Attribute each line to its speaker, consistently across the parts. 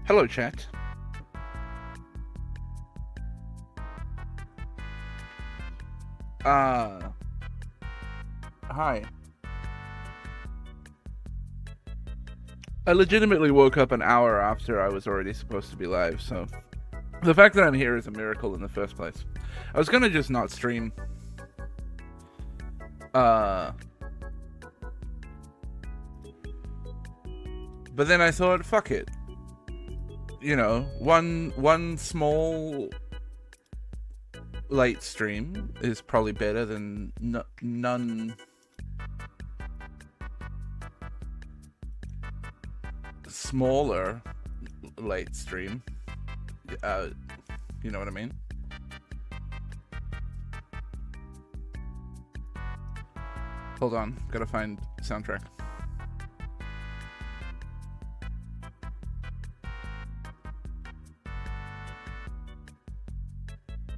Speaker 1: Hello, chat. Hi. I legitimately woke up an hour after I was already supposed to be live, so the fact that I'm here is a miracle in the first place. I was gonna just not stream. But then I thought, fuck it. You know, one small late stream is probably better than none smaller late stream. You know what I mean? Hold on, gotta find soundtrack.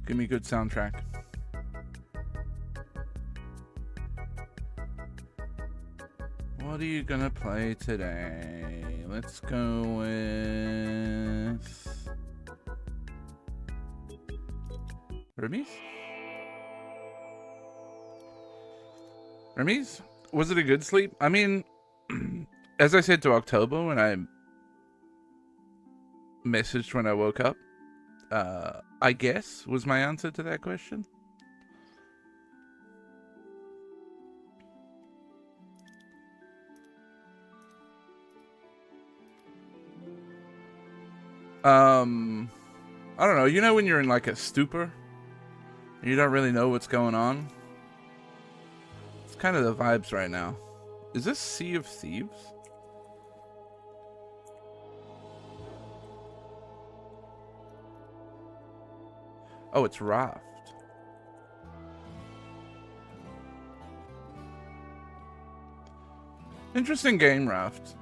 Speaker 1: Give me a good soundtrack. What are you gonna play today? Let's go with Hermes? Hermes? Was it a good sleep? I mean, as I said to October when I messaged when I woke up, I guess was my answer to that question. I don't know. You know when you're in like a stupor? And you don't really know what's going on? It's kind of the vibes right now. Is this Sea of Thieves? Oh, it's Raft. Interesting game, Raft.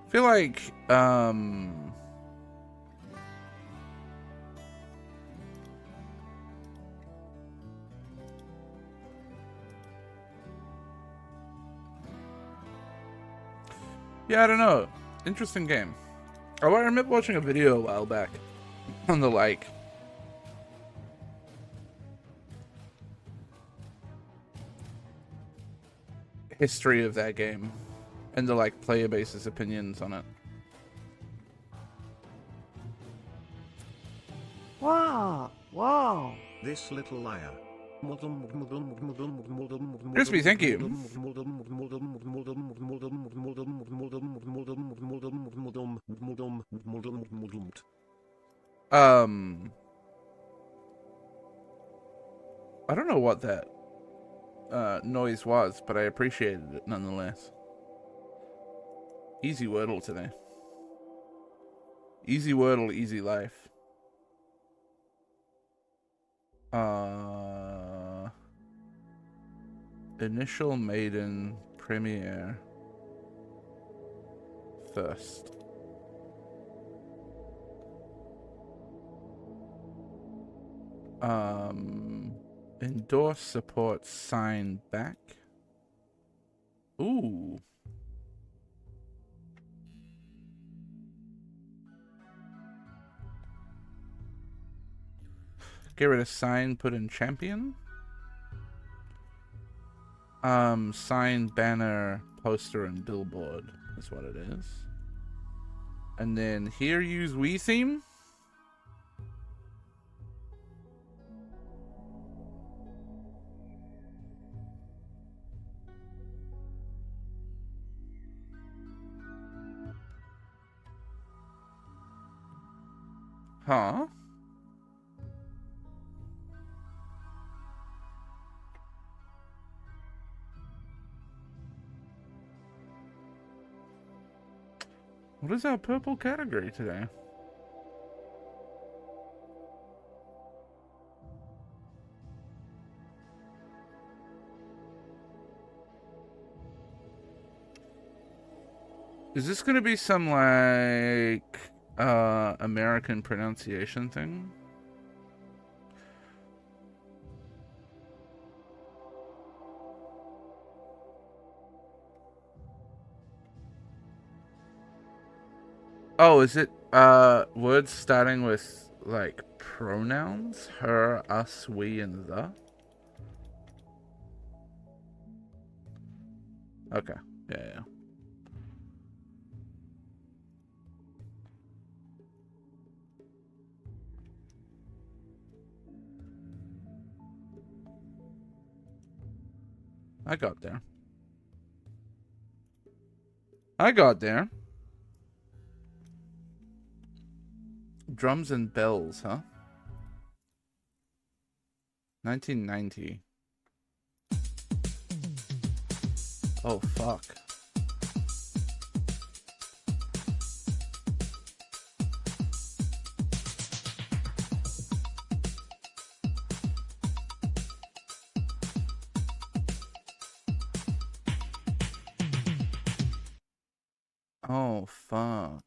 Speaker 1: I feel like, yeah, I don't know. Interesting game. Oh, I remember watching a video a while back on the, like, history of that game and the, like, player base's opinions on it.
Speaker 2: Wow, wow.
Speaker 3: This little liar.
Speaker 1: Crispy, thank you. I don't know what that noise was, but I appreciated it nonetheless. Easy Wordle today. Easy Wordle, easy life. Initial maiden premiere first. Endorse support sign back. Ooh. Get rid of sign, put in champion. Sign, banner, poster, and billboard is what it is. And then here use Wii theme. Huh? What is our purple category today? Is this gonna be some like American pronunciation thing? Oh, is it words starting with like pronouns? Her, us, we, and the? Okay. Yeah, yeah. I got there. I got there. Drums and bells, huh? 1990. Oh, fuck. Oh, fuck.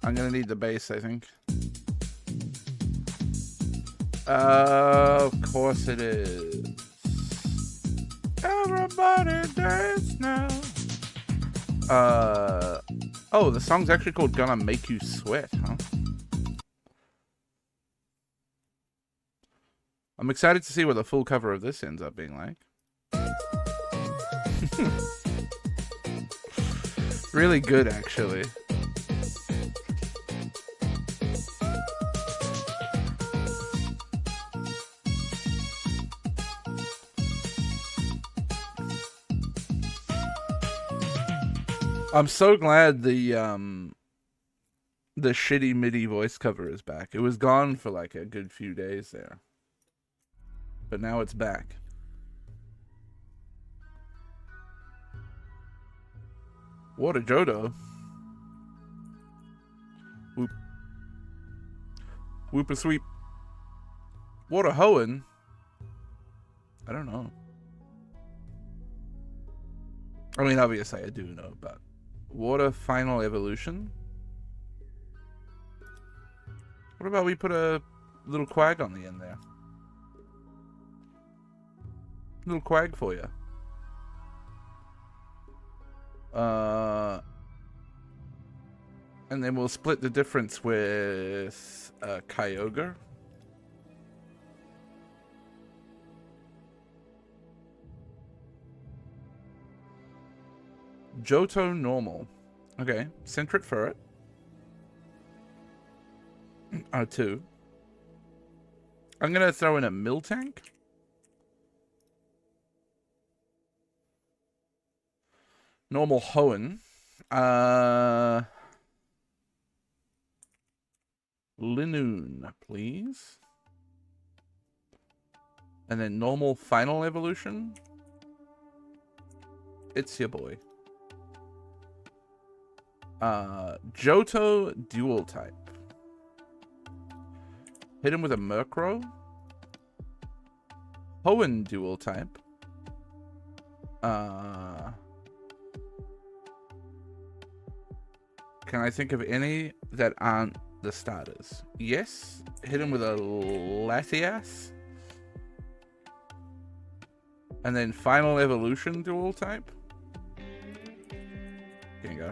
Speaker 1: I'm gonna need the bass, I think. Of course it is. Everybody dance now. Oh, the song's actually called Gonna Make You Sweat, huh? I'm excited to see what the full cover of this ends up being like. Really good, actually. I'm so glad the shitty MIDI voice cover is back. It was gone for like a good few days there. But now it's back. What a Jodo. Whoop. Whoop a sweep. What a hoeing. I don't know. I mean, obviously I do know, but Water Final Evolution? What about we put a little quag on the end there? Little quag for you. And then we'll split the difference with Kyogre. Johto normal. Okay, Centret for it. R2. I'm gonna throw in a Miltank. Normal Hoenn. Linoon, please. And then normal final evolution. It's your boy. Johto dual type. Hit him with a Murkrow. Hoenn dual type. Can I think of any that aren't the starters? Yes. Hit him with a Latias. And then final evolution dual type. Can go.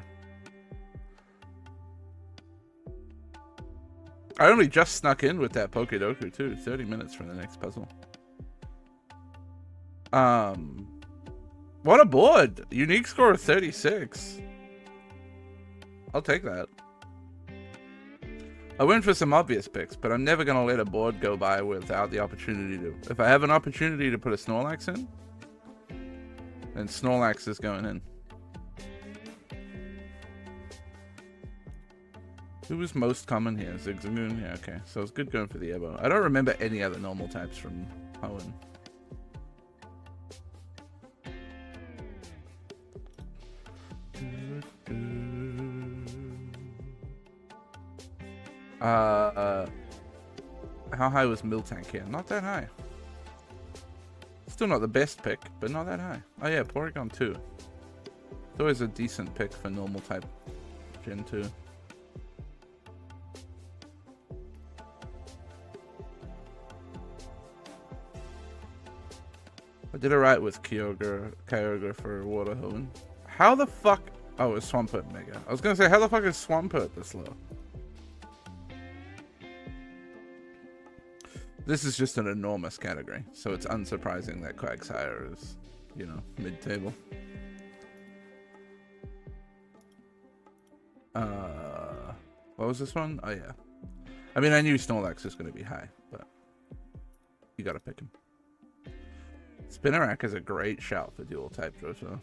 Speaker 1: I only just snuck in with that Pokedoku too. 30 minutes from the next puzzle. What a board! Unique score of 36. I'll take that. I went for some obvious picks, but I'm never gonna let a board go by without the opportunity to. If I have an opportunity to put a Snorlax in, then Snorlax is going in. Who was most common here? Zigzagoon? Yeah, okay. So it's good going for the Evo. I don't remember any other normal types from Hoenn. How high was Miltank here? Not that high. Still not the best pick, but not that high. Oh yeah, Porygon 2. It's always a decent pick for normal type Gen 2. I did it right with Kyogre for Water Hoenn. How the fuck? Oh, it's Swampert Mega. I was gonna say, how the fuck is Swampert this low? This is just an enormous category, so it's unsurprising that Quagsire is, you know, mid-table. What was this one? Oh, yeah. I mean, I knew Snorlax was going to be high, but you gotta pick him. Spinarak is a great shout for dual type Johto.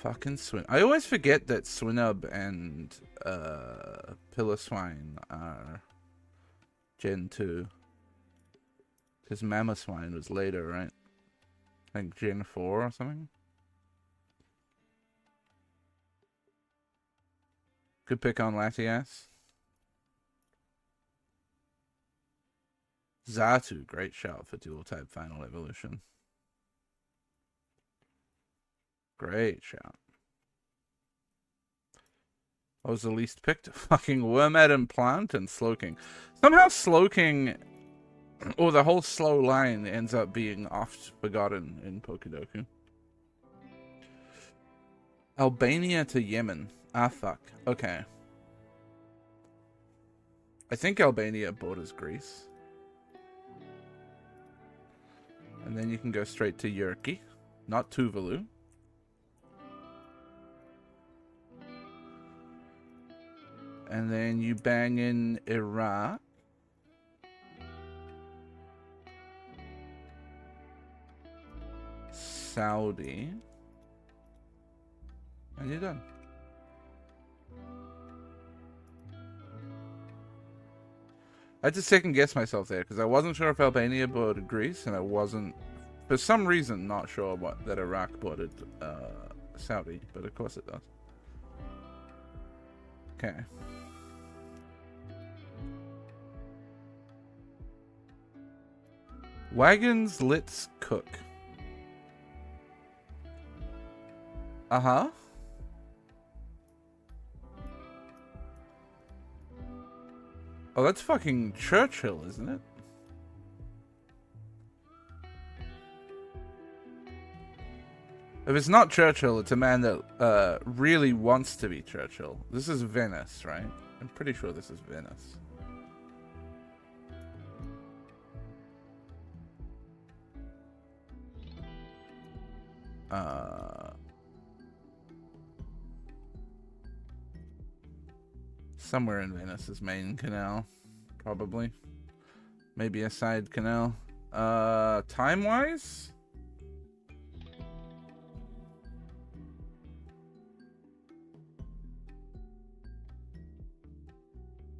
Speaker 1: Fucking Swin. I always forget that Swinub and Piloswine are Gen 2. Because Mamoswine was later, right? I think Gen 4 or something. Good pick on Latias. Xatu, great shout for dual type final evolution. Great shout. What was the least picked? Fucking Wormadam and Plant and Slowking. Somehow Slowking, or the whole slow line, ends up being oft forgotten in Pokedoku. Albania to Yemen. Ah, fuck. Okay. I think Albania borders Greece. And then you can go straight to Yerki, not Tuvalu. And then you bang in Iraq. Saudi. And you're done. I had to second guess myself there because I wasn't sure if Albania bordered Greece, and I wasn't, for some reason, not sure that Iraq bordered Saudi, but of course it does. Okay. Wagons, let's cook. Uh-huh. Oh, that's fucking Churchill, isn't it? If it's not Churchill, it's a man that really wants to be Churchill. This is Venice, right? I'm pretty sure this is Venice. Somewhere in Venice's main canal, probably. Maybe a side canal. Time-wise?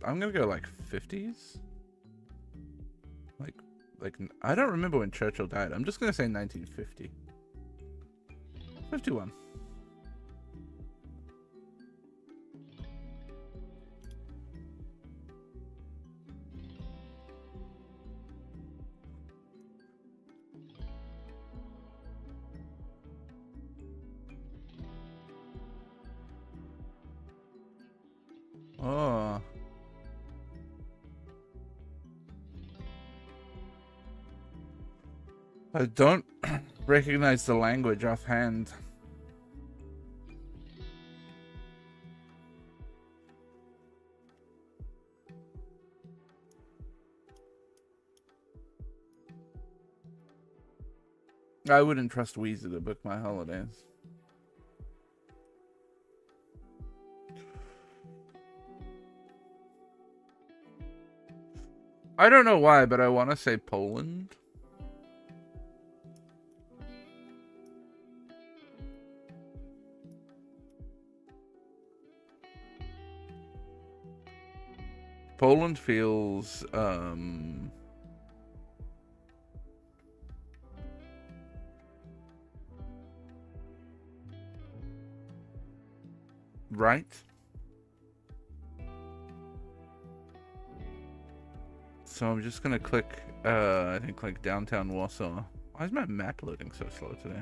Speaker 1: I'm gonna go like 50s. Like I don't remember when Churchill died. I'm just gonna say 1950. 51. Oh. I don't recognize the language offhand. I wouldn't trust Weezer to book my holidays. I don't know why, but I want to say Poland. Poland feels, right. So I'm just gonna click, I think like downtown Warsaw. Why is my map loading so slow today?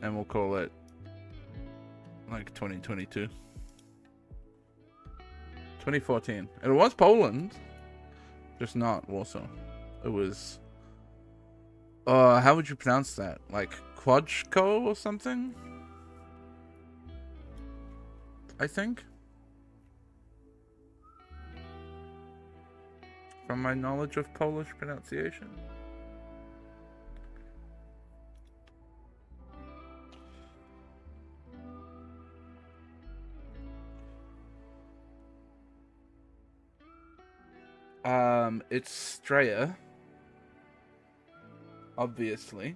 Speaker 1: And we'll call it like 2022. 2014. It was Poland. Just not Warsaw. It was... how would you pronounce that? Like, Kłodzko or something? I think. From my knowledge of Polish pronunciation. It's Straya. Obviously.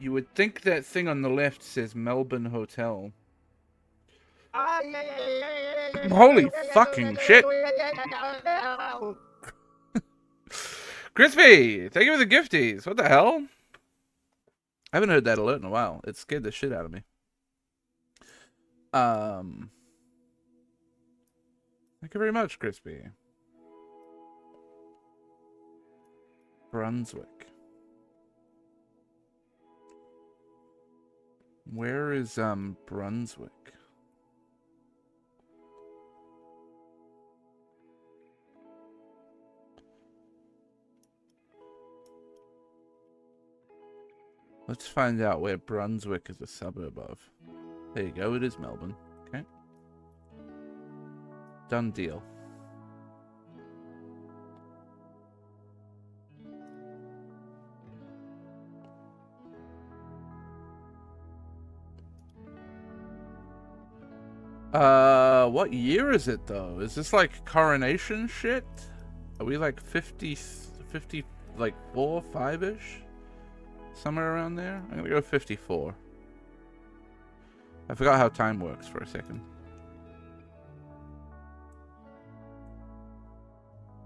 Speaker 1: You would think that thing on the left says Melbourne Hotel. Holy fucking shit! Crispy! Thank you for the gifties! What the hell? I haven't heard that alert in a while. It scared the shit out of me. Thank you very much, Crispy. Brunswick. Where is, Brunswick? Let's find out where Brunswick is a suburb of. There you go, it is Melbourne. Okay. Done deal. What year is it though? Is this like coronation shit? Are we like 50, like 4, 5-ish? Somewhere around there? I'm gonna go 54. I forgot how time works for a second.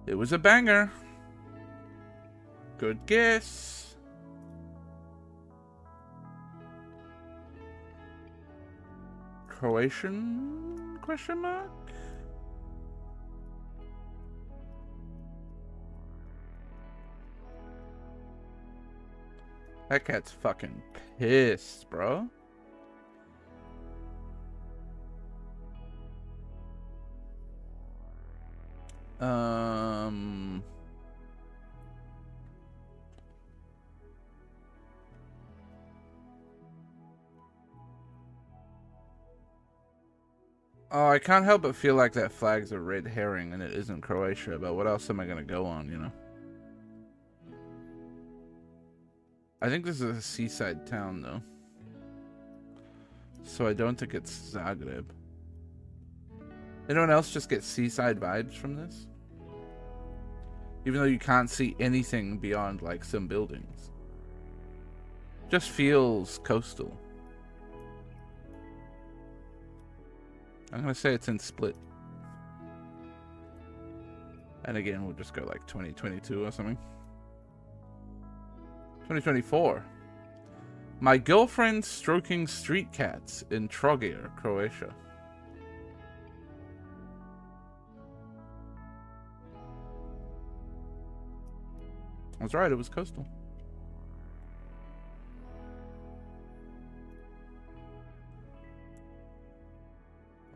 Speaker 1: It was a banger. Good guess. Croatian? Question mark? That cat's fucking pissed, bro. Oh, I can't help but feel like that flag's a red herring and it isn't Croatia, but what else am I gonna go on, you know? I think this is a seaside town, though. So I don't think it's Zagreb. Anyone else just get seaside vibes from this? Even though you can't see anything beyond, like, some buildings. Just feels coastal. I'm gonna say it's in Split. And again, we'll just go like 2022 or something. 2024. My girlfriend stroking street cats in Trogir, Croatia. That's right, it was coastal.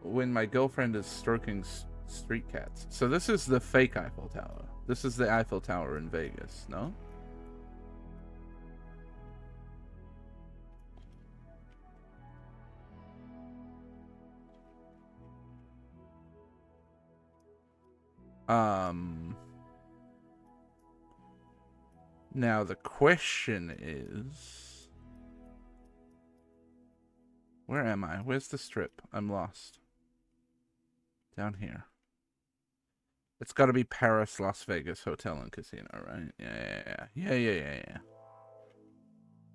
Speaker 1: When my girlfriend is stroking street cats. So this is the fake Eiffel Tower. This is the Eiffel Tower in Vegas, no? Now the question is, where am I? Where's the strip? I'm lost. Down here. It's got to be Paris, Las Vegas Hotel and Casino, right? Yeah.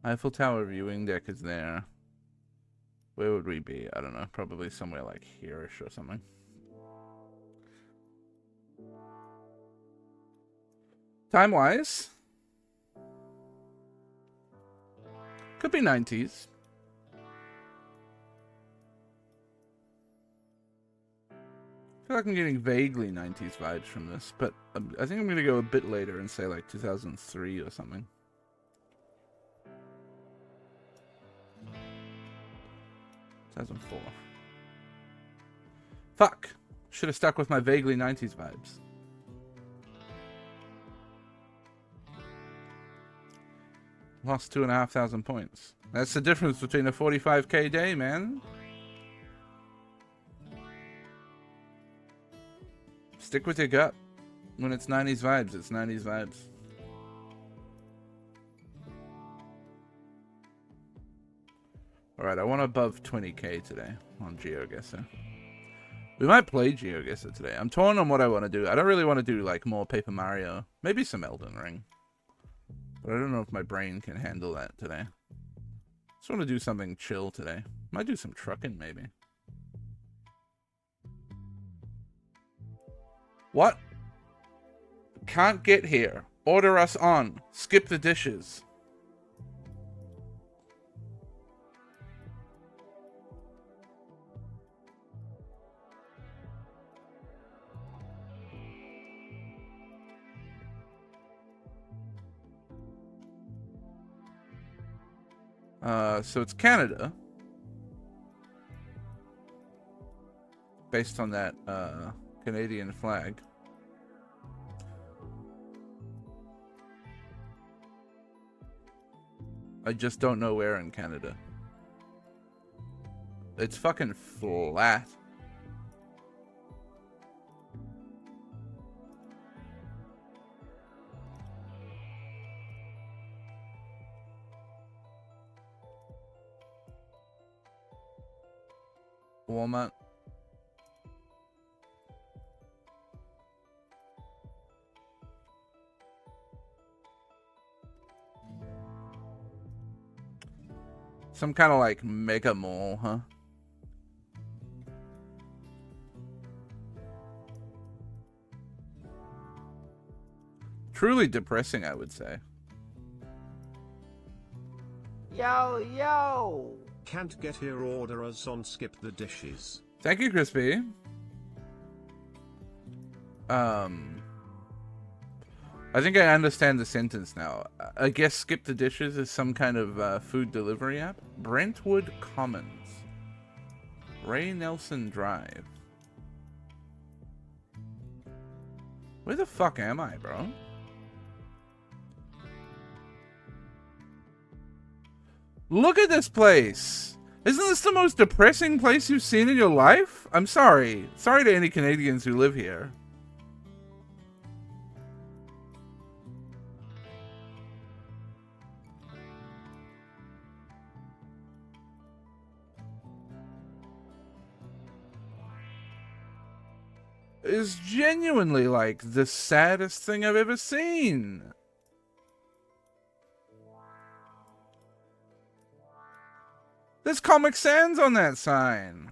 Speaker 1: Eiffel Tower viewing deck is there. Where would we be? I don't know. Probably somewhere like here-ish or something. Time-wise, could be 90s. I feel like I'm getting vaguely 90s vibes from this, but I think I'm going to go a bit later and say like 2003 or something. 2004. Fuck. Should have stuck with my vaguely 90s vibes. Lost 2,500 points. That's the difference between a 45k day, man. Stick with your gut. When it's 90s vibes, it's 90s vibes. Alright, I want above 20k today on GeoGuessr. We might play GeoGuessr today. I'm torn on what I want to do. I don't really want to do like more Paper Mario. Maybe some Elden Ring. But I don't know if my brain can handle that today. Just want to do something chill today. Might do some trucking, maybe. What? Can't get here. Order us on. Skip the dishes. So it's Canada. Based on that, Canadian flag. I just don't know where in Canada. It's fucking flat. Walmart. Some kind of like mega mall, huh? Truly depressing, I would say.
Speaker 2: Yo, yo!
Speaker 3: Can't get here, order us on skip the dishes.
Speaker 1: Thank you, Crispy. I think I understand the sentence now. I guess Skip the Dishes is some kind of food delivery app. Brentwood Commons. Ray Nelson Drive. Where the fuck am I, bro? Look at this place! Isn't this the most depressing place you've seen in your life? I'm sorry. Sorry to any Canadians who live here. It's genuinely like the saddest thing I've ever seen. There's Comic Sans on that sign.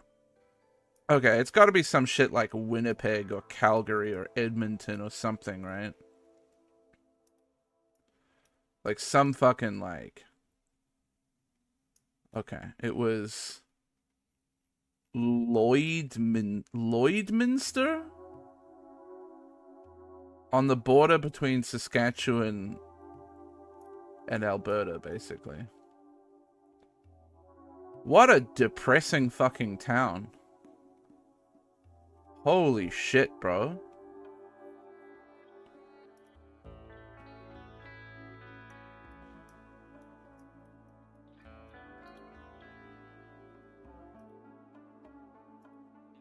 Speaker 1: Okay, it's got to be some shit like Winnipeg or Calgary or Edmonton or something, right? Like some fucking like... Okay, it was... Lloydminster? On the border between Saskatchewan and Alberta, basically. What a depressing fucking town. Holy shit, bro.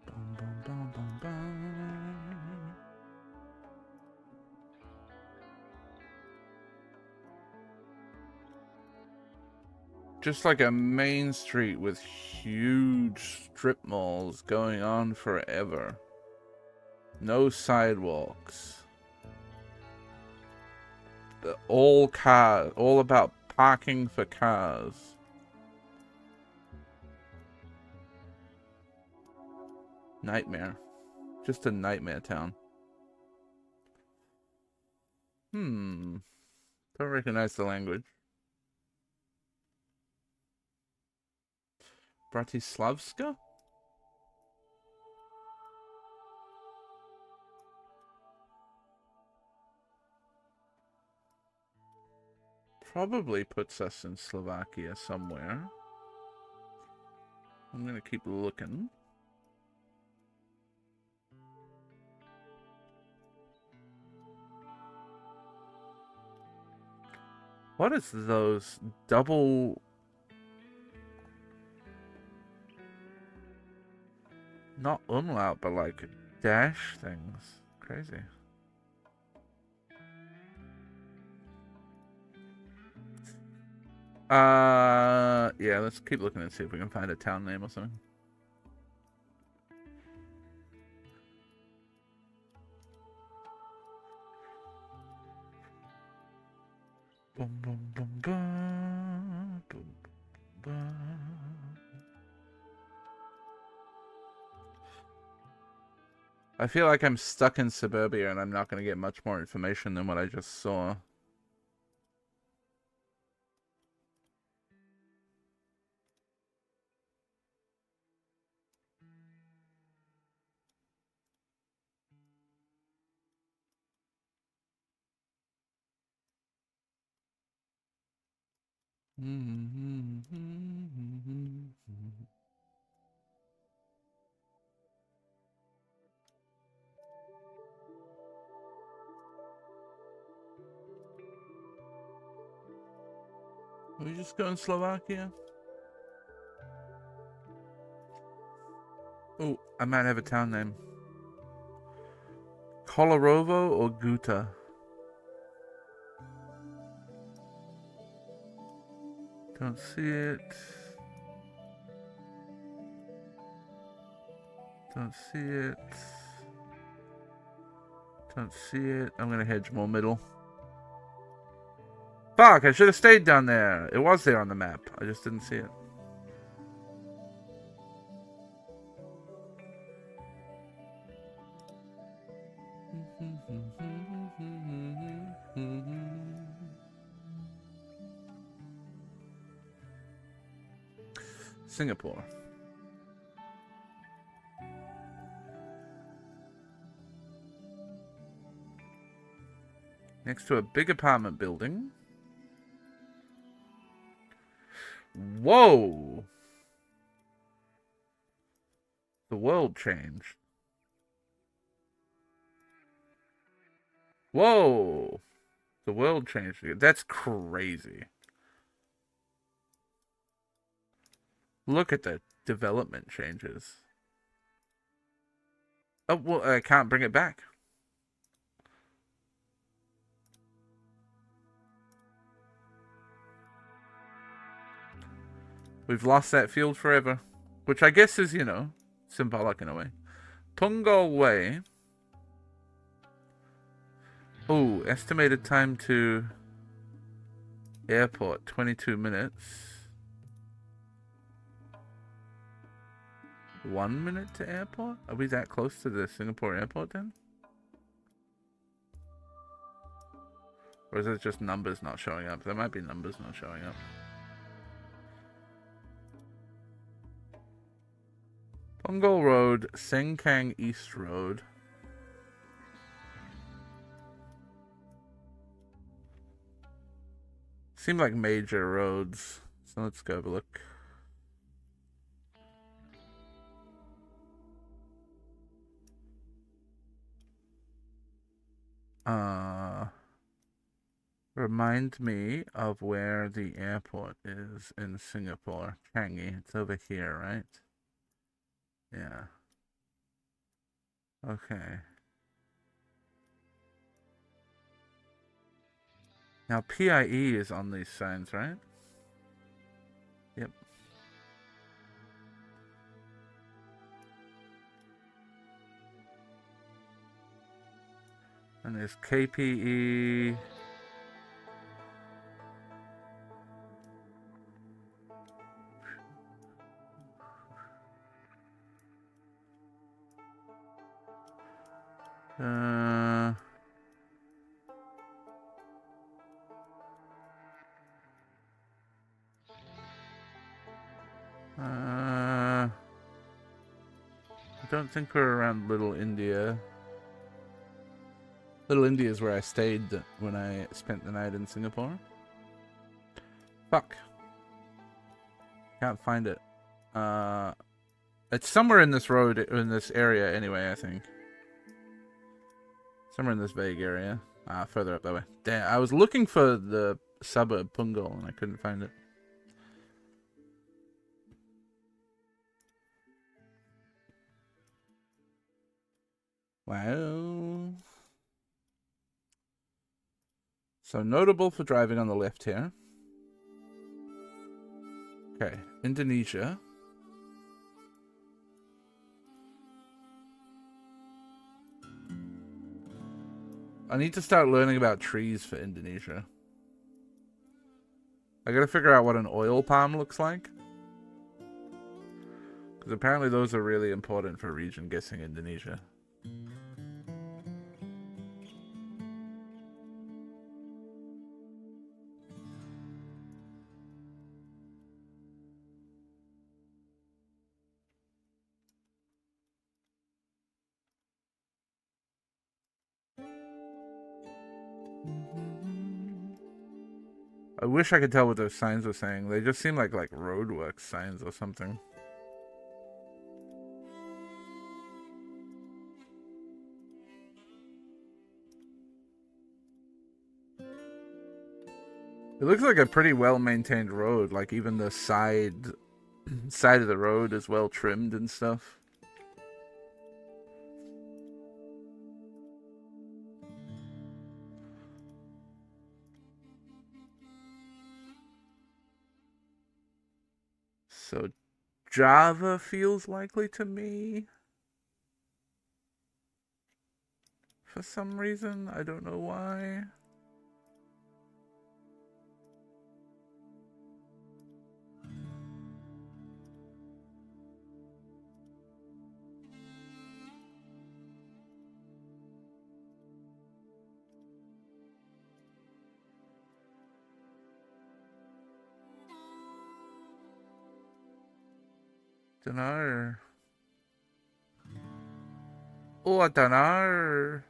Speaker 1: Bum, bum, bum, bum, bum. Just like a main street with huge strip malls going on forever. No sidewalks. All cars. All about parking for cars. Nightmare. Just a nightmare town. Don't recognize the language. Bratislavska? Probably puts us in Slovakia somewhere. I'm gonna keep looking. What is those double... Not umlaut, but like dash things. Crazy. Yeah, let's keep looking and see if we can find a town name or something. Boom, boom, boom, boom, boom, boom. I feel like I'm stuck in suburbia and I'm not going to get much more information than what I just saw. Are we just going Slovakia? Oh, I might have a town name. Kolorovo or Guta? Don't see it. Don't see it. Don't see it. I'm gonna hedge more middle. Fuck, I should have stayed down there. It was there on the map. I just didn't see it. Singapore. Next to a big apartment building. Whoa! The world changed. Whoa! The world changed. That's crazy. Look at the development changes. Oh, well, I can't bring it back. We've lost that field forever. Which I guess is, you know, symbolic in a way. Punggol Way. Oh, estimated time to airport, 22 minutes. 1 minute to airport? Are we that close to the Singapore airport then? Or is it just numbers not showing up? There might be numbers not showing up. Punggol Road, Sengkang East Road. Seem like major roads. So let's go have a look. Remind me of where the airport is in Singapore. Changi. It's over here, right? Yeah. Okay. Now PIE is on these signs, right? Yep. And there's KPE. I don't think we're around Little India. Little India is where I stayed when I spent the night in Singapore. Fuck. Can't find it. It's somewhere in this road, in this area anyway, I think. Somewhere in this vague area. Further up that way. Damn, I was looking for the suburb, Punggol, and I couldn't find it. Wow. So notable for driving on the left here. Okay, Indonesia. I need to start learning about trees for Indonesia. I gotta figure out what an oil palm looks like. Because apparently those are really important for region guessing Indonesia. I wish I could tell what those signs were saying. They just seem like roadworks signs or something. It looks like a pretty well-maintained road. Like even the side of the road is well trimmed and stuff. So Java feels likely to me. For some reason, I don't know why. Dunno. Oh, I don't know.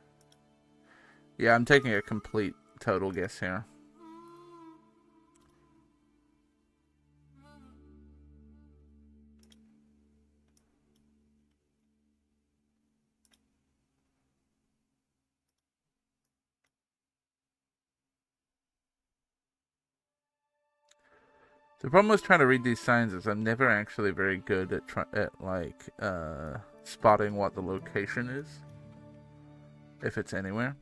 Speaker 1: Yeah, I'm taking a complete total guess here. The problem with trying to read these signs is I'm never actually very good at spotting what the location is, if it's anywhere.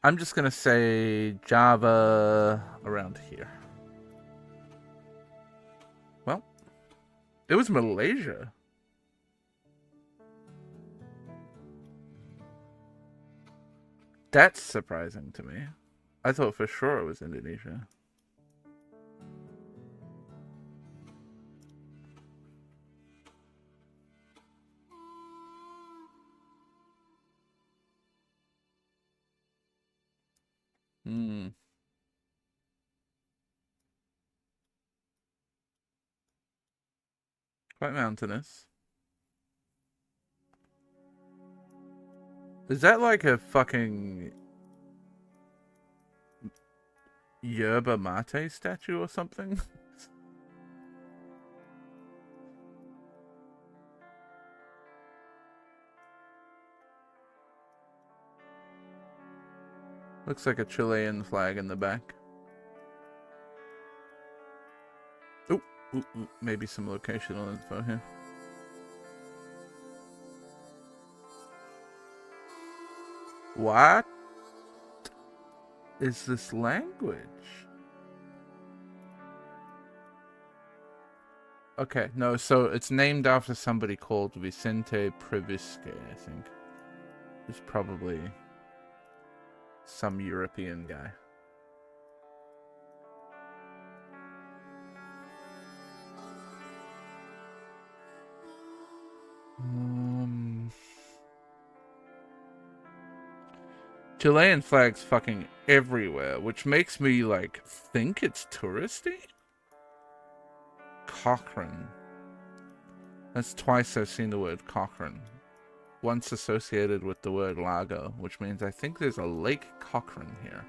Speaker 1: I'm just gonna say Java around here. Well, it was Malaysia. That's surprising to me. I thought for sure it was Indonesia. Hmm. Quite mountainous. Is that like a fucking yerba mate statue or something? Looks like a Chilean flag in the back. Ooh, maybe some locational info here. What is this language? Okay, no, so it's named after somebody called Vicente Previsque, I think. Who's probably some European guy. Chilean flags fucking everywhere, which makes me think it's touristy. Cochrane. That's twice I've seen the word Cochrane. Once associated with the word lago, which means I think there's a Lake Cochrane here.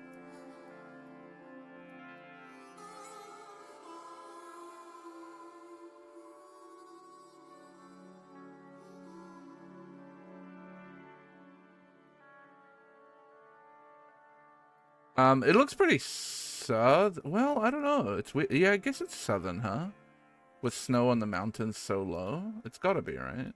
Speaker 1: It looks pretty well, I don't know. It's weird. Yeah, I guess it's southern, huh? With snow on the mountains so low. It's gotta be, right?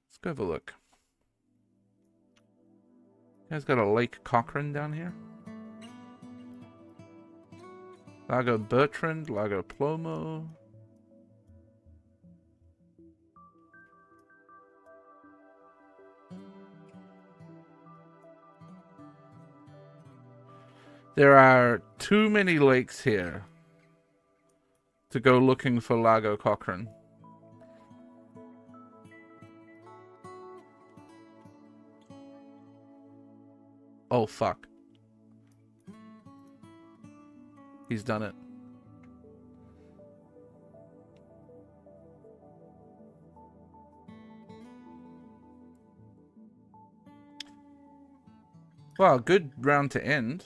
Speaker 1: Let's go have a look. You guys got a Lake Cochrane down here? Lago Bertrand, Lago Plomo. There are too many lakes here to go looking for Lago Cochrane. Oh, fuck. He's done it. Well, good round to end.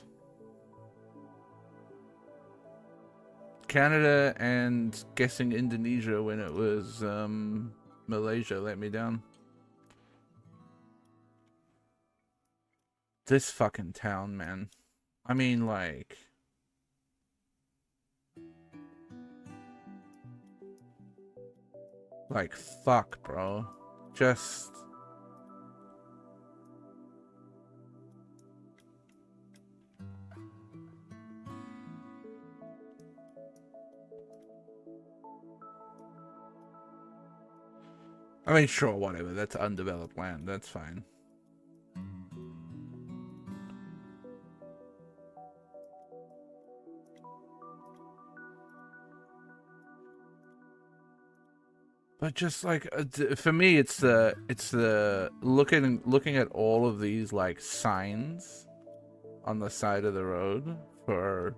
Speaker 1: Canada and guessing Indonesia when it was Malaysia let me down. This fucking town, man. I mean, like... Like, fuck, bro. Just... I mean, sure, whatever. That's undeveloped land. That's fine. But just like for me, it's the looking at all of these like signs on the side of the road for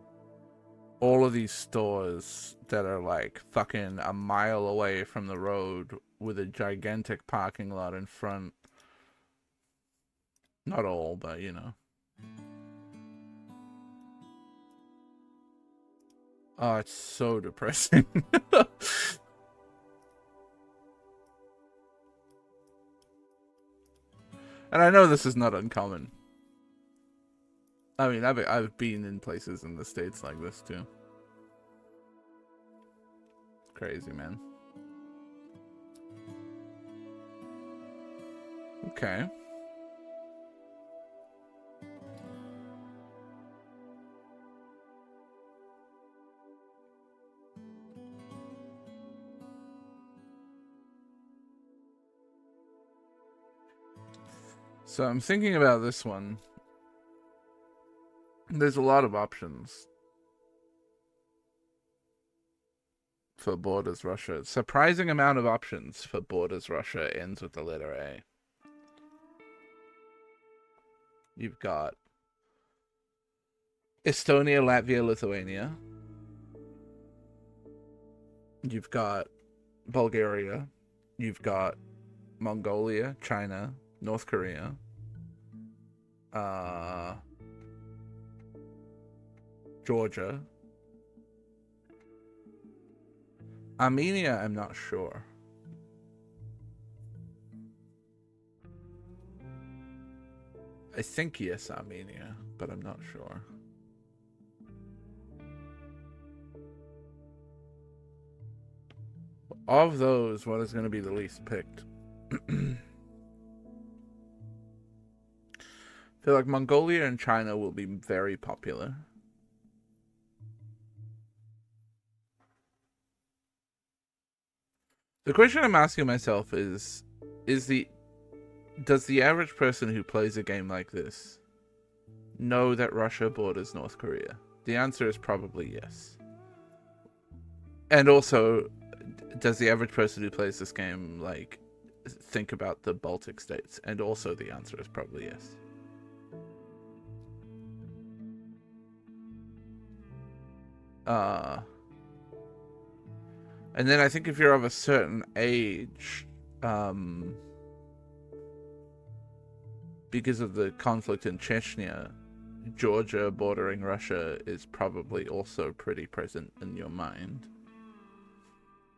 Speaker 1: all of these stores that are like fucking a mile away from the road with a gigantic parking lot in front. Not all, but you know. Oh, it's so depressing. And I know this is not uncommon. I mean, I've been in places in the States like this too. Crazy, man. Okay. So I'm thinking about this one. There's a lot of options for borders Russia. Surprising amount of options for borders Russia ends with the letter A. You've got Estonia, Latvia, Lithuania. You've got Bulgaria. You've got Mongolia, China, North Korea. Georgia. Armenia, I'm not sure. I think yes, Armenia, but I'm not sure. Of those, what is going to be the least picked? I feel like Mongolia and China will be very popular. The question I'm asking myself is does the average person who plays a game like this know that Russia borders North Korea? The answer is probably yes. And also, does the average person who plays this game like think about the Baltic states? And also the answer is probably yes. And then I think if you're of a certain age, because of the conflict in Chechnya, Georgia bordering Russia is probably also pretty present in your mind.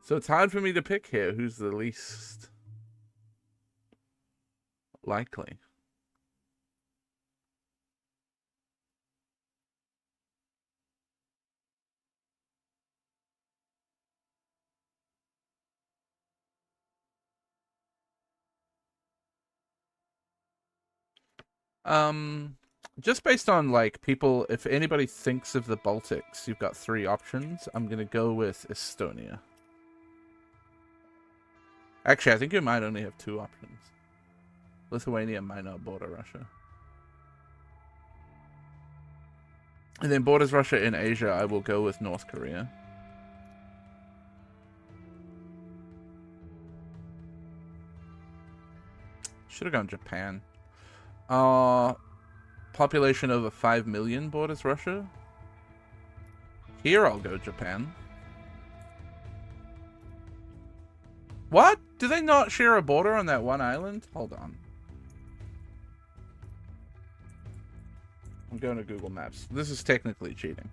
Speaker 1: So it's hard for me to pick here who's the least likely. Just based on like people, if anybody thinks of the Baltics, you've got 3 options. I'm gonna go with Estonia. Actually, I think you might only have 2 options. Lithuania might not border Russia. And then borders Russia in Asia, I will go with North Korea. Should have gone Japan. Population over 5 million borders Russia. Here I'll go Japan. What? Do they not share a border on that one island? Hold on. I'm going to Google Maps. This is technically cheating.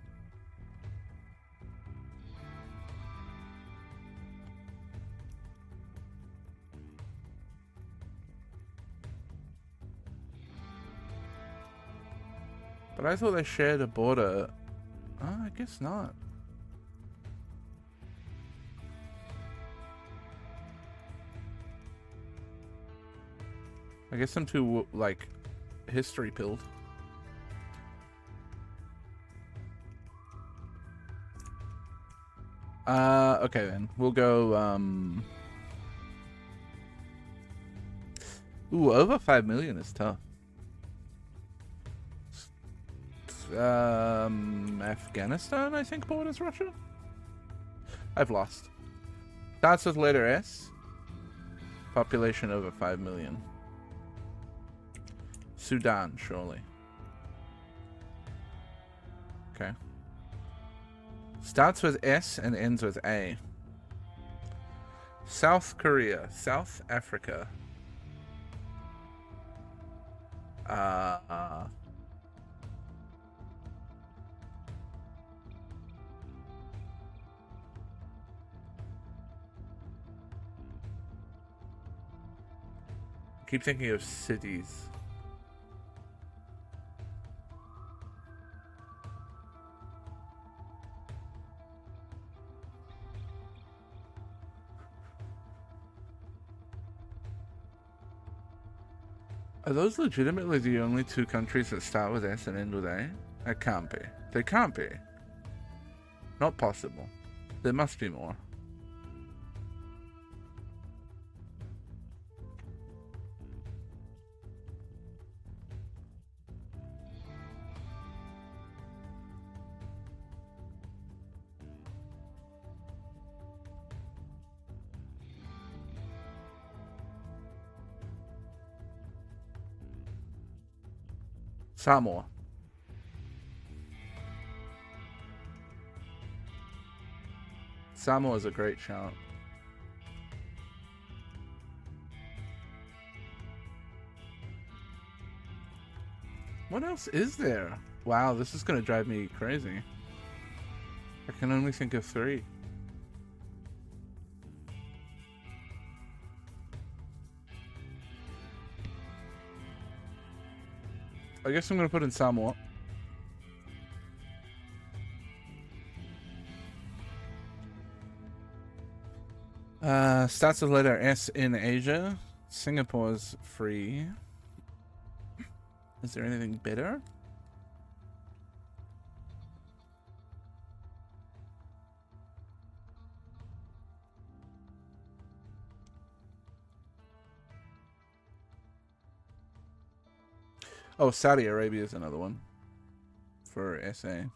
Speaker 1: But I thought they shared a border. Oh, I guess not. I guess I'm too, like, history pilled. Okay then. We'll go, Ooh, over 5 million is tough. Afghanistan, I think, borders Russia? I've lost. Starts with letter S. Population over 5 million. Sudan, surely. Okay. Starts with S and ends with A. South Korea. South Africa. Keep thinking of cities. Are those legitimately the only 2 countries that start with S and end with A? That can't be. They can't be. Not possible. There must be more. Samoa. Samoa is a great shout. What else is there? Wow, this is gonna drive me crazy. I can only think of 3. I guess I'm gonna put in Samoa. Starts with letter S in Asia. Singapore's free. Is there anything better? Oh, Saudi Arabia is another one for SA.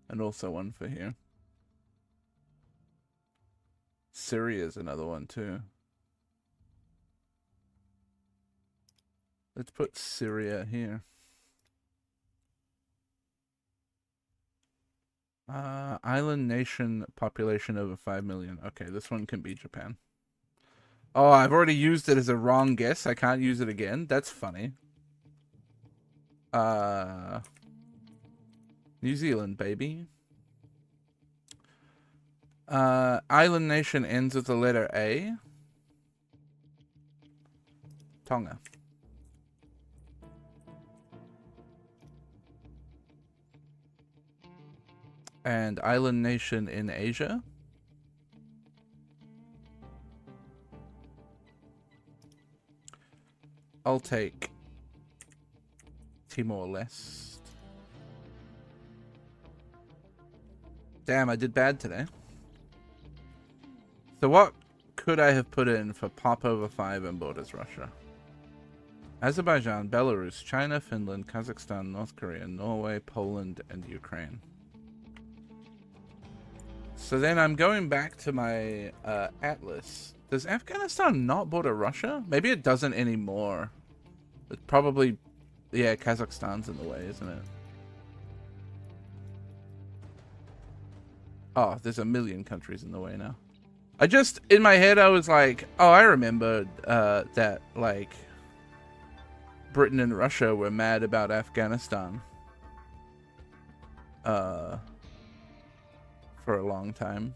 Speaker 1: And also one for here. Syria is another one too. Let's put Syria here. Island nation, population over 5 million. Okay, this one can be Japan. Oh, I've already used it as a wrong guess. I can't use it again. That's funny. New Zealand, baby. Island nation ends with the letter A. Tonga. And island nation in Asia. I'll take Timor-Leste. Damn, I did bad today. So what could I have put in for pop over 5 and borders Russia? Azerbaijan, Belarus, China, Finland, Kazakhstan, North Korea, Norway, Poland, and Ukraine. So then I'm going back to my atlas. Does Afghanistan not border Russia? Maybe it doesn't anymore. It's probably... Yeah, Kazakhstan's in the way, isn't it? Oh, there's a million countries in the way now. I just, in my head, I was like, oh, I remember that, like, Britain and Russia were mad about Afghanistan for a long time.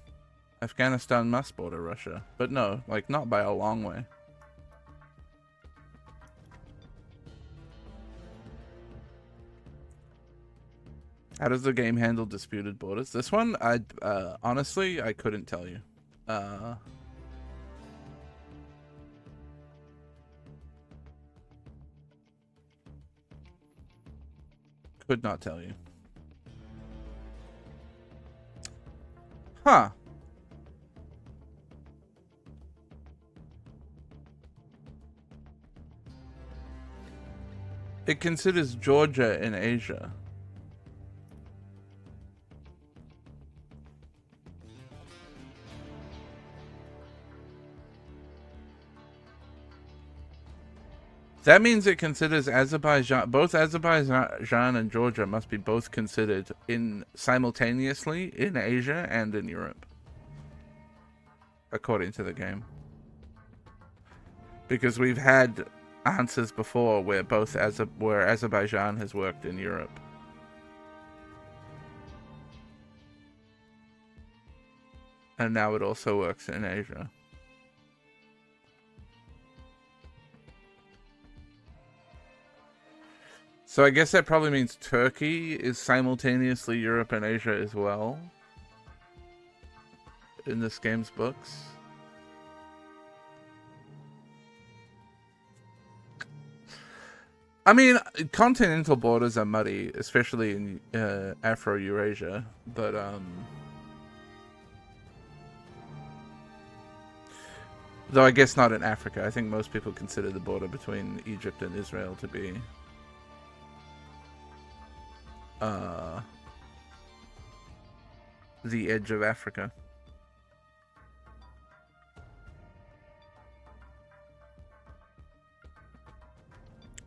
Speaker 1: Afghanistan must border Russia. But no, like, not by a long way. How does the game handle disputed borders? This one, honestly, I couldn't tell you. Could not tell you. Huh. It considers Georgia in Asia. That means it considers Azerbaijan, both Azerbaijan and Georgia must be both considered in simultaneously in Asia and in Europe, according to the game. Because we've had answers before where where Azerbaijan has worked in Europe. And now it also works in Asia. So I guess that probably means Turkey is simultaneously Europe and Asia as well in this game's books. I mean, continental borders are muddy, especially in Afro-Eurasia, but though I guess not in Africa. I think most people consider the border between Egypt and Israel to be the edge of Africa.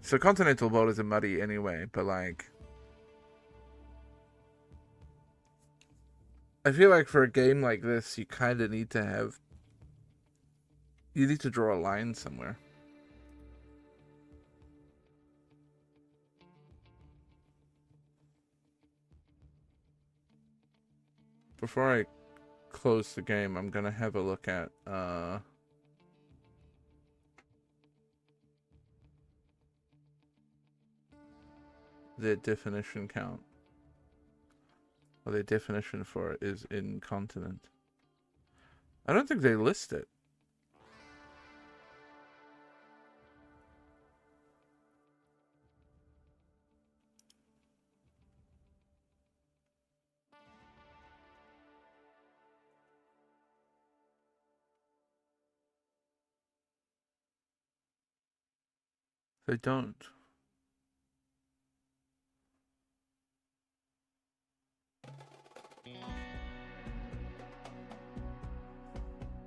Speaker 1: So continental borders are muddy anyway, but like, I feel like for a game like this, you kind of need to have, you need to draw a line somewhere. Before I close the game, I'm gonna have a look at the definition count. Well, the definition for it is in continent. I don't think they list it. They don't.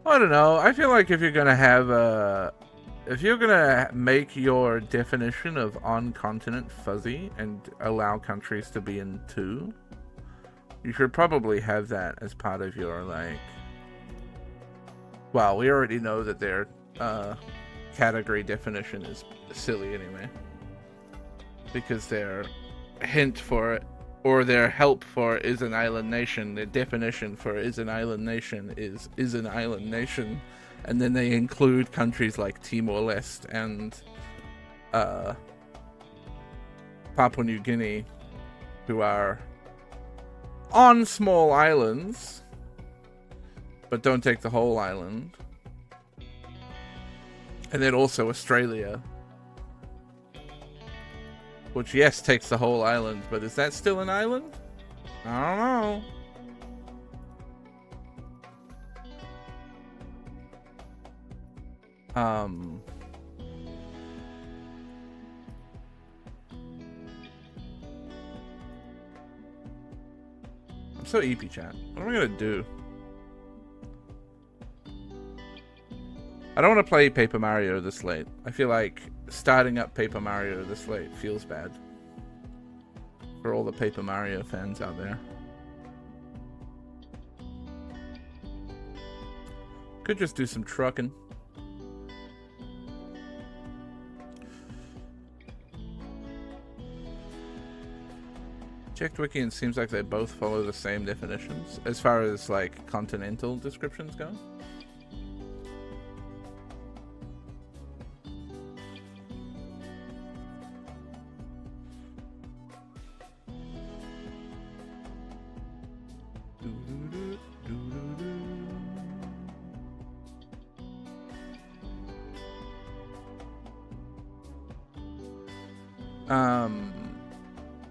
Speaker 1: I don't know. I feel like if you're gonna have if you're gonna make your definition of on continent fuzzy and allow countries to be in two, you should probably have that as part of your, like, well, we already know that their category definition is silly anyway, because their hint for it or their help for is an island nation, their definition for is an island nation is an island nation, and then they include countries like Timor-Leste and Papua New Guinea, who are on small islands, but don't take the whole island. And then also Australia, which, yes, takes the whole island, but is that still an island? I don't know. I'm so EP chat. What am I gonna do? I don't want to play Paper Mario this late. I feel like starting up Paper Mario this late feels bad for all the Paper Mario fans out there. Could just do some trucking. Checked Wiki and seems like they both follow the same definitions as far as like continental descriptions go.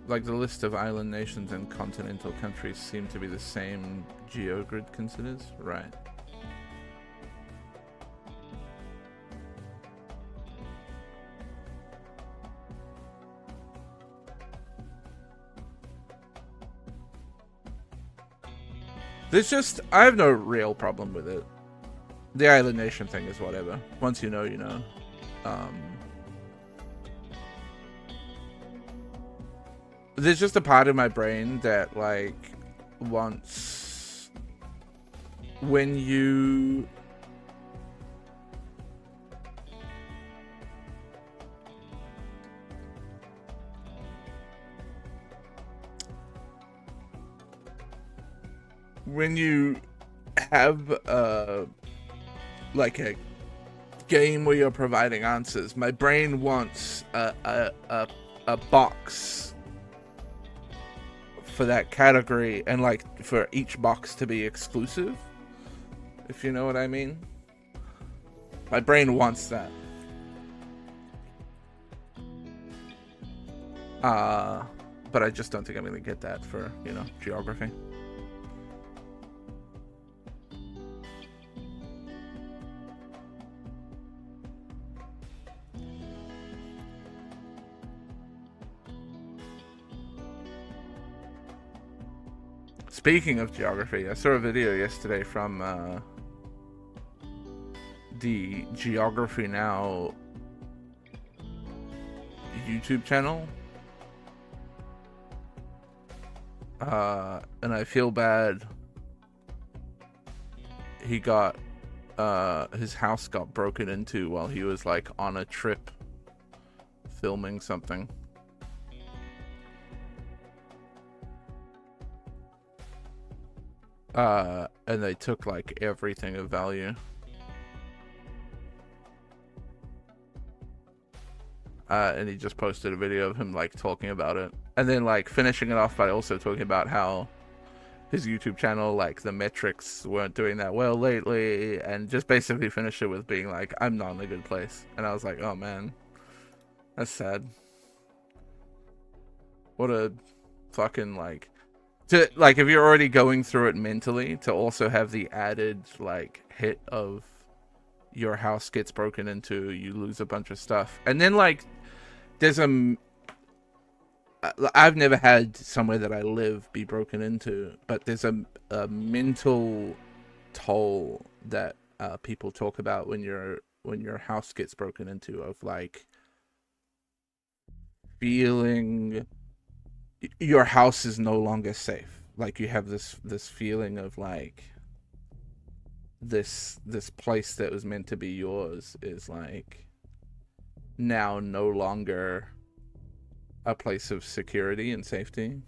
Speaker 1: Like the list of island nations and continental countries seem to be the same geogrid considers, right? There's just, I have no real problem with it. The island nation thing is whatever. Once you know, you know. There's just a part of my brain that, like, wants... When you... When you have, like, a game where you're providing answers, my brain wants a box for that category, and like for each box to be exclusive, if you know what I mean. My brain wants that. But I just don't think I'm gonna get that for, you know, geography. Speaking of geography, I saw a video yesterday from the Geography Now YouTube channel. And I feel bad. He got, his house got broken into while he was like on a trip filming something. And they took like everything of value. And he just posted a video of him like talking about it, and then like finishing it off by also talking about how his YouTube channel, like the metrics weren't doing that well lately, and just basically finished it with being like, I'm not in a good place. And I was like, oh man, that's sad. What a fucking like... To, like, if you're already going through it mentally, to also have the added, like, hit of your house gets broken into, you lose a bunch of stuff. And then, like, there's I've never had somewhere that I live be broken into, but there's a mental toll that people talk about when your house gets broken into, of, like, feeling... your house is no longer safe. Like, you have this feeling of like this place that was meant to be yours is like now no longer a place of security and safety.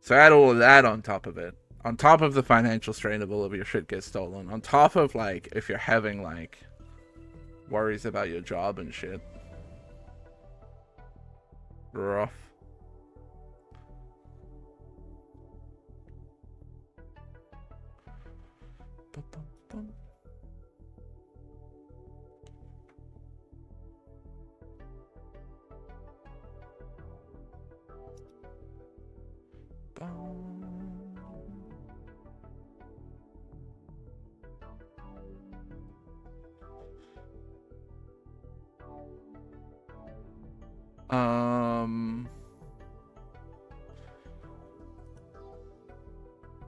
Speaker 1: So add all of that on top of it. On top of the financial strain of all of your shit gets stolen. On top of, like, if you're having, like, worries about your job and shit. Rough.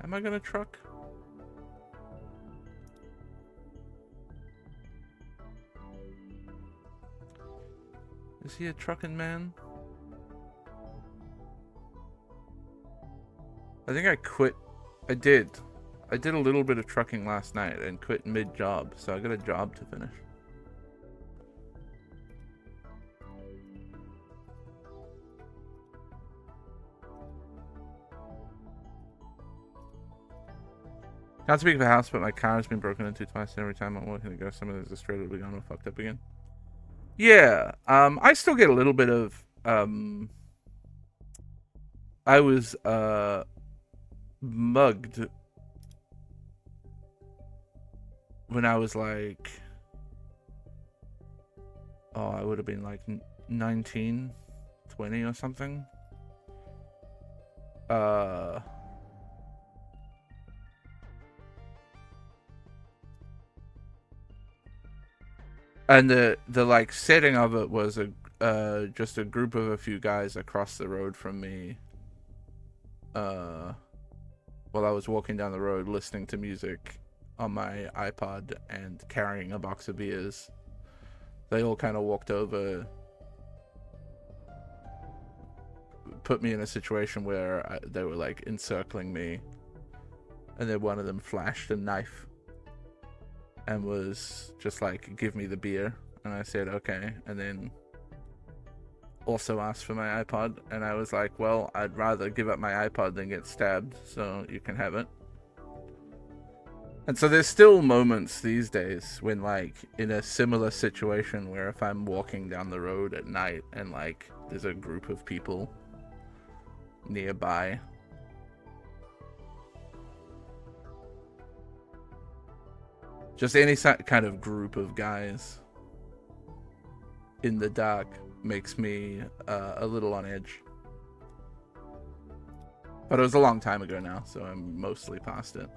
Speaker 1: Am I gonna truck? Is he a trucking man? I think I quit. I did a little bit of trucking last night and quit mid-job, so I got a job to finish. Not to speak of the house, but my car has been broken into twice, and every time I'm looking to go somewhere, there's a straight up gone fucked up again. Yeah, I still get a little bit of, I was, mugged when I was like, oh, I would have been like 19, 20 or something. And the like setting of it was just a group of a few guys across the road from me. While I was walking down the road listening to music on my iPod and carrying a box of beers. They all kind of walked over, put me in a situation where they were like encircling me, and then one of them flashed a knife and was just like, give me the beer. And I said, okay. And then also asked for my iPod. And I was like, well, I'd rather give up my iPod than get stabbed, so you can have it. And so there's still moments these days when, like, in a similar situation where if I'm walking down the road at night and, like, there's a group of people nearby, just any kind of group of guys in the dark makes me a little on edge. But it was a long time ago now, so I'm mostly past it.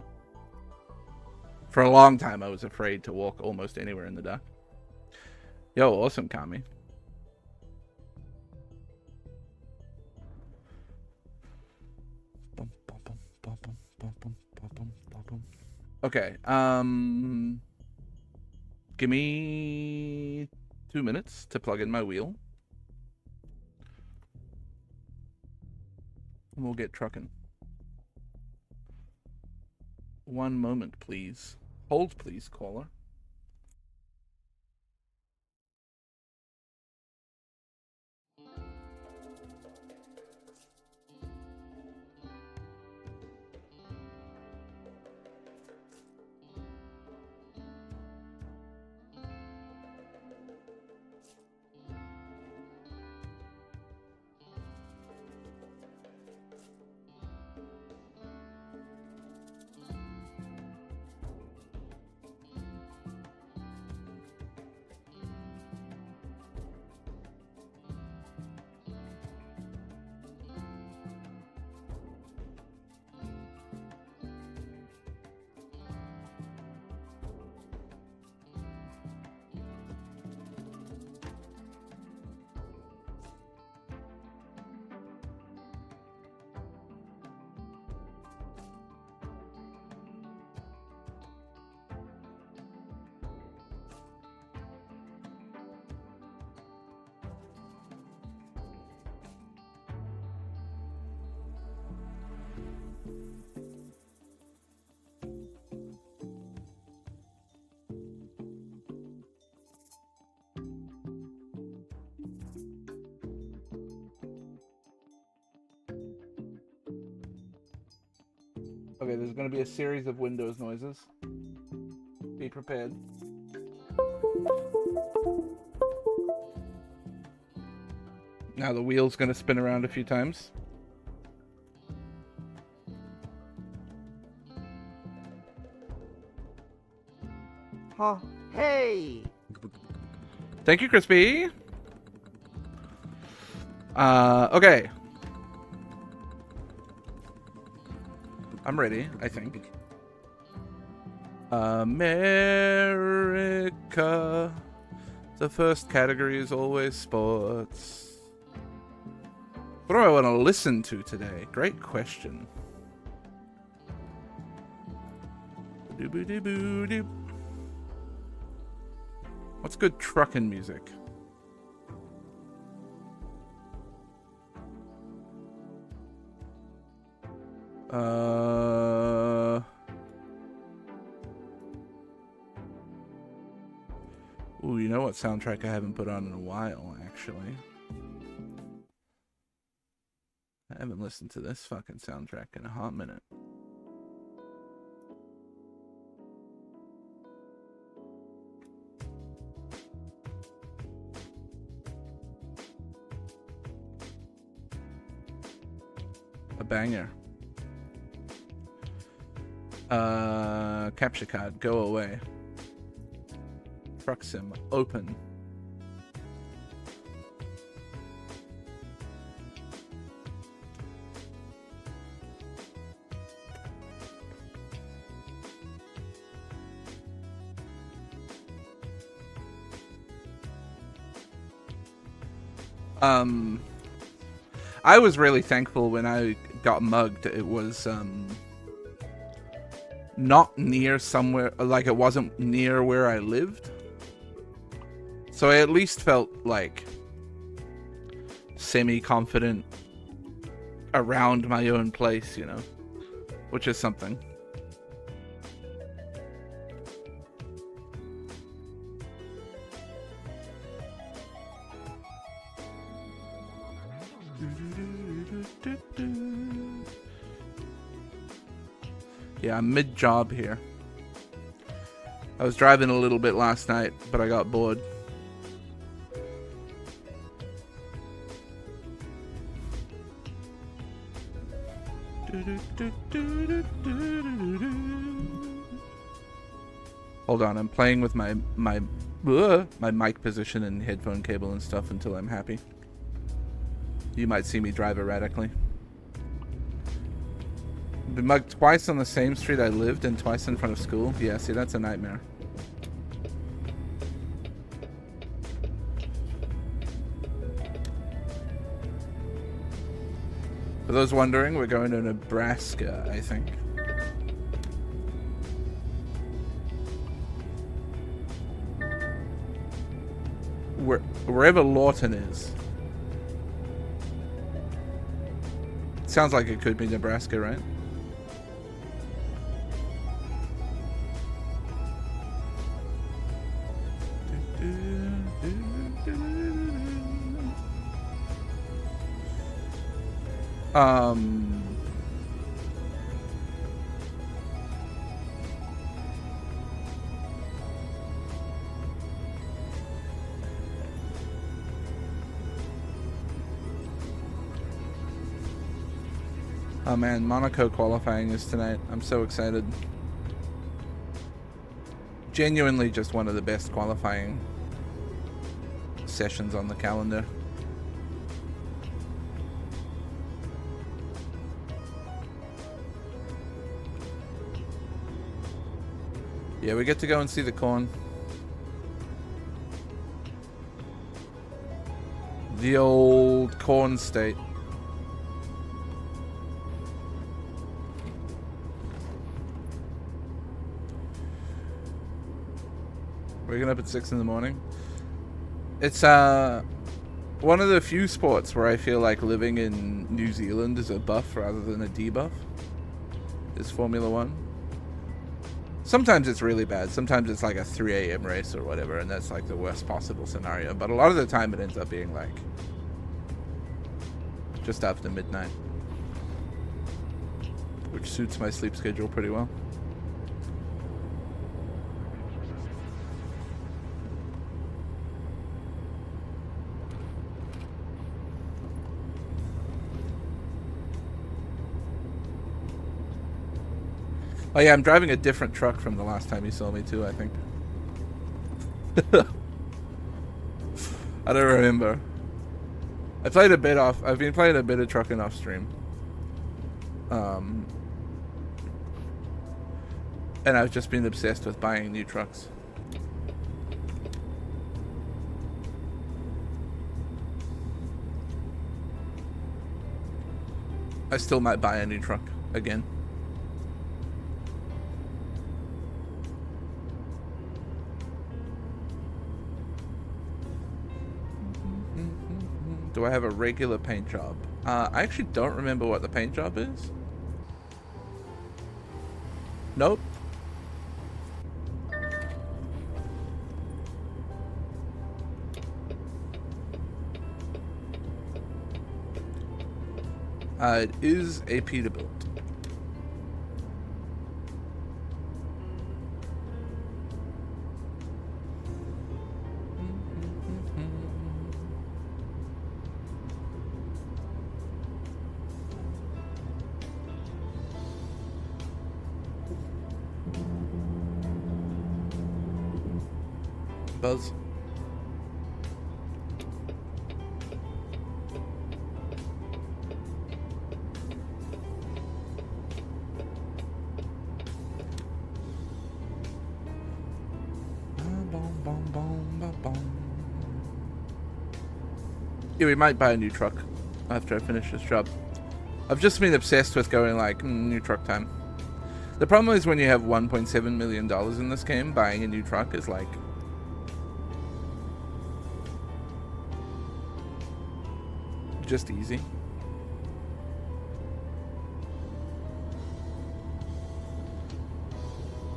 Speaker 1: For a long time, I was afraid to walk almost anywhere in the dark. Yo, awesome, Kami. Okay, give me 2 minutes to plug in my wheel. And we'll get trucking. 1 moment, please. Hold, please, caller. Okay, there's going to be a series of Windows noises. Be prepared. Now the wheel's going to spin around a few times.
Speaker 2: Huh? Hey!
Speaker 1: Thank you, Crispy. Okay. I'm ready, I think. America. The first category is always sports. What do I want to listen to today? Great question. Doo-boo-doo-boo-doo. What's good truckin' music? Ooh, you know what soundtrack I haven't put on in a while, actually? I haven't listened to this fucking soundtrack in a hot minute. A banger. Capture card, go away. Truck sim, open. I was really thankful when I got mugged. It was not near somewhere, like it wasn't near where I lived. So I at least felt like semi-confident around my own place, you know, which is something. Yeah, I'm mid-job here. I was driving a little bit last night, but I got bored. Hold on, I'm playing with my mic position and headphone cable and stuff until I'm happy. You might see me drive erratically. Been mugged twice on the same street I lived and twice in front of school. Yeah, see, that's a nightmare. For those wondering, we're going to Nebraska, I think. Wherever Lawton is. Sounds like it could be Nebraska, right? Oh man, Monaco qualifying is tonight. I'm so excited. Genuinely just one of the best qualifying sessions on the calendar. Yeah, we get to go and see the corn. The old corn state. Waking up at 6 in the morning. It's one of the few sports where I feel like living in New Zealand is a buff rather than a debuff. Is Formula One. Sometimes it's really bad. Sometimes it's like a 3 a.m. race or whatever, and that's like the worst possible scenario. But a lot of the time it ends up being like just after midnight. which suits my sleep schedule pretty well. Oh yeah, I'm driving a different truck from the last time you saw me too, I think. I don't remember. I've been playing a bit of trucking off stream. And I've just been obsessed with buying new trucks. I still might buy a new truck again. Do I have a regular paint job? I actually don't remember what the paint job is. Nope. It is a Peterbilt. Buzz. Yeah, we might buy a new truck after I finish this job. I've just been obsessed with going like, new truck time. The problem is when you have $1.7 million in this game, buying a new truck is like... just easy.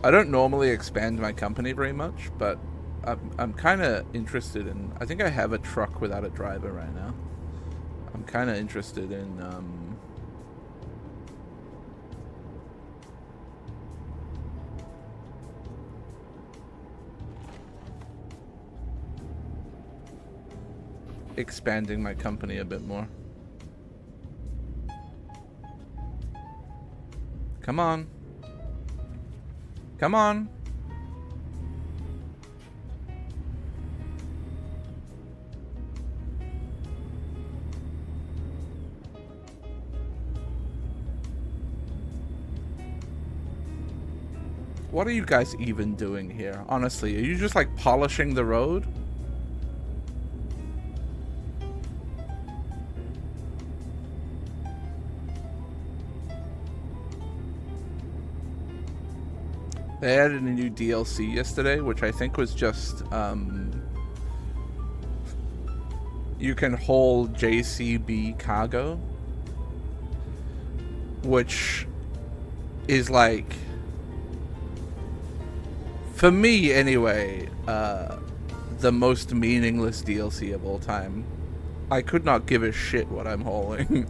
Speaker 1: I don't normally expand my company very much, but I'm kind of interested in... I think I have a truck without a driver right now. I'm kind of interested in... expanding my company a bit more. Come on. Come on. What are you guys even doing here? Honestly, are you just like polishing the road? They added a new DLC yesterday, which I think was just, you can haul JCB cargo, which is like, for me anyway, the most meaningless DLC of all time. I could not give a shit what I'm hauling.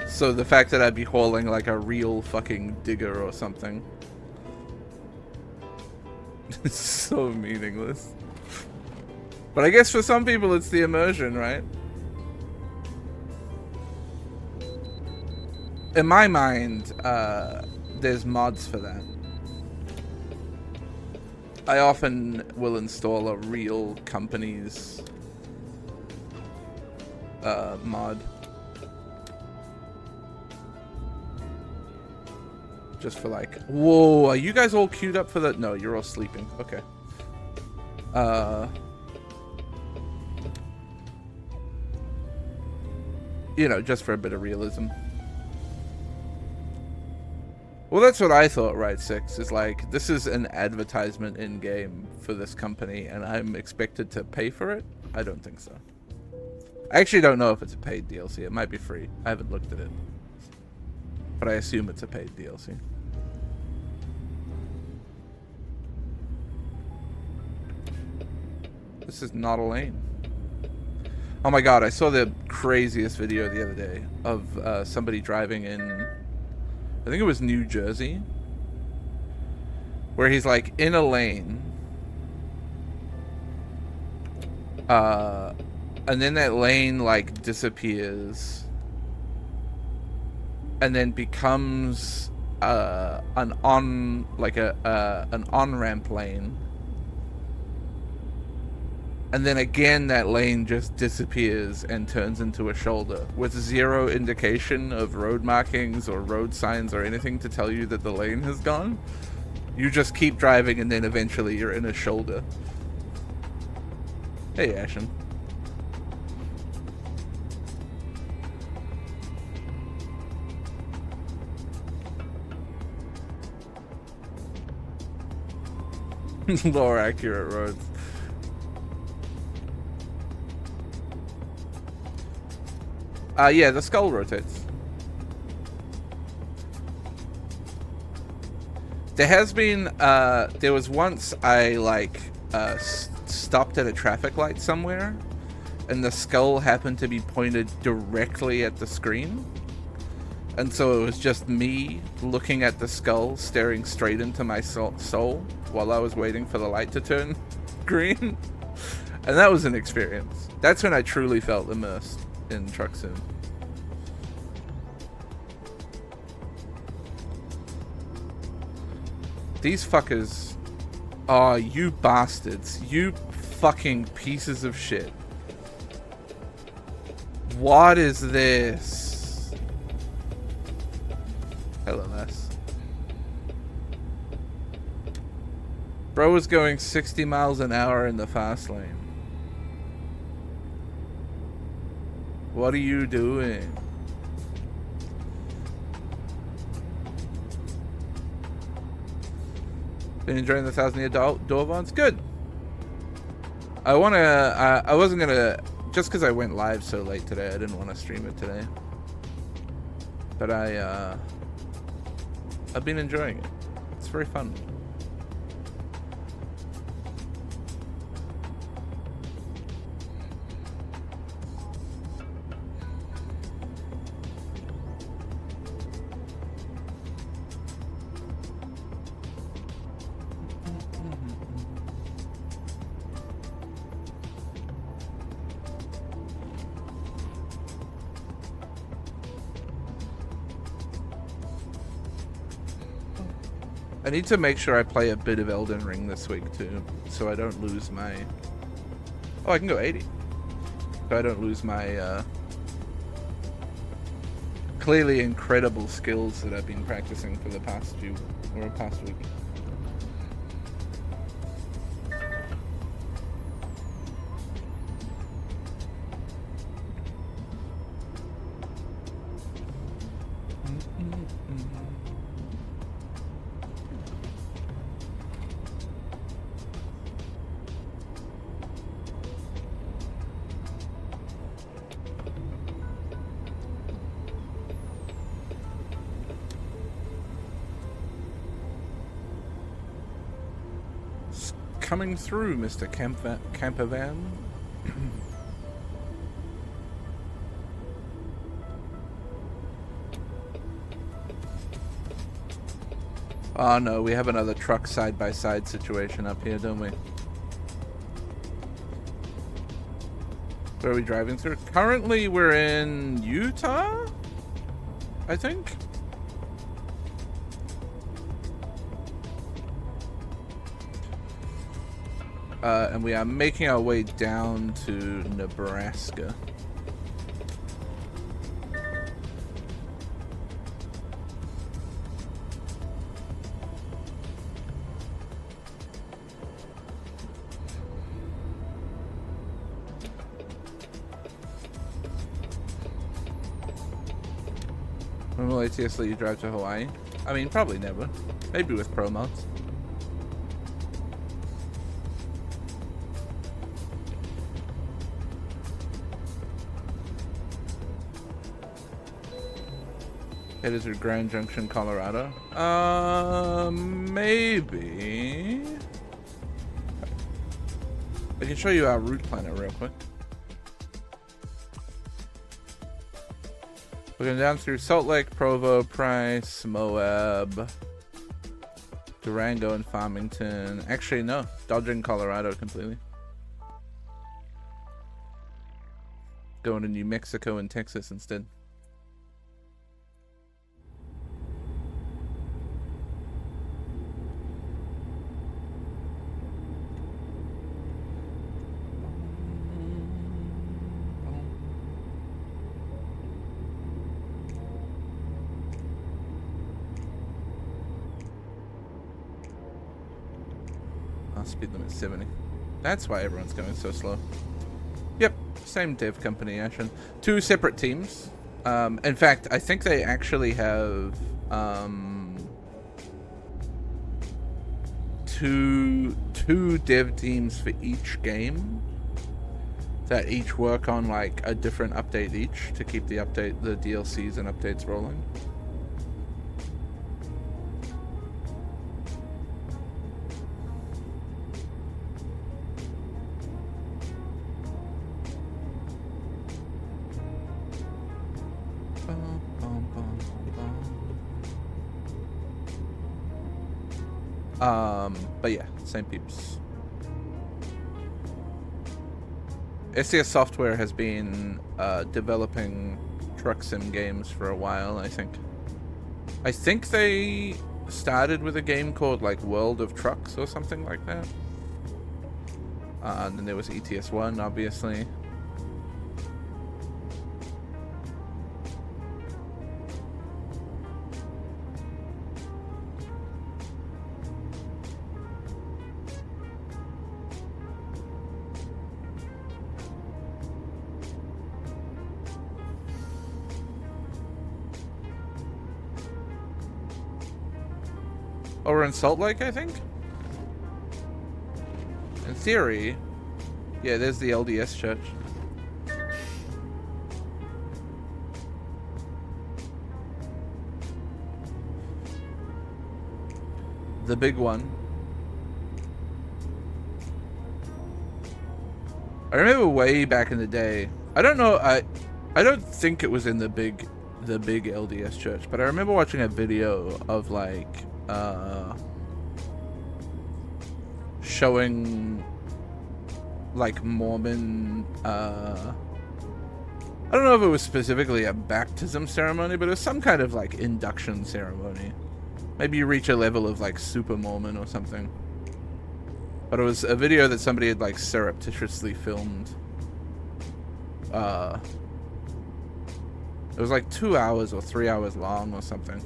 Speaker 1: So the fact that I'd be hauling like a real fucking digger or something. It's so meaningless. But I guess for some people it's the immersion, right? In my mind, there's mods for that. I often will install a real company's mod. Just for like, whoa, are you guys all queued up for that? No, you're all sleeping. Okay. You know, just for a bit of realism. Well, that's what I thought, right, Six? Is like, this is an advertisement in-game for this company, and I'm expected to pay for it? I don't think so. I actually don't know if it's a paid DLC. It might be free. I haven't looked at it. But I assume it's a paid DLC. This is not a lane. Oh my god, I saw the craziest video the other day of somebody driving in, I think it was New Jersey, where he's like in a lane, and then that lane like disappears and then becomes an on-ramp lane. And then again, that lane just disappears and turns into a shoulder with zero indication of road markings or road signs or anything to tell you that the lane has gone. You just keep driving and then eventually you're in a shoulder. Hey, Ashen. Lower accurate roads. Yeah, the skull rotates. There has been, there was once I, like, stopped at a traffic light somewhere, and the skull happened to be pointed directly at the screen. And so it was just me looking at the skull, staring straight into my soul while I was waiting for the light to turn green. And that was an experience. That's when I truly felt immersed in Truck Sim. These fuckers. Oh, you bastards. You fucking pieces of shit. What is this? Hello, Les. Bro was going 60 miles an hour in the fast lane. What are you doing? Been enjoying the 1,000-year door bonds? Good. I wasn't gonna, just because I went live so late today, I didn't want to stream it today. But I've been enjoying it. It's very fun. I need to make sure I play a bit of Elden Ring this week too, so I don't lose my... Oh, I can go 80. So I don't lose my clearly incredible skills that I've been practicing for the past week. Coming through, Mr. Campervan. Oh no, we have another truck side-by-side situation up here, don't we? Where are we driving through? Currently, we're in Utah, I think. And we are making our way down to Nebraska. When will ATS let you drive to Hawaii? I mean, probably never. Maybe with pro mods. Headed to Grand Junction, Colorado. Maybe. I can show you our route planner real quick. We're going down through Salt Lake, Provo, Price, Moab, Durango, and Farmington. Actually, no. Dodging Colorado completely. Going to New Mexico and Texas instead. Speed limit 70. That's why everyone's going so slow. Yep, same dev company, Ashen. 2 separate teams. In fact, I think they actually have two dev teams for each game that each work on like a different update each to keep the DLCs and updates rolling. But yeah, same peeps. SCS Software has been developing truck sim games for a while, I think. I think they started with a game called like World of Trucks or something like that. And then there was ETS1, obviously. Over in Salt Lake, I think? In theory. Yeah, there's the LDS church. The big one. I remember way back in the day. I don't know, I don't think it was in the big LDS church, but I remember watching a video of like showing like Mormon I don't know if it was specifically a baptism ceremony, but it was some kind of like induction ceremony. Maybe you reach a level of like super Mormon or something. But it was a video that somebody had like surreptitiously filmed. It was like 2 hours or 3 hours long or something.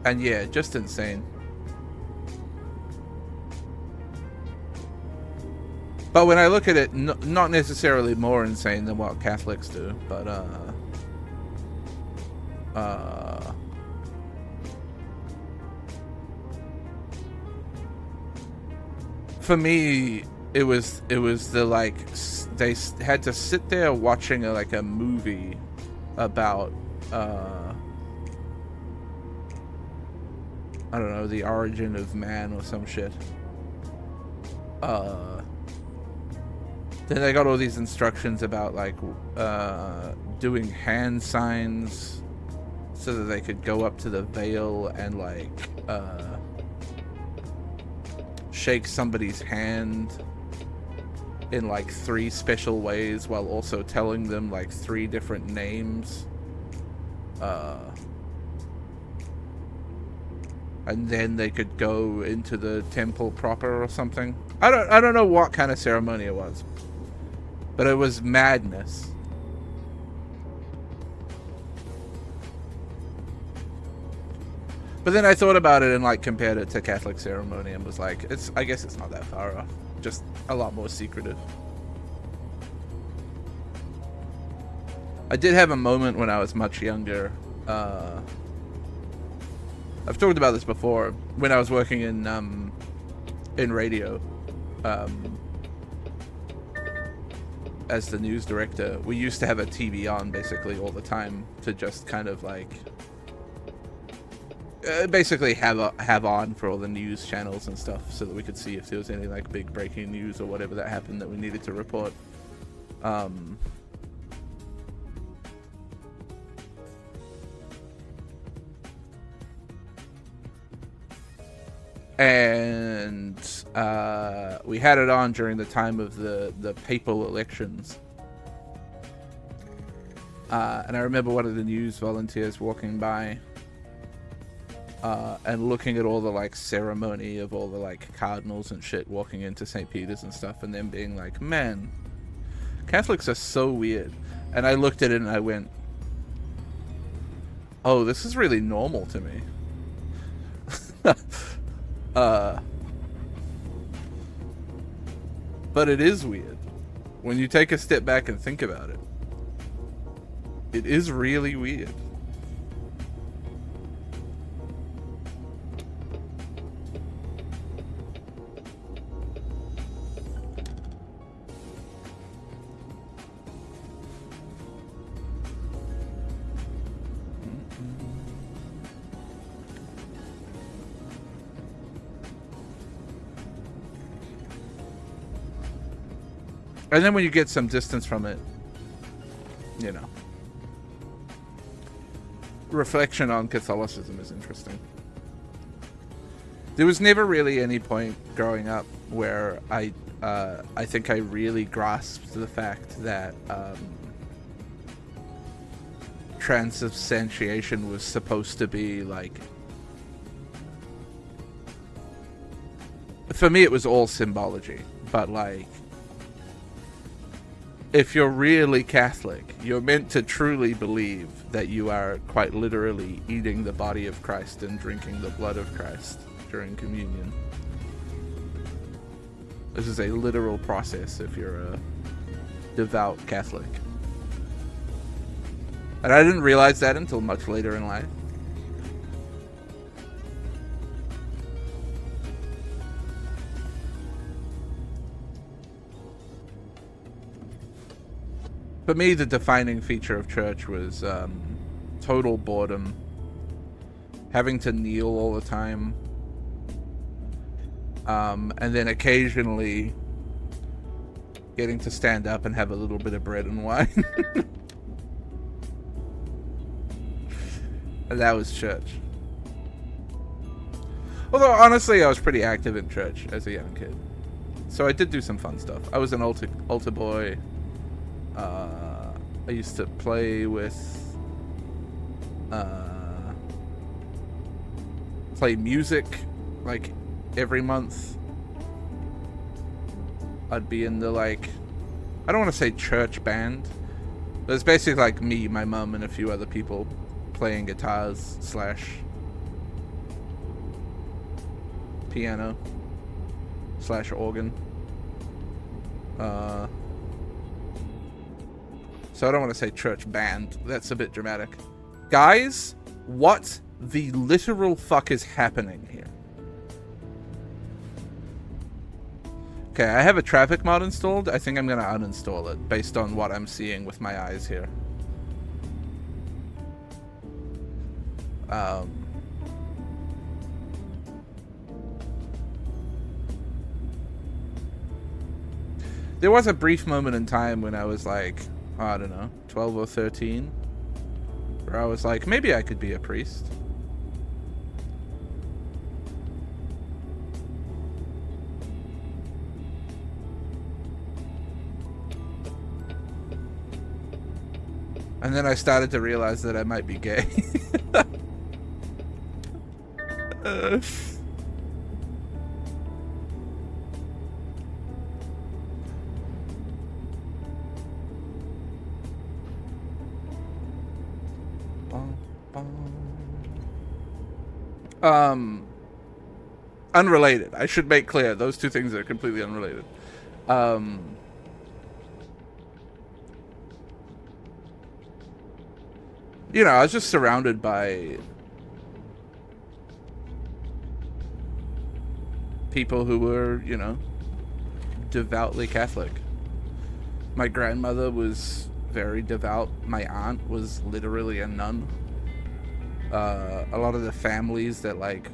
Speaker 1: And yeah, just insane. But when I look at it, not necessarily more insane than what Catholics do, but for me, it was the like they had to sit there watching a movie about I don't know, the origin of man or some shit. Then they got all these instructions about like doing hand signs so that they could go up to the veil and like shake somebody's hand in like 3 special ways while also telling them like 3 different names. And then they could go into the temple proper or something. I don't know what kind of ceremony it was, but it was madness. But then I thought about it and like compared it to Catholic ceremony and was like, I guess it's not that far off. Just a lot more secretive. I did have a moment when I was much younger. I've talked about this before. When I was working in radio, as the news director, we used to have a TV on basically all the time to just kind of like basically have on for all the news channels and stuff, so that we could see if there was any like big breaking news or whatever that happened that we needed to report. And we had it on during the time of the papal elections. And I remember one of the news volunteers walking by and looking at all the like ceremony of all the like cardinals and shit walking into St. Peter's and stuff, and then being like, man, Catholics are so weird. And I looked at it and I went, oh, this is really normal to me. But it is weird when you take a step back and think about it. It is really weird. And then when you get some distance from it, you know, reflection on Catholicism is interesting. There was never really any point growing up where I think I really grasped the fact that transubstantiation was supposed to be like, for me it was all symbology, but like, if you're really Catholic, you're meant to truly believe that you are quite literally eating the body of Christ and drinking the blood of Christ during communion. This is a literal process if you're a devout Catholic. And I didn't realize that until much later in life. For me, the defining feature of church was total boredom, having to kneel all the time, and then occasionally getting to stand up and have a little bit of bread and wine. And that was church. Although, honestly, I was pretty active in church as a young kid. So I did do some fun stuff. I was an altar boy. I used to play with, play music, like, every month. I'd be in the, like, I don't want to say church band, but it's basically like me, my mum, and a few other people playing guitars / piano / organ. So I don't want to say church band. That's a bit dramatic. Guys, what the literal fuck is happening here? Okay, I have a traffic mod installed. I think I'm going to uninstall it based on what I'm seeing with my eyes here. There was a brief moment in time when I was like, I don't know, 12 or 13, where I was like, maybe I could be a priest. And then I started to realize that I might be gay. Unrelated. I should make clear, those two things are completely unrelated. You know, I was just surrounded by people who were, you know, devoutly Catholic. My grandmother was very devout. My aunt was literally a nun. A lot of the families that like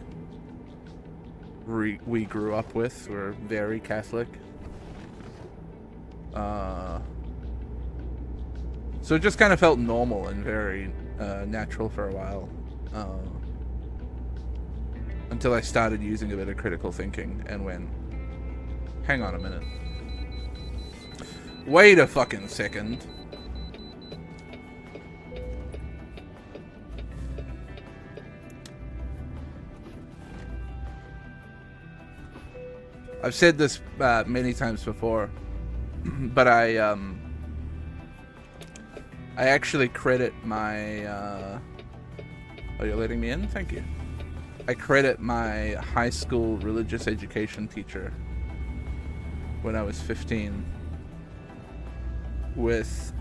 Speaker 1: we grew up with were very Catholic. So it just kind of felt normal and very natural for a while. Until I started using a bit of critical thinking and went, hang on a minute. Wait a fucking second. I've said this many times before, but I actually credit my... oh, you're letting me in? Thank you. I credit my high school religious education teacher when I was 15 with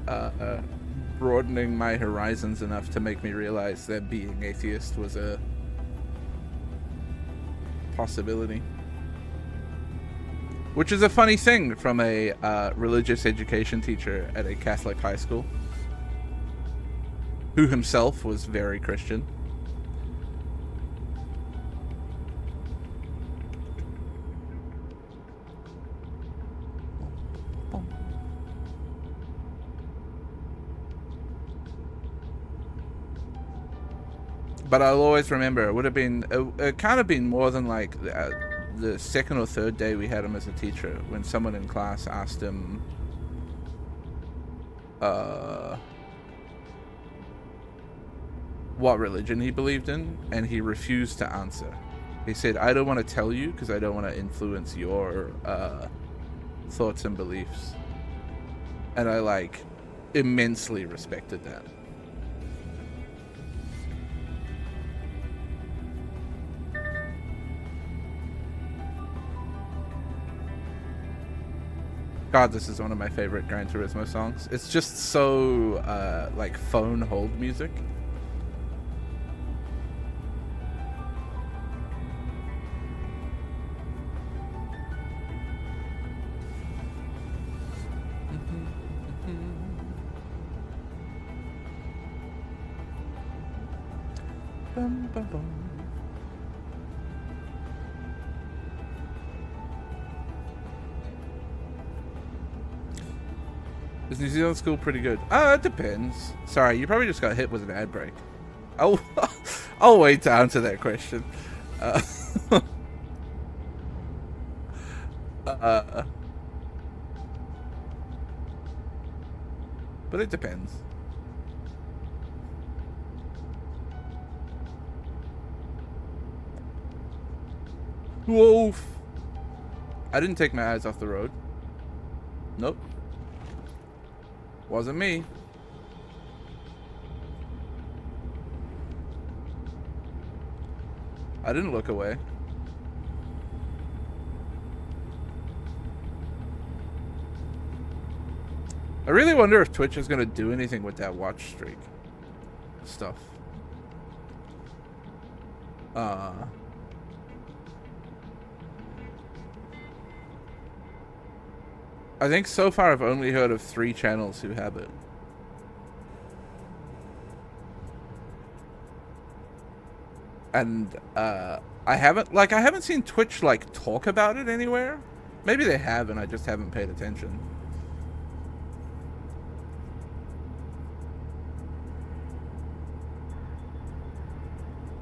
Speaker 1: broadening my horizons enough to make me realize that being atheist was a possibility. Which is a funny thing from a religious education teacher at a Catholic high school, who himself was very Christian. But I'll always remember, it would have been, it kind of been more than like the second or third day we had him as a teacher, when someone in class asked him what religion he believed in, and he refused to answer. He said, I don't want to tell you because I don't want to influence your thoughts and beliefs. And I like immensely respected that. God, this is one of my favorite Gran Turismo songs. It's just so, like, phone hold music. Bum, bum, bum. Is New Zealand school pretty good? It depends. Sorry, you probably just got hit with an ad break. I'll wait to answer that question. But it depends. Wolf! I didn't take my eyes off the road. Nope. Wasn't me. I didn't look away. I really wonder if Twitch is going to do anything with that watch streak stuff. I think so far I've only heard of 3 channels who have it. And I haven't seen Twitch like talk about it anywhere. Maybe they have and I just haven't paid attention.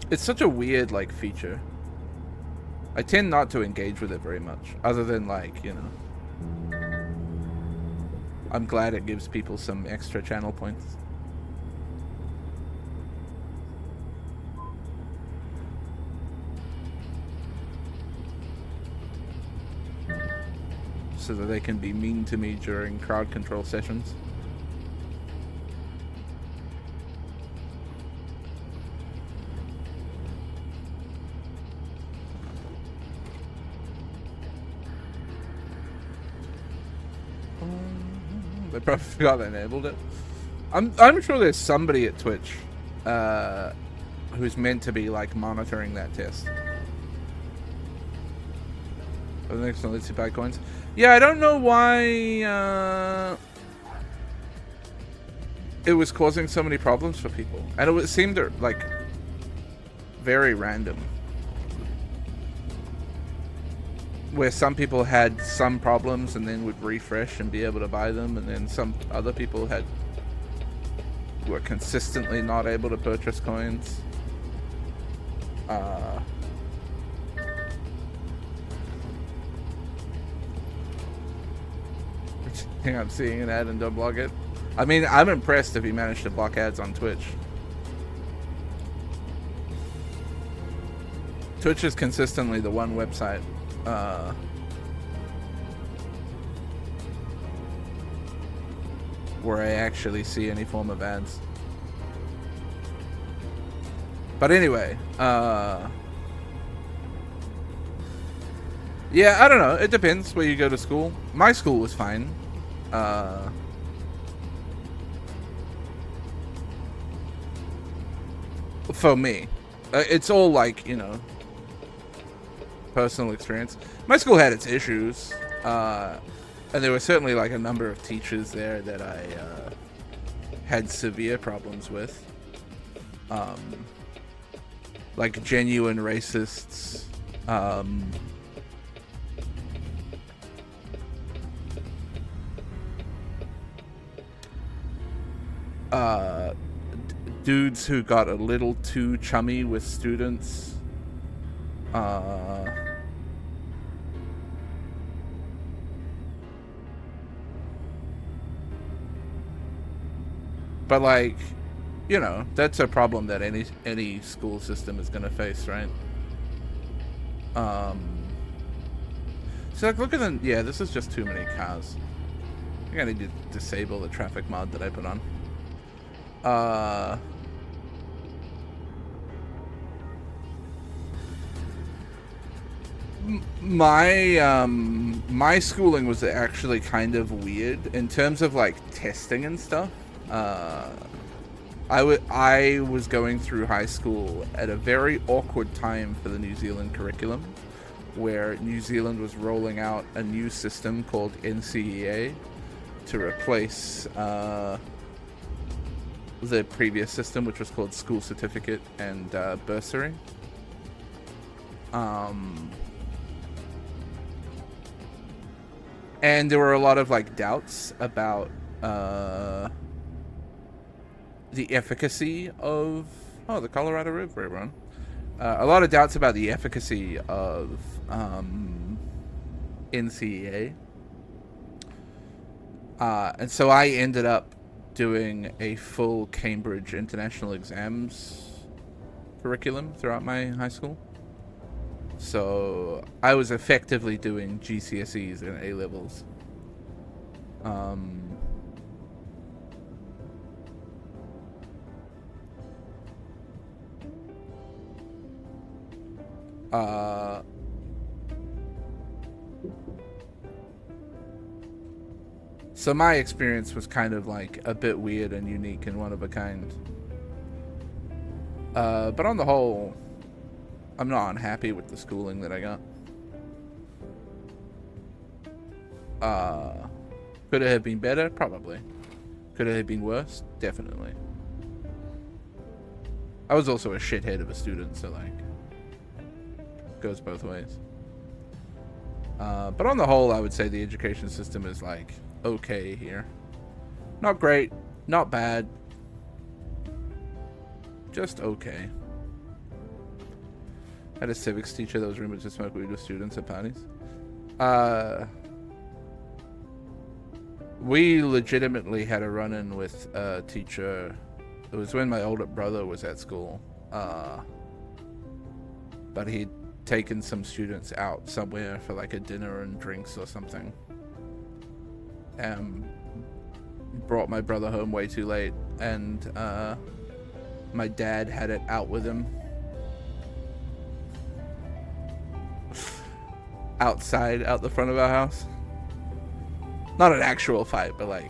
Speaker 1: It's such a weird like feature. I tend not to engage with it very much, other than like, you know, I'm glad it gives people some extra channel points. So that they can be mean to me during crowd control sessions. They probably forgot they enabled it. I'm sure there's somebody at Twitch who's meant to be like monitoring that test. The next one, let's see, buy coins. Yeah, I don't know why it was causing so many problems for people, and it seemed like very random. Where some people had some problems and then would refresh and be able to buy them, and then some other people were consistently not able to purchase coins. I think I'm seeing an ad and don't block it. I mean, I'm impressed if he managed to block ads on Twitch. Twitch is consistently the one website where I actually see any form of ads. But anyway, yeah, I don't know. It depends where you go to school. My school was fine. For me. It's all like, you know, personal experience. My school had its issues. And there were certainly like a number of teachers there that I had severe problems with. Like genuine racists. Dudes who got a little too chummy with students. But like, you know, that's a problem that any school system is gonna face, right? So like, look at the, yeah, this is just too many cars. I think I need to disable the traffic mod that I put on. My schooling was actually kind of weird in terms of like testing and stuff. I was going through high school at a very awkward time for the New Zealand curriculum, where New Zealand was rolling out a new system called NCEA to replace the previous system, which was called School Certificate and Bursary. And there were a lot of like doubts about the efficacy of the Colorado River run. A lot of doubts about the efficacy of NCEA. And so I ended up doing a full Cambridge International Exams curriculum throughout my high school. So I was effectively doing GCSEs and A-levels. So my experience was kind of like a bit weird and unique and one of a kind. But on the whole, I'm not unhappy with the schooling that I got. Could it have been better? Probably. Could it have been worse? Definitely. I was also a shithead of a student, so like, goes both ways. But on the whole, I would say the education system is like okay here. Not great, not bad, just okay. I had a civics teacher that was rumored to smoke weed with students at parties. We legitimately had a run-in with a teacher. It was when my older brother was at school. But he'd taken some students out somewhere for like a dinner and drinks or something. Brought my brother home way too late, and my dad had it out with him outside, out the front of our house. Not an actual fight, but like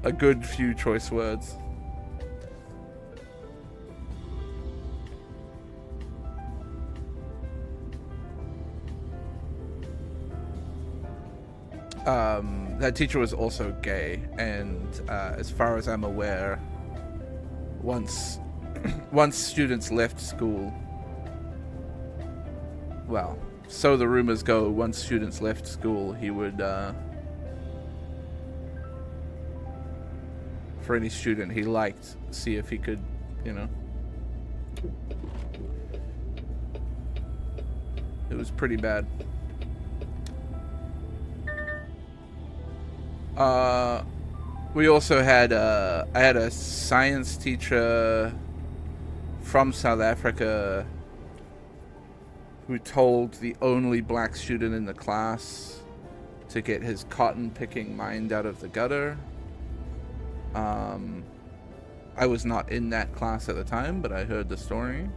Speaker 1: a good few choice words. that teacher was also gay, and as far as I'm aware, once students left school, well, so the rumors go, once students left school, he would, for any student he liked, see if he could, you know. It was pretty bad. We also had, I had a science teacher from South Africa who told the only black student in the class to get his cotton picking mind out of the gutter. I was not in that class at the time, but I heard the story.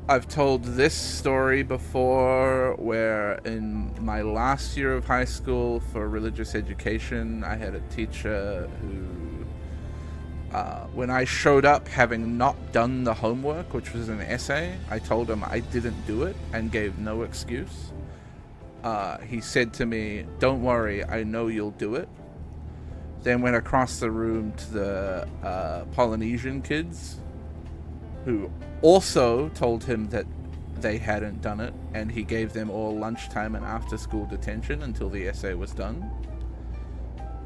Speaker 1: I've told this story before, where in my last year of high school for religious education, I had a teacher who, when I showed up having not done the homework, which was an essay, I told him I didn't do it and gave no excuse. He said to me, "Don't worry, I know you'll do it." Then went across the room to the Polynesian kids, who also told him that they hadn't done it, and he gave them all lunchtime and after school detention until the essay was done.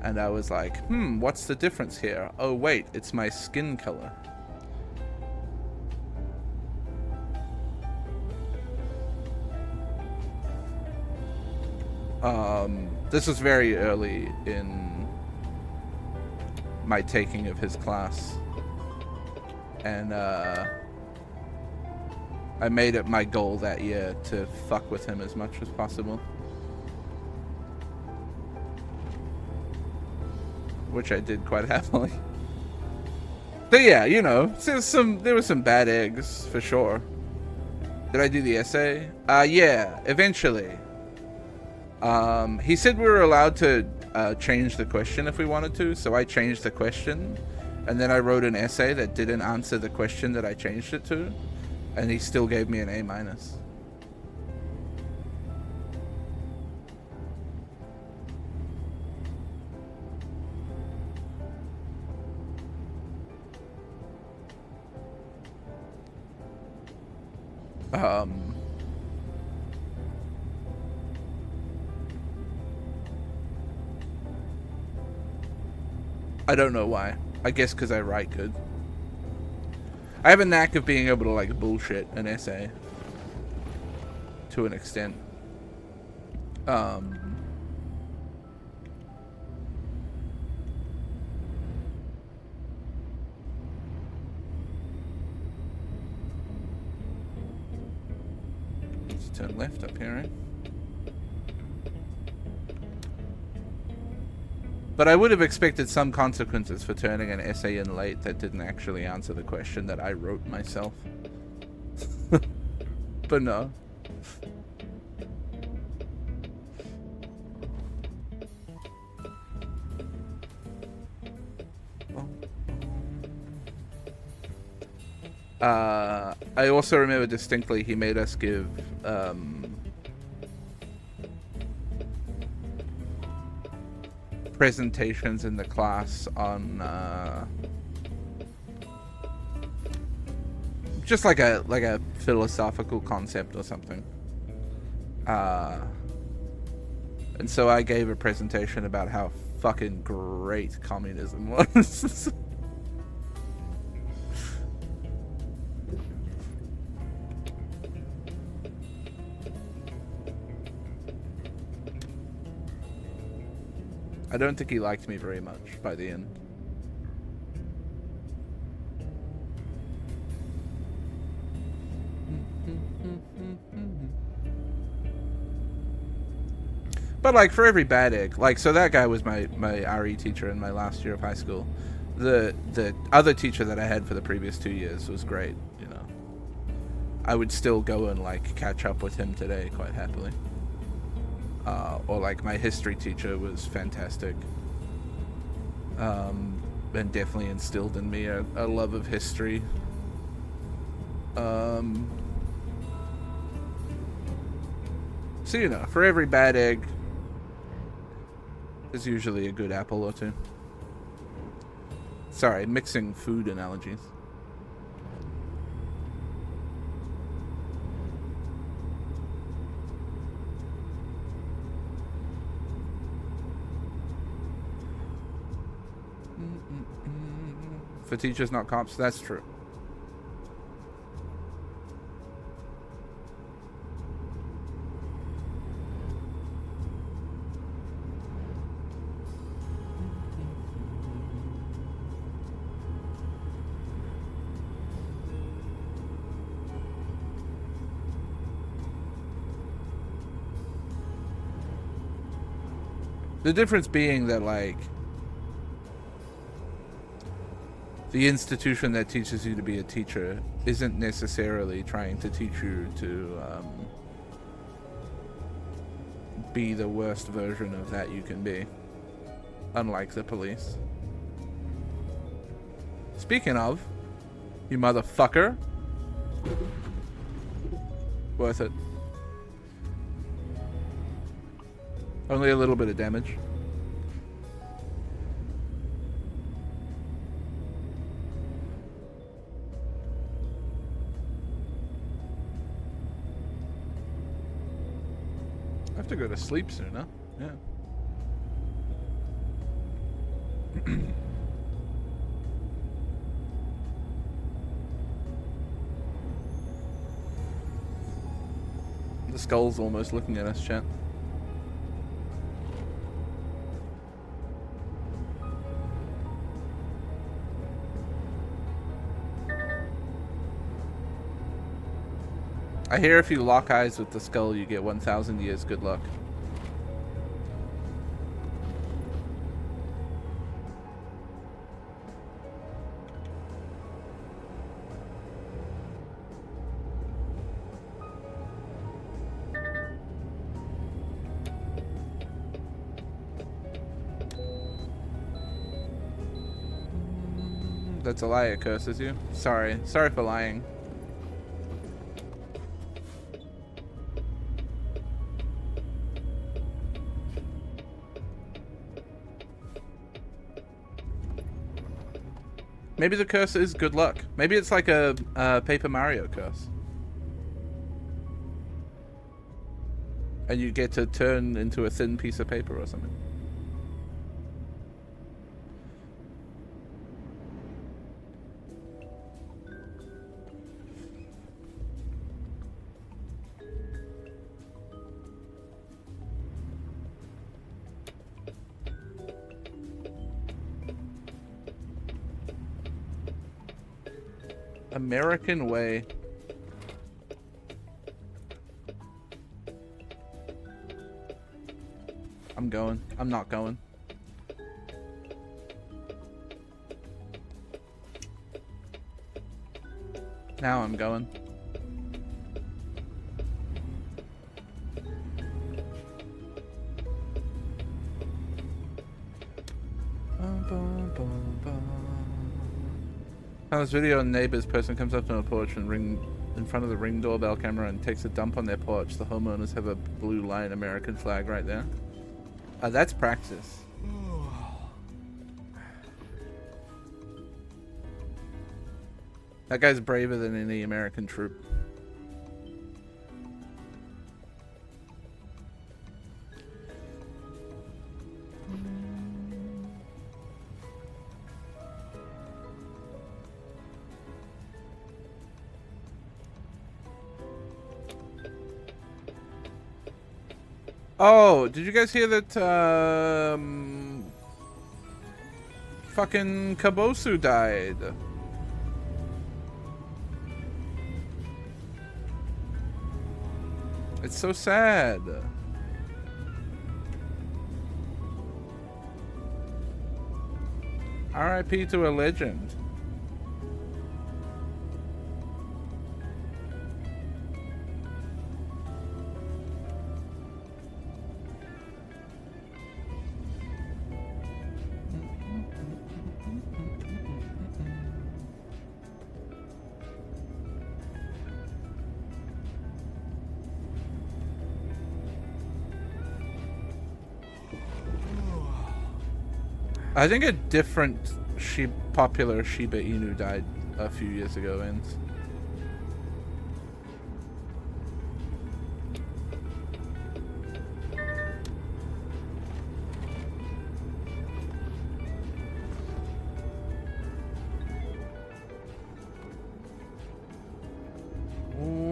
Speaker 1: And I was like, what's the difference here? Oh wait, it's my skin color. This was very early in my taking of his class. And I made it my goal that year to fuck with him as much as possible. Which I did quite happily. But yeah, you know, there were some bad eggs, for sure. Did I do the essay? Yeah, eventually. He said we were allowed to change the question if we wanted to, so I changed the question. And then I wrote an essay that didn't answer the question that I changed it to. And he still gave me an A-. I don't know why. I guess because I write good. I have a knack of being able to, like, bullshit an essay. To an extent. Let's turn left up here, right? But I would have expected some consequences for turning an essay in late that didn't actually answer the question that I wrote myself. But no. I also remember distinctly he made us give presentations in the class on just like a philosophical concept or something. And so I gave a presentation about how fucking great communism was. I don't think he liked me very much by the end. But like for every bad egg, like so that guy was my RE teacher in my last year of high school. The other teacher that I had for the previous 2 years was great, you know. I would still go and like catch up with him today quite happily. Or like my history teacher was fantastic. And definitely instilled in me a love of history. So, you know, for every bad egg, there's usually a good apple or two. Sorry, mixing food analogies. For teachers, not cops. That's true. The difference being that, like, the institution that teaches you to be a teacher isn't necessarily trying to teach you to be the worst version of that you can be. Unlike the police. Speaking of, you motherfucker. Worth it. Only a little bit of damage. I have to go to sleep soon, huh? Yeah. The skull's almost looking at us, chat. I hear if you lock eyes with the skull, you get 1,000 years good luck. That's a lie, it curses you. Sorry for lying. Maybe the curse is good luck. Maybe it's like a Paper Mario curse. And you get to turn into a thin piece of paper or something. American way. I'm going. I'm not going. Now I'm going. On this video, a neighbor's person comes up to a porch and in front of the Ring doorbell camera and takes a dump on their porch. The homeowners have a blue line American flag right there. That's practice. That guy's braver than any American troop. Oh, did you guys hear that, fucking Kabosu died? It's so sad. R.I.P. to a legend. I think a different popular Shiba Inu died a few years ago, and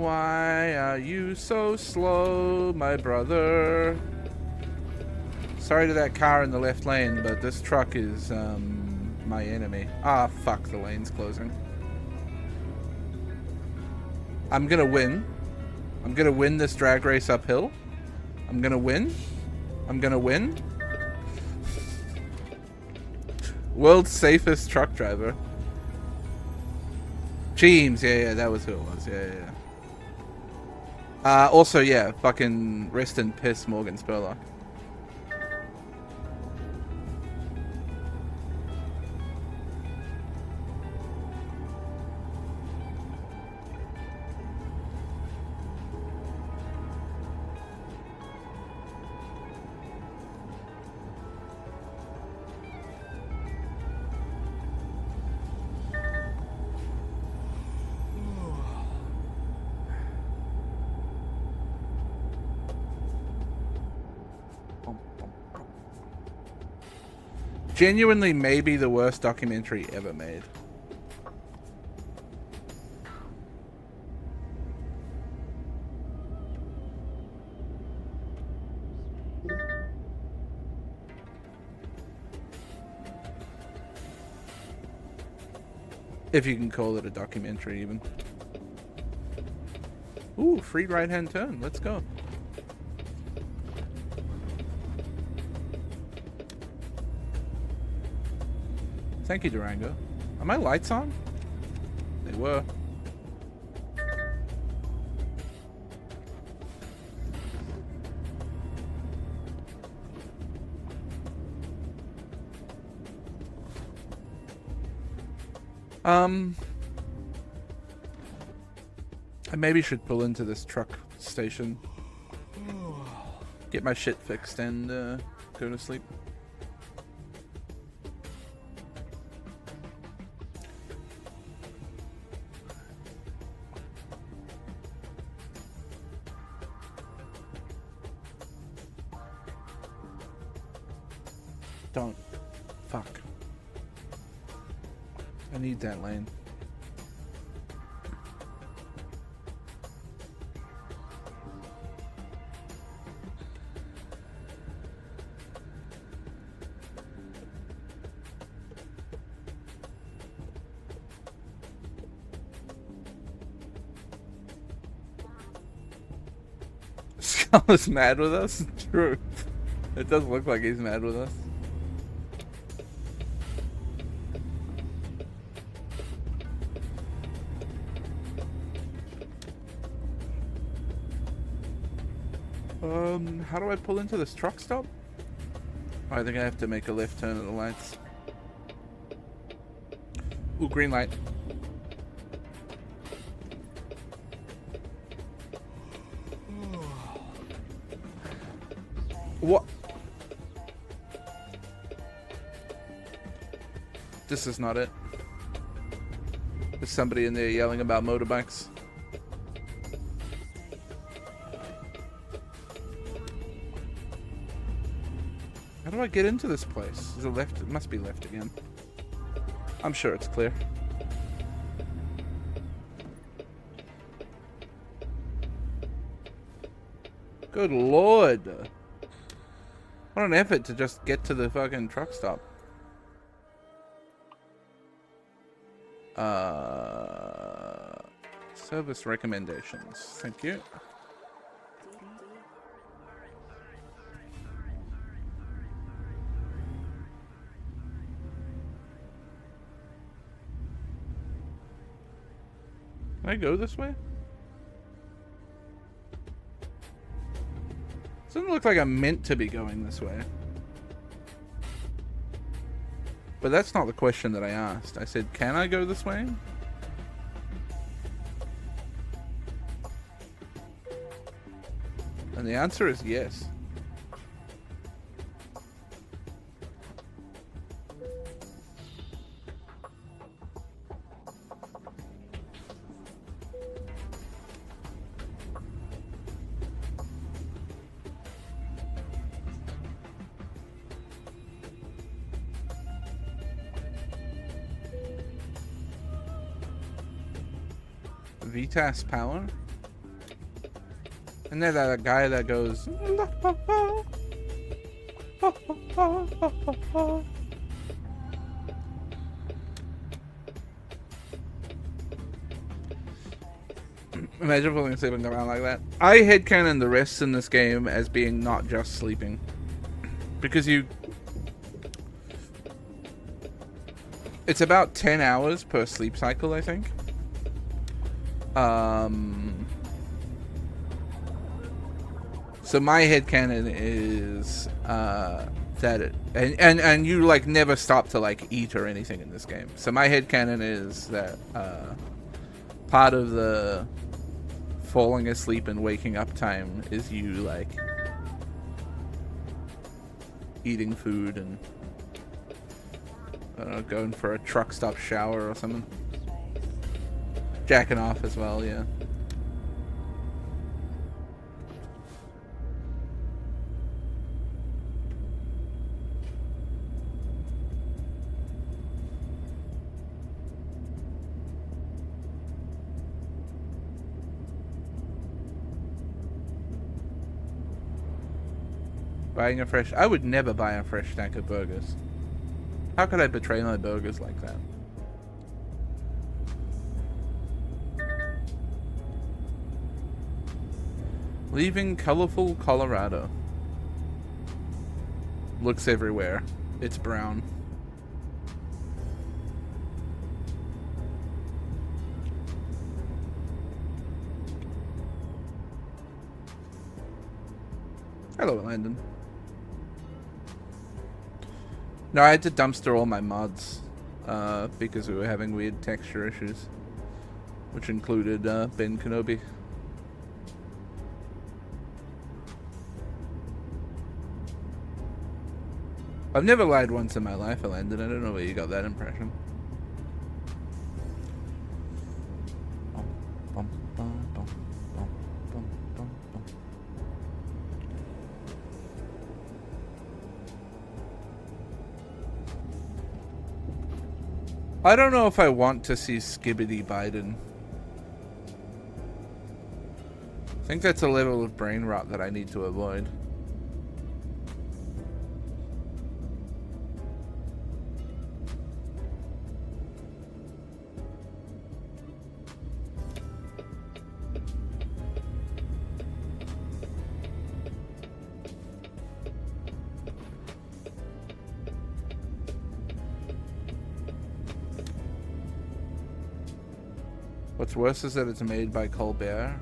Speaker 1: why are you so slow, my brother? Sorry to that car in the left lane, but this truck is my enemy. Ah, fuck, the lane's closing. I'm gonna win. I'm gonna win this drag race uphill. I'm gonna win. I'm gonna win. World's safest truck driver. James, yeah, that was who it was. Yeah. Also, yeah, fucking rest in piss, Morgan Spurlock. Genuinely, maybe the worst documentary ever made. If you can call it a documentary, even. Ooh, free right-hand turn. Let's go. Thank you, Durango. Are my lights on? They were. I maybe should pull into this truck station, get my shit fixed, and go to sleep. Don't. Fuck. I need that lane. Skull is mad with us? True. It does look like he's mad with us. How do I pull into this truck stop? Oh, I think I have to make a left turn at the lights. Ooh, green light. What? This is not it. There's somebody in there yelling about motorbikes. How do I get into this place? Is it left? It must be left again. I'm sure it's clear. Good lord. What an effort to just get to the fucking truck stop. Service recommendations. Thank you. Can I go this way? Doesn't look like I'm meant to be going this way. But that's not the question that I asked. I said, can I go this way? And the answer is yes. Vitas Power? Isn't there that guy that goes... Imagine falling asleep and going around like that. I headcanon the rests in this game as being not just sleeping. Because it's about 10 hours per sleep cycle, I think. So my headcanon is that it, and you like never stop to like eat or anything in this game. So my headcanon is that part of the falling asleep and waking up time is you like eating food and I don't know, going for a truck stop shower or something. Jacking off as well, yeah. Buying a fresh... I would never buy a fresh stack of burgers. How could I betray my burgers like that? Leaving colorful Colorado. Looks everywhere. It's brown. Hello, Landon. No, I had to dumpster all my mods because we were having weird texture issues, which included Ben Kenobi. I've never lied once in my life, Landon. I don't know where you got that impression. I don't know if I want to see Skibbity Biden. I think that's a level of brain rot that I need to avoid. What's worse is that it's made by Colbert.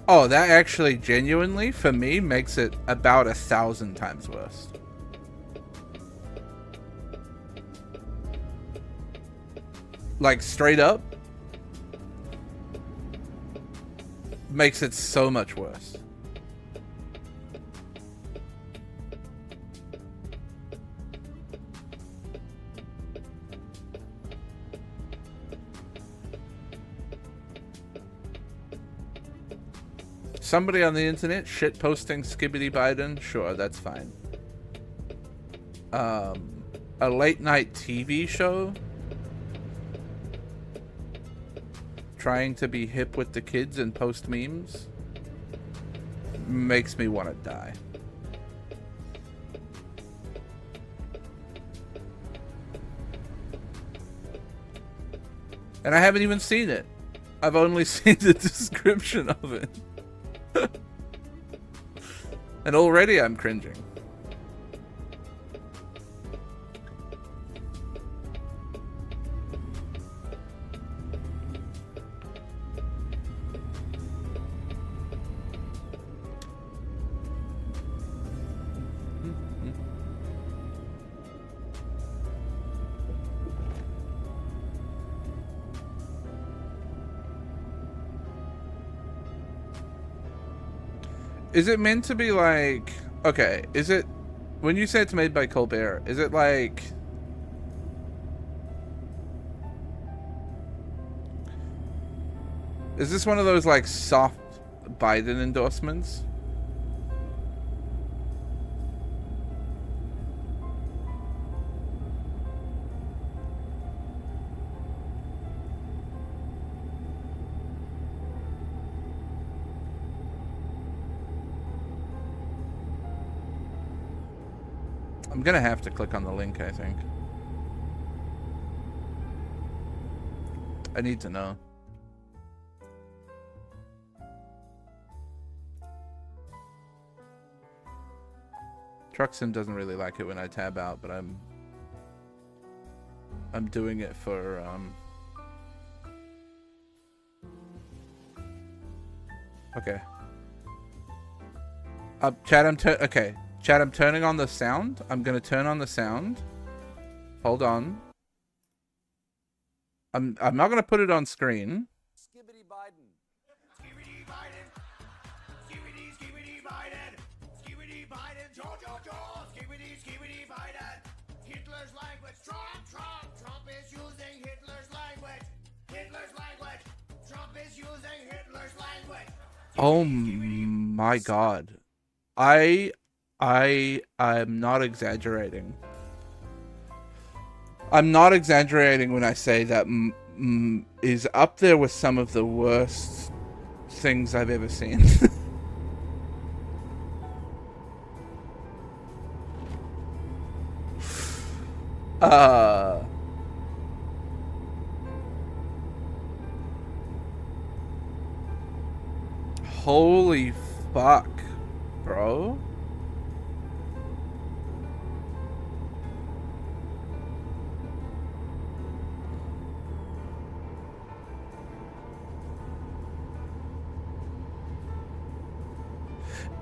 Speaker 1: Oh, that actually genuinely, for me, makes it about 1,000 times worse. Like, straight up, makes it so much worse. Somebody on the internet shitposting Skibbity Biden, sure, that's fine. A late night TV show trying to be hip with the kids and post memes makes me want to die. And I haven't even seen it. I've only seen the description of it. And already I'm cringing. Is it meant to be like... Okay, is it... When you say it's made by Colbert, is it like... Is this one of those like soft Biden endorsements? I'm gonna have to click on the link, I think. I need to know. Truck Sim doesn't really like it when I tab out, but I'm doing it for okay. Chat, I'm turning on the sound. I'm gonna turn on the sound. Hold on. I'm not gonna put it on screen.
Speaker 4: Skibbity Biden. Skibbity Biden. Skibbity Biden. Skibbity Biden. Joe. Skibbity Biden. Hitler's language. Trump is using Hitler's language. Trump is using Hitler's language.
Speaker 1: Oh my god. I'm not exaggerating. I'm not exaggerating when I say that is up there with some of the worst things I've ever seen. Holy fuck, bro.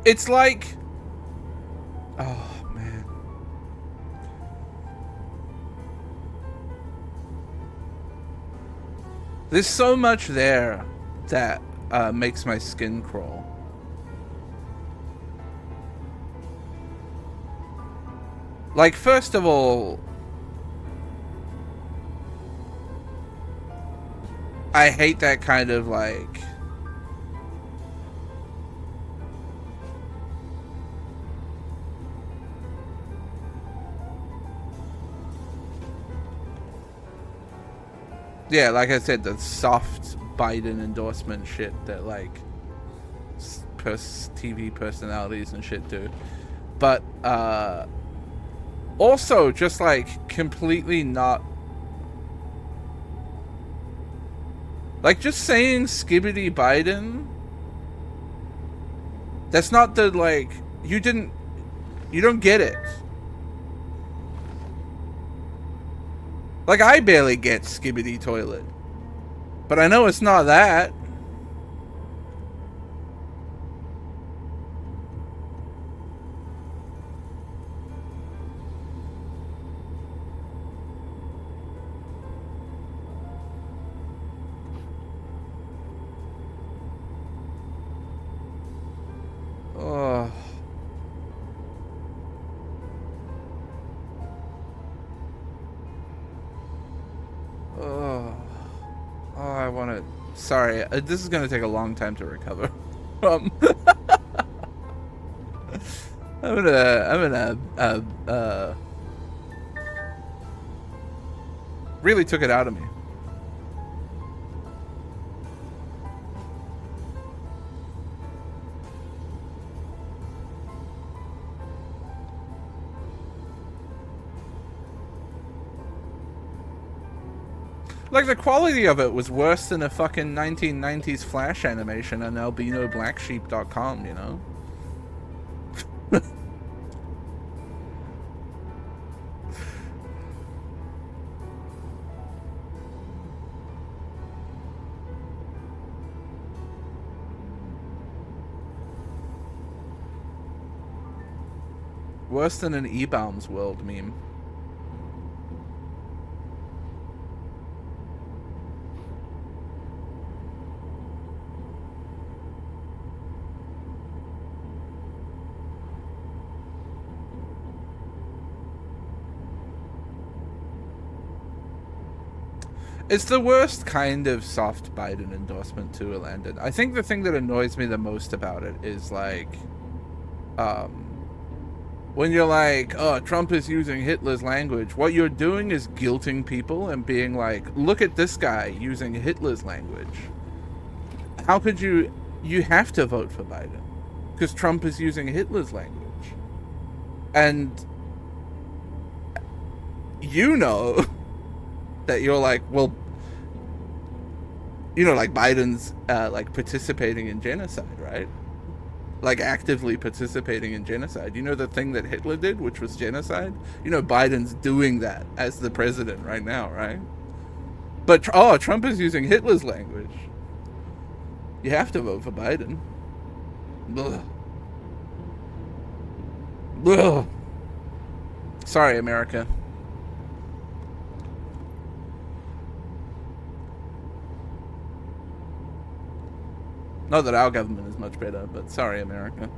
Speaker 1: It's like, oh man. There's so much there that makes my skin crawl. Like, first of all, I hate that kind of like yeah, like I said, the soft Biden endorsement shit that like TV personalities and shit do. But also just like completely not, like just saying Skibbity Biden, that's not the like, you don't get it. Like, I barely get Skibbity Toilet. But I know it's not that. Oh. Oh, I want to. Sorry, this is gonna take a long time to recover. I'm gonna really took it out of me. Like, the quality of it was worse than a fucking 1990s Flash animation on albinoblacksheep.com, you know? Worse than an E-Bombs World meme. It's the worst kind of soft Biden endorsement too, Landon. I think the thing that annoys me the most about it is like, when you're like, oh, Trump is using Hitler's language, what you're doing is guilting people and being like, look at this guy using Hitler's language. How could you have to vote for Biden because Trump is using Hitler's language. And you know that you're like, well, you know, like Biden's like participating in genocide, right? Like actively participating in genocide. You know the thing that Hitler did, which was genocide? You know Biden's doing that as the president right now, right? But Trump is using Hitler's language. You have to vote for Biden. Ugh. Ugh. Sorry, America. Not that our government is much better, but sorry, America.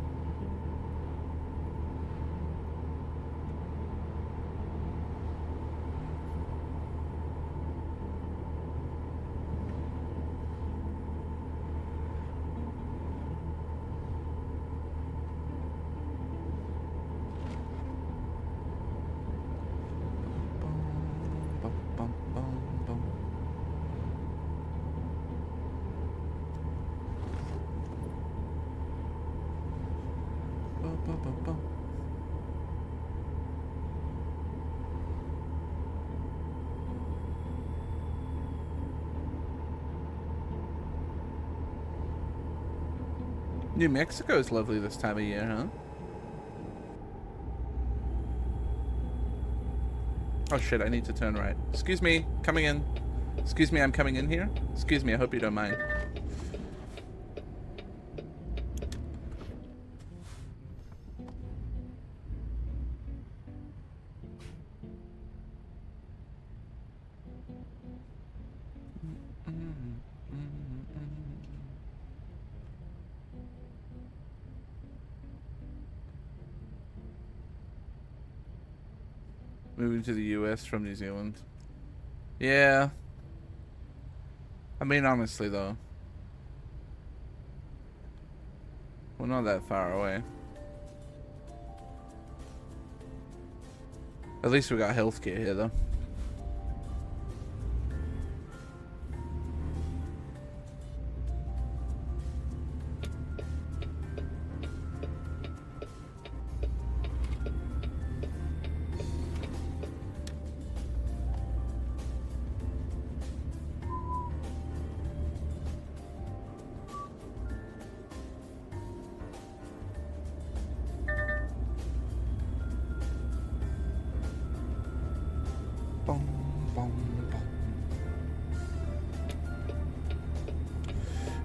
Speaker 1: New Mexico is lovely this time of year, huh? Oh shit, I need to turn right. Excuse me, coming in. Excuse me, I'm coming in here. Excuse me, I hope you don't mind. Moving to the US from New Zealand. Yeah. I mean, honestly, though. We're not that far away. At least we got healthcare here, though.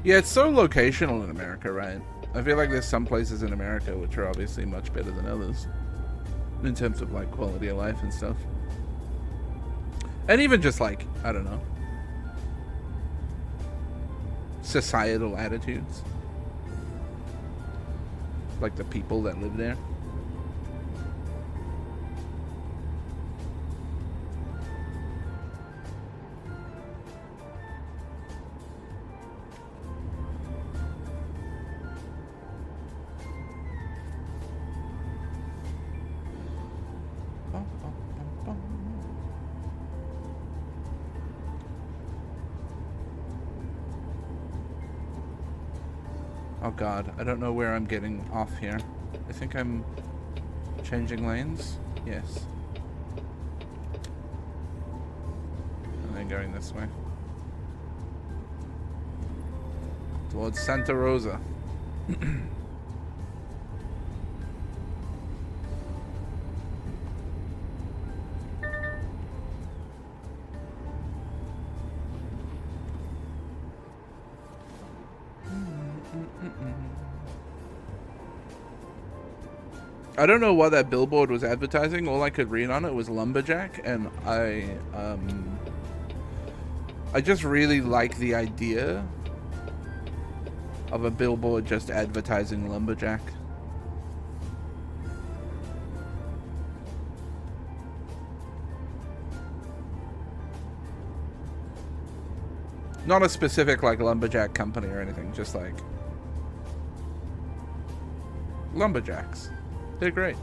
Speaker 1: Yeah, it's so locational in America, right? I feel like there's some places in America which are obviously much better than others in terms of like quality of life and stuff. And even just like, I don't know, societal attitudes. Like the people that live there. Oh god, I don't know where I'm getting off here. I think I'm changing lanes. Yes. And then going this way. Towards Santa Rosa. I don't know what that billboard was advertising. All I could read on it was lumberjack, and I just really like the idea of a billboard just advertising lumberjack. Not a specific like lumberjack company or anything, just like lumberjacks. They're great.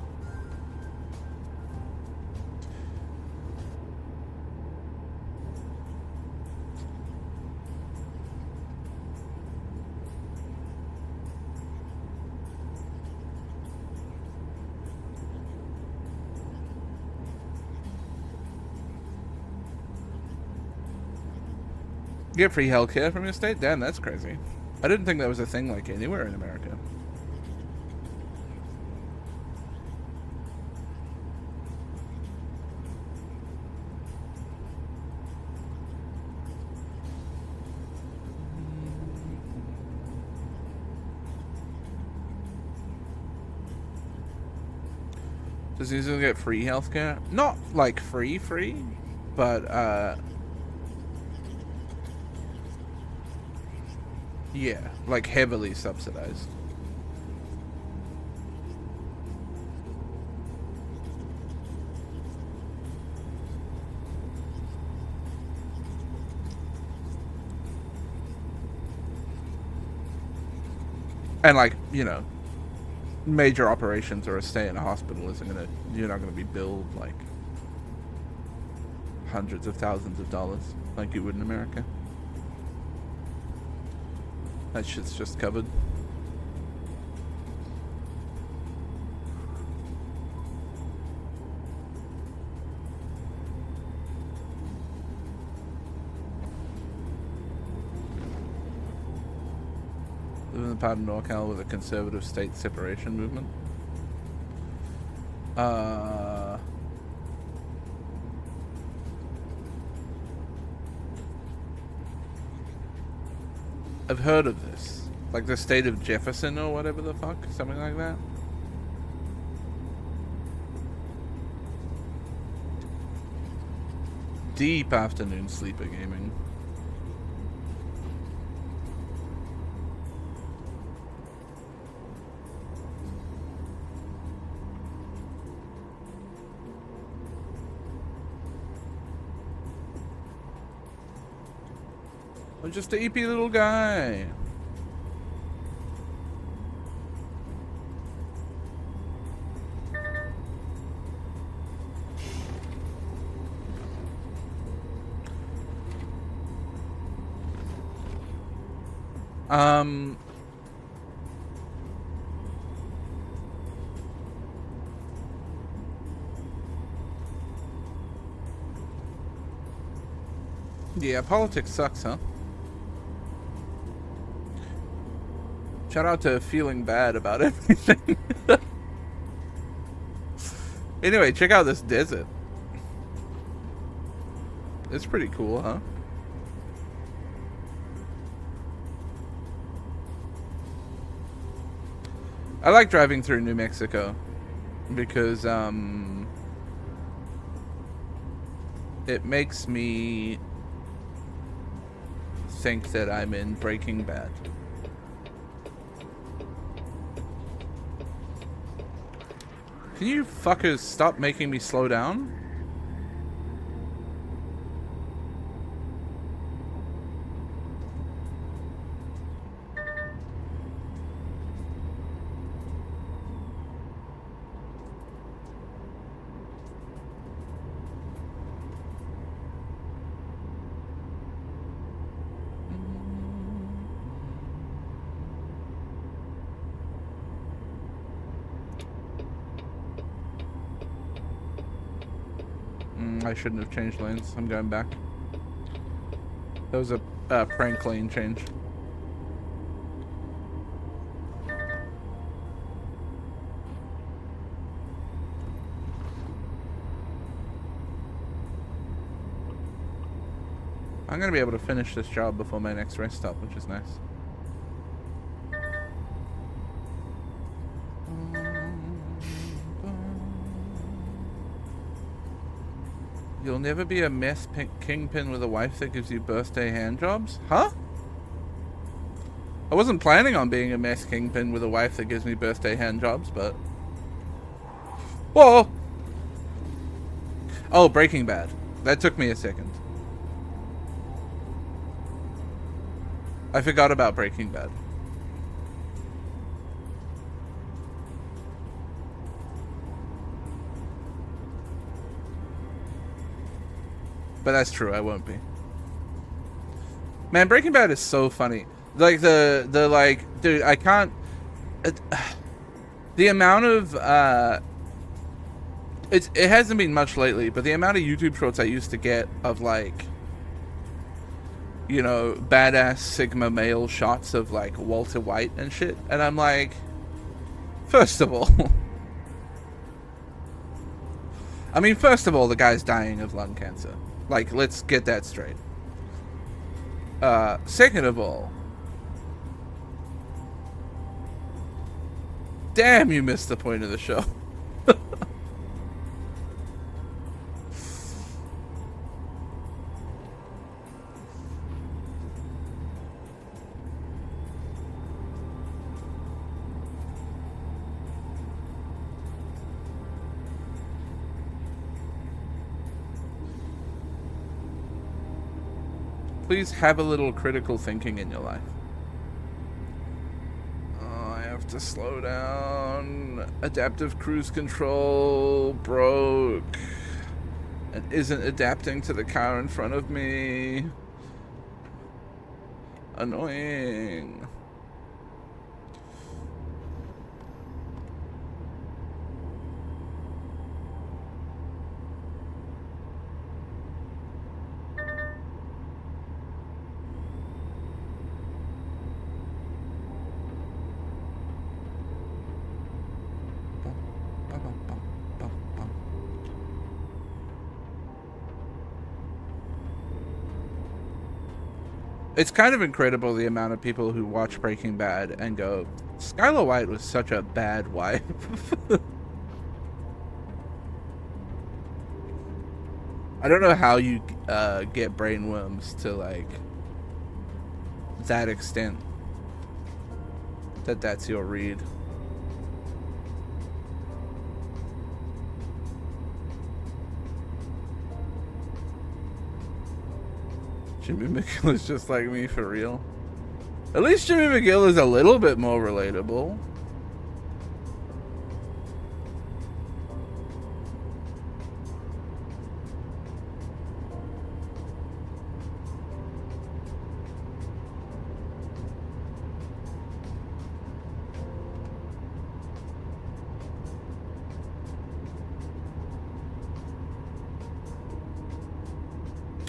Speaker 1: Get free healthcare from your state? Damn, that's crazy. I didn't think that was a thing like anywhere in America. Does he still get free healthcare? Not like free, but yeah, like heavily subsidized. And like, you know, major operations or a stay in a hospital isn't gonna, you're not gonna be billed like hundreds of thousands of dollars like you would in America. That shit's just covered. Live in the part of NorCal with a conservative state separation movement. I've heard of this. Like the state of Jefferson or whatever the fuck. Something like that. Deep afternoon sleeper gaming. I'm just a EP little guy. Yeah, politics sucks, huh? Shout out to feeling bad about everything. Anyway, check out this desert. It's pretty cool, huh? I like driving through New Mexico because it makes me think that I'm in Breaking Bad. Can you fuckers stop making me slow down? I shouldn't have changed lanes. I'm going back. That was a prank lane change. I'm gonna be able to finish this job before my next rest stop, which is nice. You'll never be a meth kingpin with a wife that gives you birthday handjobs? Huh? I wasn't planning on being a meth kingpin with a wife that gives me birthday handjobs, but... Whoa! Oh, Breaking Bad. That took me a second. I forgot about Breaking Bad. But that's true, I won't be. Man, Breaking Bad is so funny. Like, the like, dude, I can't... the amount of, it hasn't been much lately, but the amount of YouTube shorts I used to get of, like... you know, badass Sigma male shots of like Walter White and shit. And I'm like, first of all, I mean, first of all, the guy's dying of lung cancer. Like, let's get that straight. Second of all, damn, you missed the point of the show. Please have a little critical thinking in your life. Oh, I have to slow down. Adaptive cruise control broke and isn't adapting to the car in front of me. Annoying. It's kind of incredible the amount of people who watch Breaking Bad and go, Skylar White was such a bad wife. I don't know how you get brainworms to like that extent that that's your read. Jimmy McGill is just like me for real. At least Jimmy McGill is a little bit more relatable.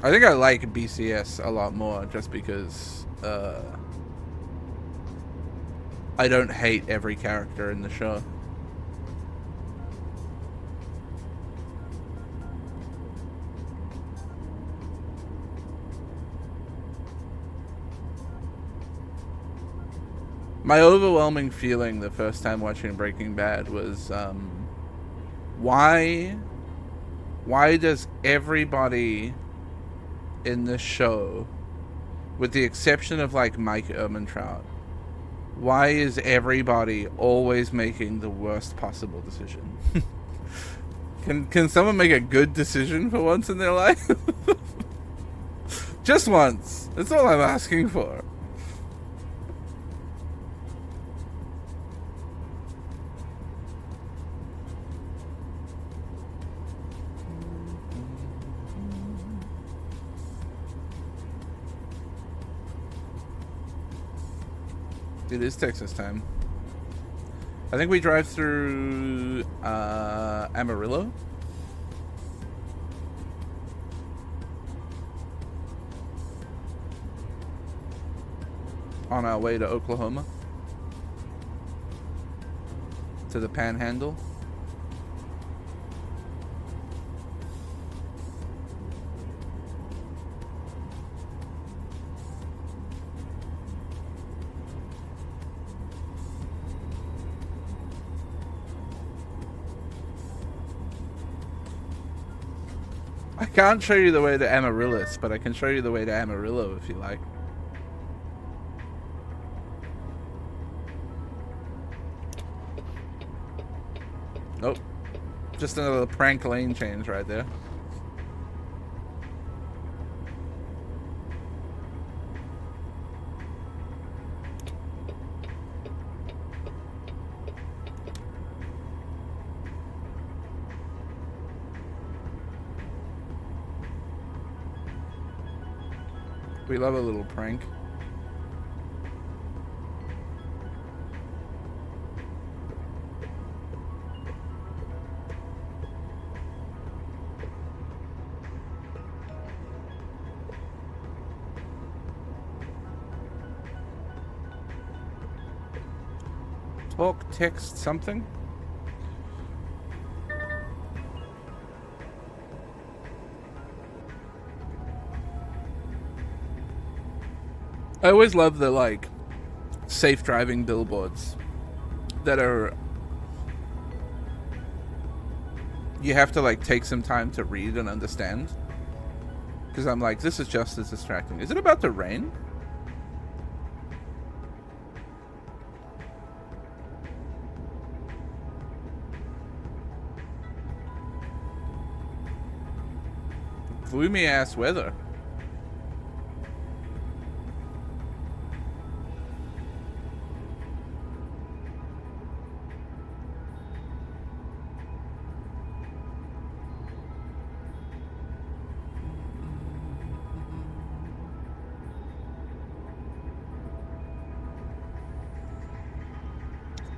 Speaker 1: I think I like BCS a lot more just because I don't hate every character in the show. My overwhelming feeling the first time watching Breaking Bad was why does everybody in this show, with the exception of like Mike Ehrmantraut, why is everybody always making the worst possible decision? Can someone make a good decision for once in their life? Just once. That's all I'm asking for. It is Texas time. I think we drive through Amarillo. On our way to Oklahoma. To the Panhandle. I can't show you the way to Amaryllis, but I can show you the way to Amarillo if you like. Nope. Just another prank lane change right there. We love a little prank. talk, text, something. I always love the, like, safe driving billboards that are... You have to, like, take some time to read and understand. Because I'm like, this is just as distracting. Is it about to rain? Gloomy ass weather.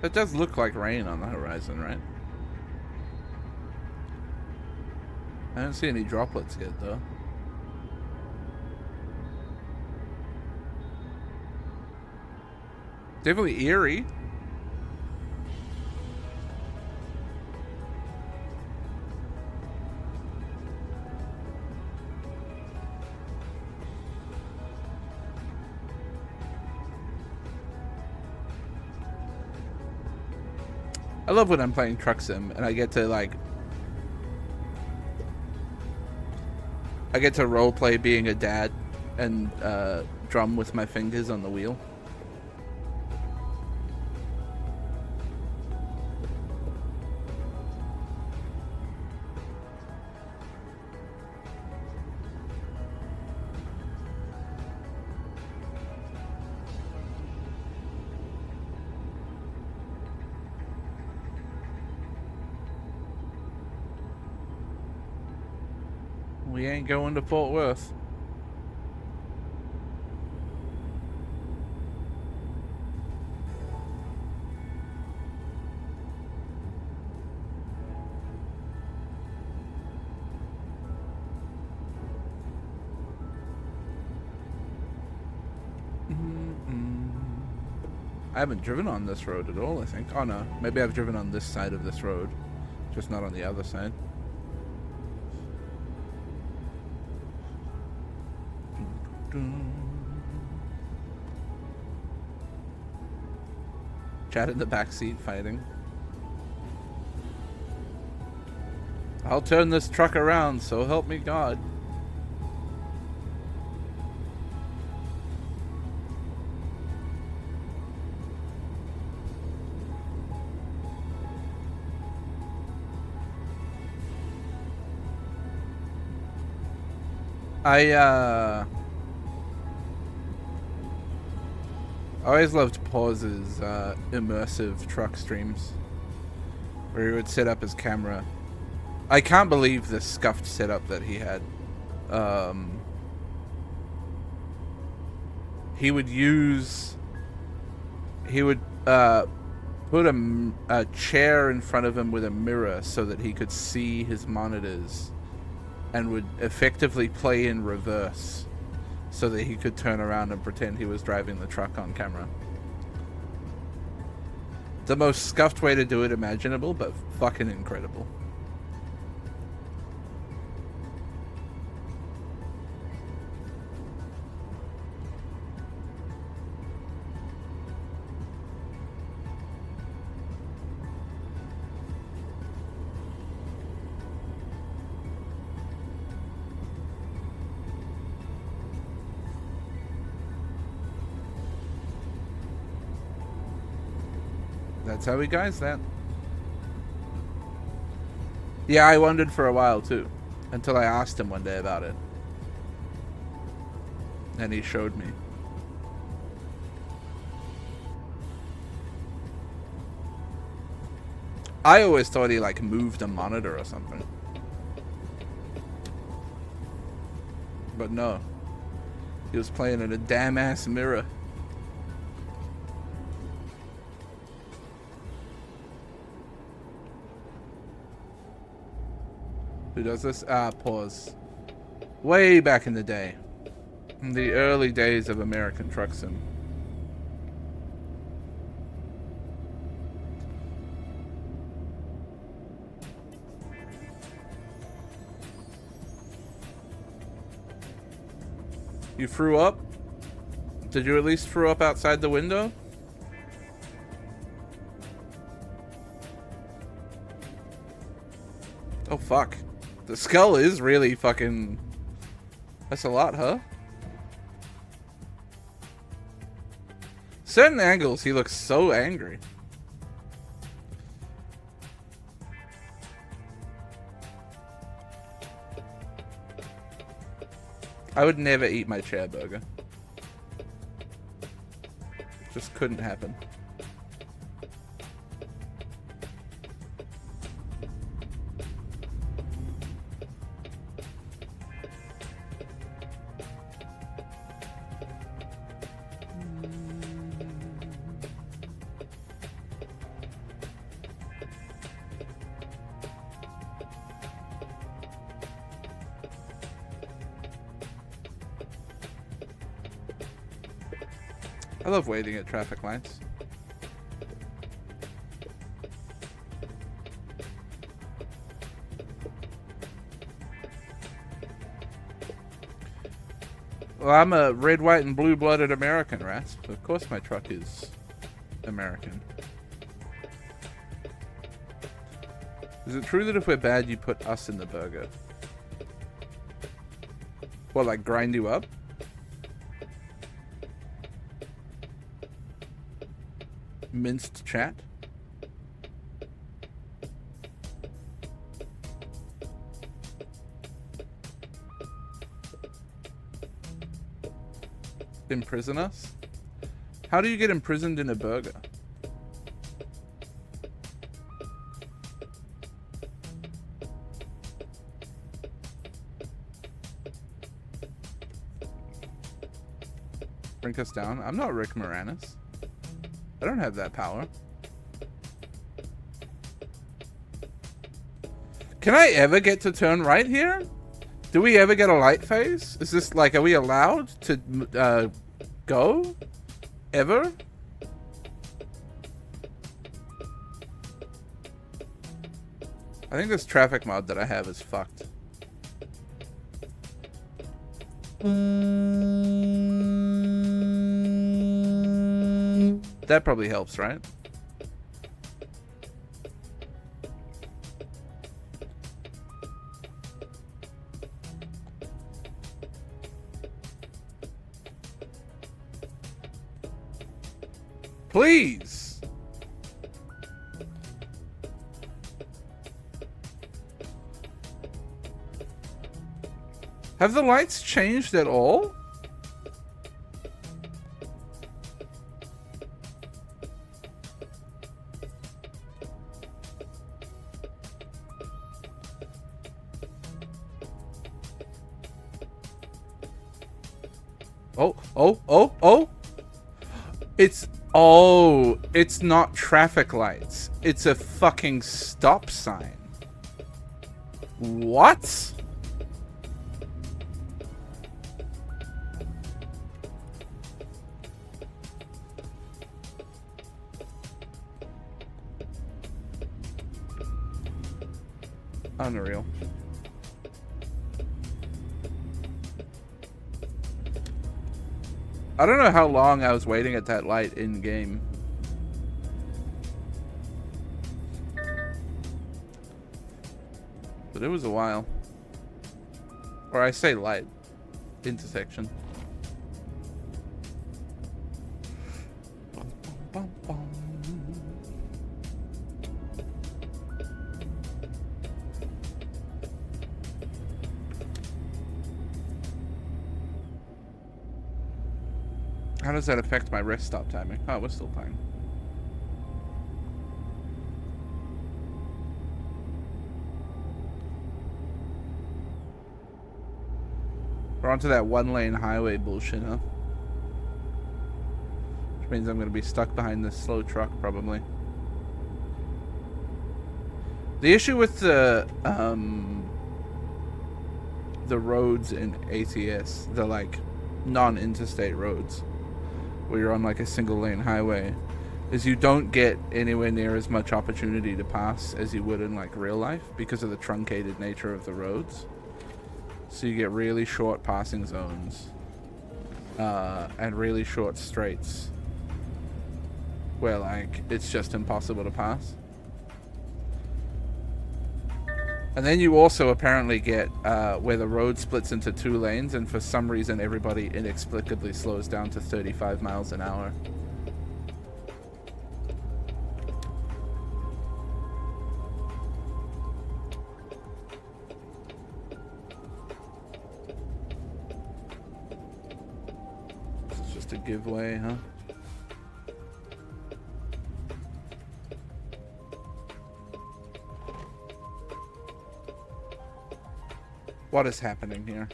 Speaker 1: It does look like rain on the horizon, right? I don't see any droplets yet, though. Definitely eerie. I love when I'm playing Truck Sim and I get to, like... I get to roleplay being a dad and drum with my fingers on the wheel. We ain't going to Fort Worth. I haven't driven on this road at all, I think. Oh no, maybe I've driven on this side of this road, just not on the other side. Chad in the back seat fighting. I'll turn this truck around, so help me God. I always loved Paus's immersive truck streams, where he would set up his camera. I can't believe the scuffed setup that he had. He would put a chair in front of him with a mirror so that he could see his monitors, and would effectively play in reverse so that he could turn around and pretend he was driving the truck on camera. The most scuffed way to do it imaginable, but fucking incredible. That's how he guys that. Yeah, I wondered for a while too, until I asked him one day about it. And he showed me. I always thought he like moved a monitor or something. But no. He was playing in a damn ass mirror. Who does this? Pause. Way back in the day. In the early days of American Truck Sim. You threw up? Did you at least throw up outside the window? Oh, fuck. The skull is really fucking... That's a lot, huh? Certain angles, he looks so angry. I would never eat my chair burger. Just couldn't happen. I love waiting at traffic lights. Well, I'm a red, white, and blue-blooded American, Rasp. Of course my truck is American. Is it true that if we're bad, you put us in the burger? What, like grind you up? Minced chat? Imprison us? How do you get imprisoned in a burger? Bring us down? I'm not Rick Moranis. I don't have that power. Can I ever get to turn right here? Do we ever get a light phase? Is this like, are we allowed to go? Ever? I think this traffic mod that I have is fucked. That probably helps, right? Please. Have the lights changed at all? Oh. It's not traffic lights. It's a fucking stop sign. What? Unreal. I don't know how long I was waiting at that light in game. But it was a while. Or I say light. Intersection. Bum, bum, bum, bum. How does that affect my rest stop timing? Oh, we're still playing. We're onto that one-lane highway bullshit, huh? Which means I'm gonna be stuck behind this slow truck, probably. The issue with the roads in ATS, the like non-interstate roads, where you're on like a single lane highway, is you don't get anywhere near as much opportunity to pass as you would in like real life because of the truncated nature of the roads. So you get really short passing zones. and really short straights where like it's just impossible to pass. And then you also apparently get where the road splits into 2 lanes, and for some reason everybody inexplicably slows down to 35 miles an hour. This is just a giveaway, huh? What is happening here?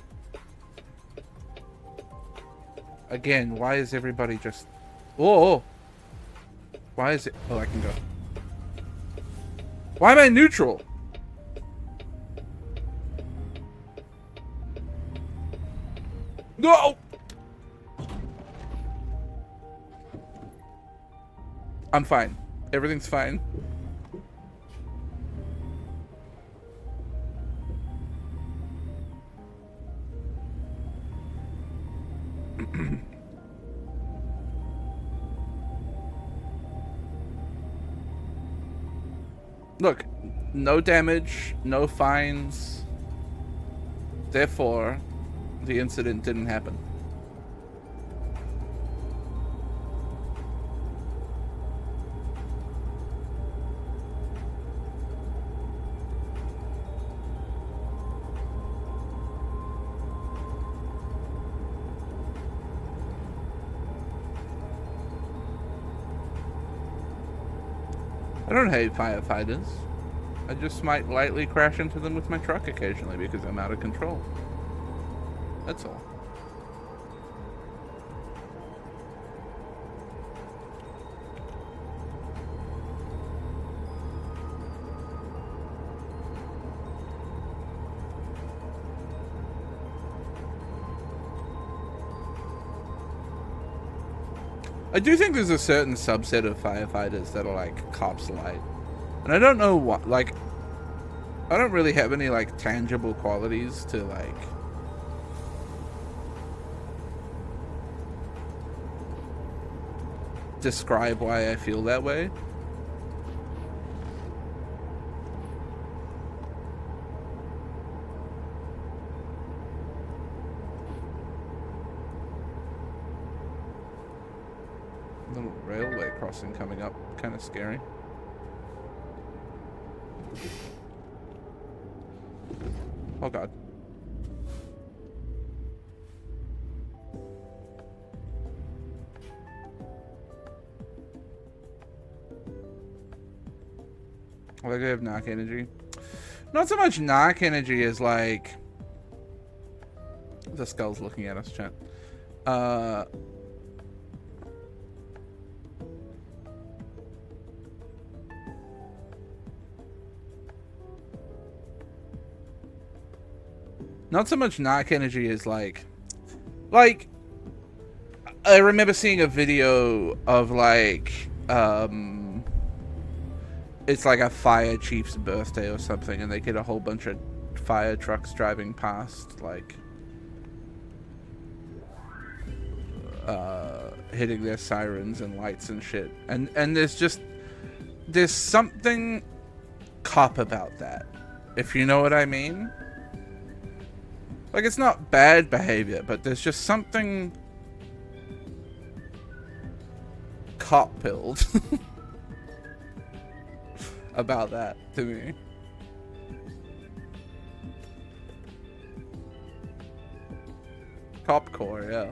Speaker 1: Again, why is everybody just... Oh! Why is it... Oh, I can go. Why am I neutral? No! I'm fine. Everything's fine. Look, no damage, no fines. Therefore, the incident didn't happen. I don't hate firefighters. I just might lightly crash into them with my truck occasionally because I'm out of control. That's all. I do think there's a certain subset of firefighters that are like cops light. And I don't know what, like, I don't really have any like tangible qualities to like describe why I feel that way. Little railway crossing coming up, kind of scary. Oh god. I think I have knock energy. Not so much knock energy as like the skull's looking at us, chat. Not so much knock energy as like I remember seeing a video of like it's like a fire chief's birthday or something, and they get a whole bunch of fire trucks driving past, like hitting their sirens and lights and shit, and there's something cop about that, if you know what I mean. Like, it's not bad behavior, but there's just something cop-pilled about that to me. Cop-core, yeah.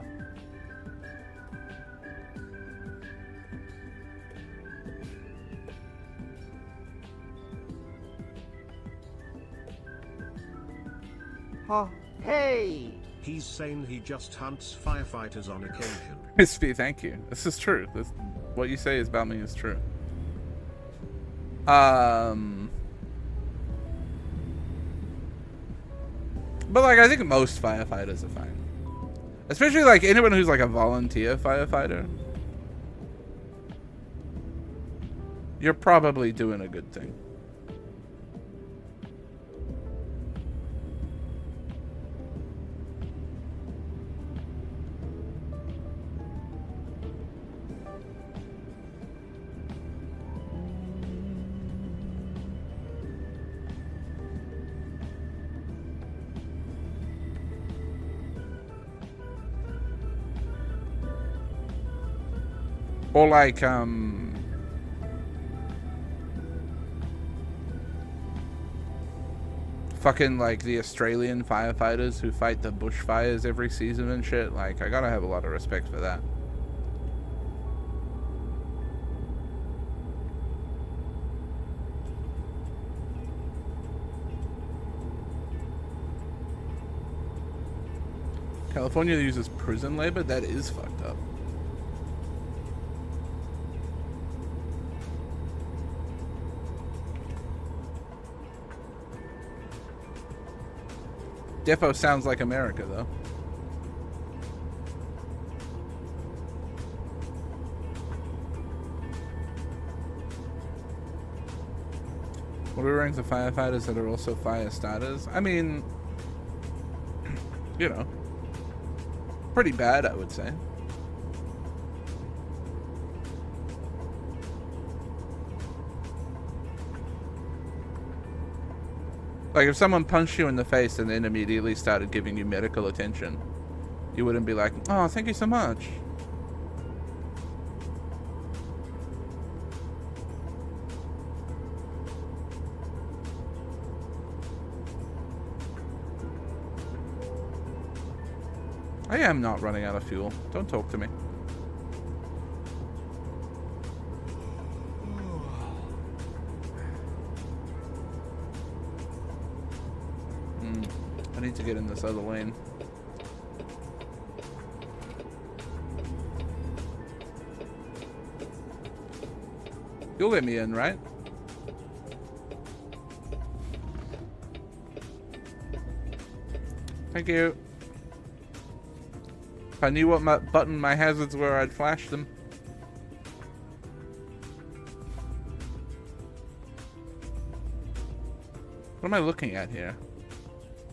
Speaker 2: Huh. Hey!
Speaker 3: He's saying he just hunts firefighters on occasion.
Speaker 1: Crispy, thank you. This is true. What you say about me is true. But like, I think most firefighters are fine. Especially like anyone who's like a volunteer firefighter. You're probably doing a good thing. Or like, fucking like the Australian firefighters who fight the bushfires every season and shit. Like, I gotta have a lot of respect for that. California uses prison labor? That is fucked up. Defo sounds like America, though. What are ranks of firefighters that are also fire starters? I mean, you know, pretty bad, I would say. Like, if someone punched you in the face and then immediately started giving you medical attention, you wouldn't be like, oh, thank you so much. I am not running out of fuel. Don't talk to me. I need to get in this other lane. You'll let me in, right? Thank you. If I knew what button my hazards were, I'd flash them. What am I looking at here?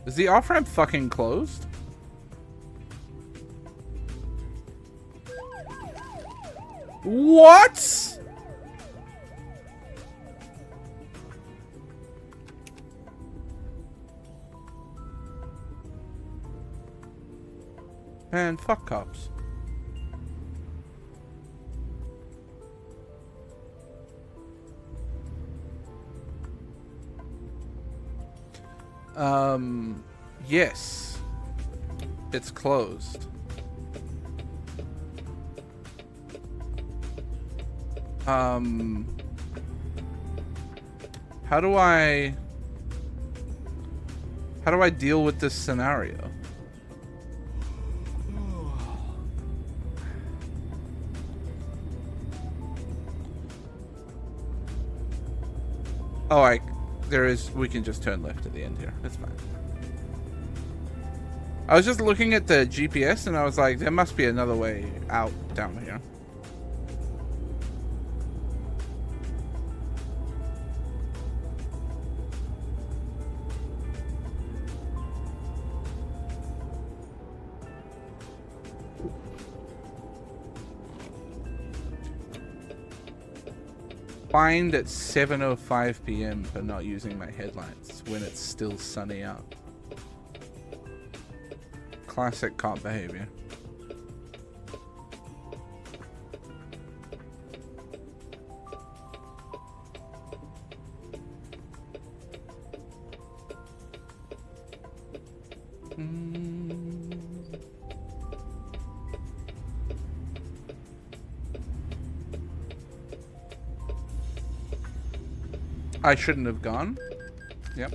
Speaker 1: Is the off-ramp fucking closed? What? Man, fuck cops. Yes. It's closed. How do I deal with this scenario? Oh, we can just turn left at the end here. That's fine. I was just looking at the GPS and I was like, there must be another way out down here. Fined at 7:05 p.m. for not using my headlights when it's still sunny out. Classic cop behavior. I shouldn't have gone. Yep.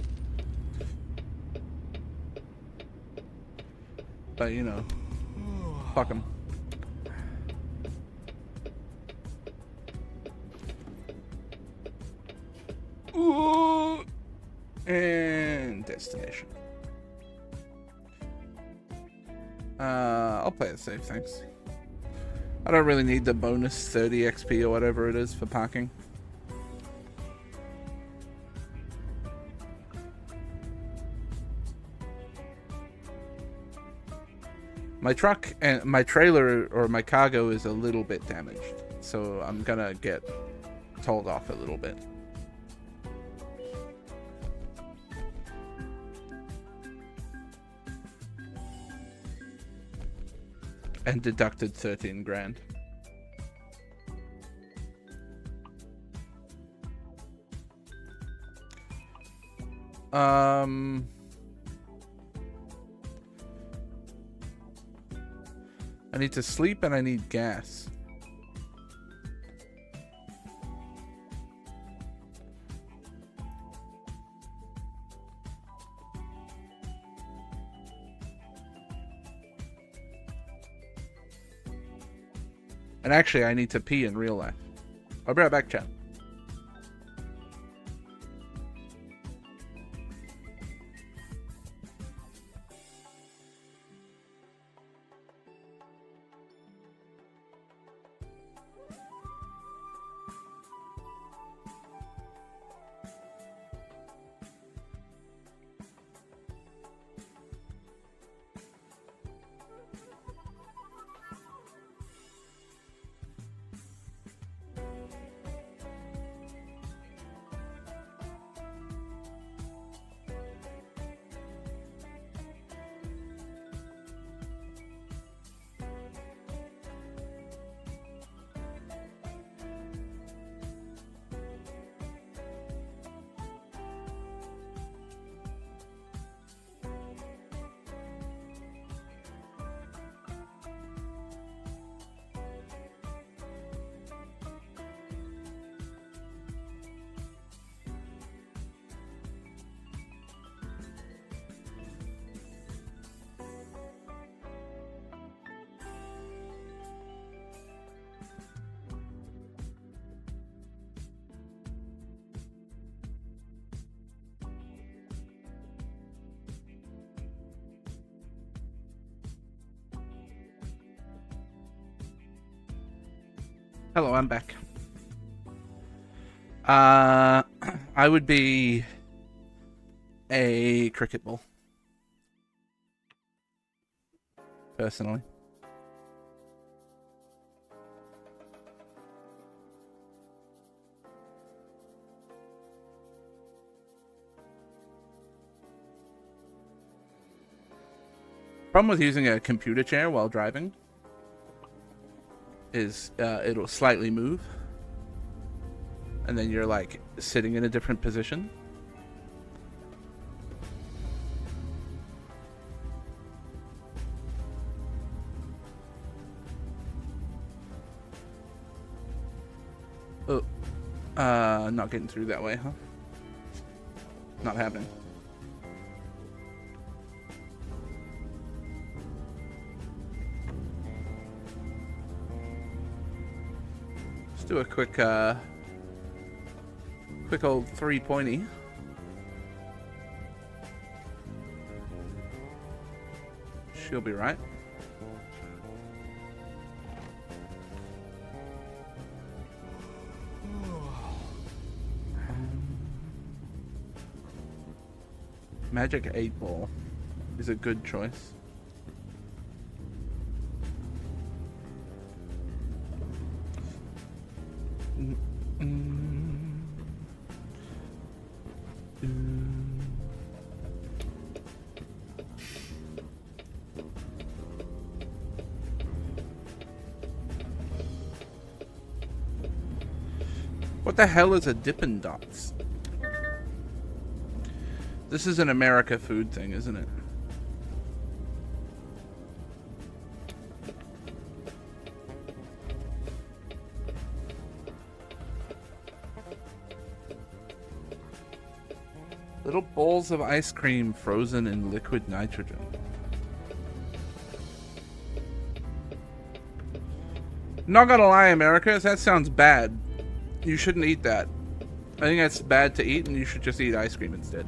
Speaker 1: But, you know, fuck him. Ooh. And destination. I'll play it safe, thanks. I don't really need the bonus 30 XP or whatever it is for parking. My truck and my trailer or my cargo is a little bit damaged, so I'm gonna get told off a little bit. And deducted 13 grand. I need to sleep and I need gas. And actually, I need to pee in real life. I'll be right back, chat. Hello, I'm back. I would be a cricket ball. Personally. Problem with using a computer chair while driving is it'll slightly move and then you're like sitting in a different position. Oh, not getting through that way, huh? Not happening. Do a quick old 3-pointy. She'll be right. Magic 8 Ball is a good choice. What the hell is a Dippin' Dots? This is an America food thing, isn't it? Little bowls of ice cream frozen in liquid nitrogen. Not gonna lie, America, that sounds bad. You shouldn't eat that. I think that's bad to eat, and you should just eat ice cream instead.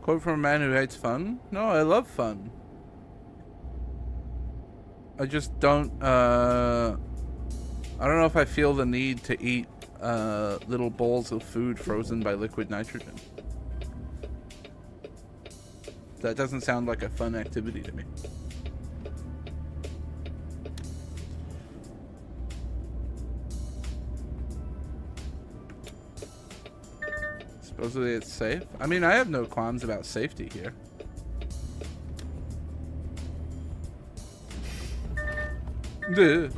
Speaker 1: Quote from a man who hates fun? No, I love fun. I just don't, I don't know if I feel the need to eat, little bowls of food frozen by liquid nitrogen. That doesn't sound like a fun activity to me. Supposedly it's safe. I mean, I have no qualms about safety here. Duh.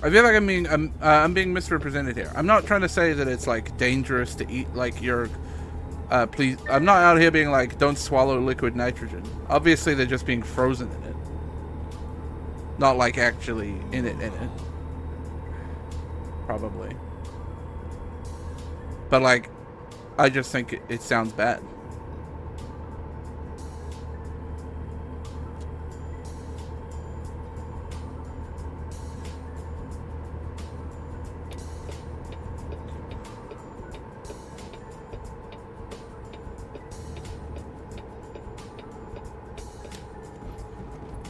Speaker 1: I feel like I'm being misrepresented here. I'm not trying to say that it's like dangerous to eat like your please. I'm not out here being like don't swallow liquid nitrogen. Obviously they're just being frozen in it. Not like actually in it. Probably. But like I just think it sounds bad.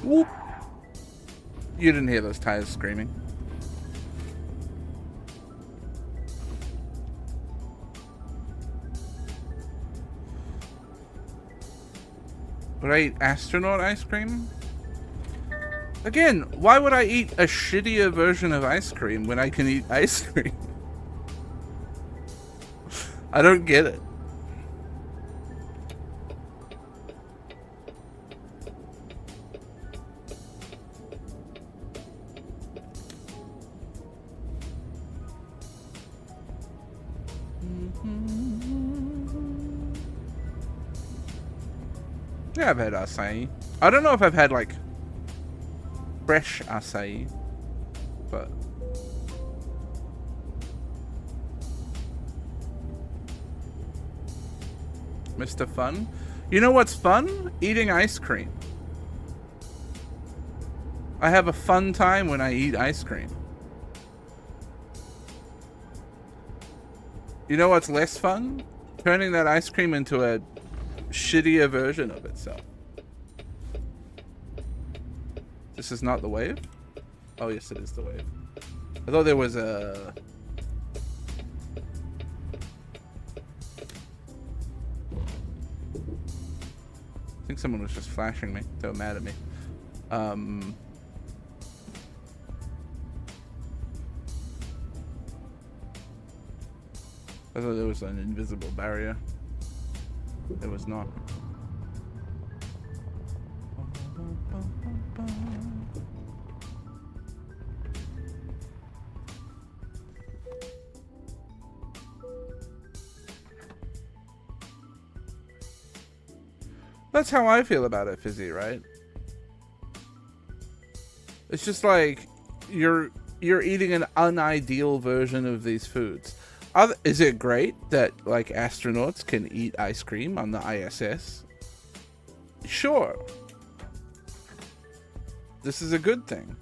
Speaker 1: Whoop. You didn't hear those tires screaming. Would I eat astronaut ice cream? Again, why would I eat a shittier version of ice cream when I can eat ice cream? I don't get it. Yeah, I've had acai. I don't know if I've had like fresh acai, but Mr. Fun. You know what's fun? Eating ice cream. I have a fun time when I eat ice cream. You know what's less fun? Turning that ice cream into a shittier version of itself. This is not the wave? Oh yes, it is the wave. I thought there was a... I think someone was just flashing me. They were mad at me. I thought there was an invisible barrier. It was not. That's how I feel about it, Fizzy, right? It's just like you're eating an unideal version of these foods. Is it great that like astronauts can eat ice cream on the ISS? Sure. This is a good thing.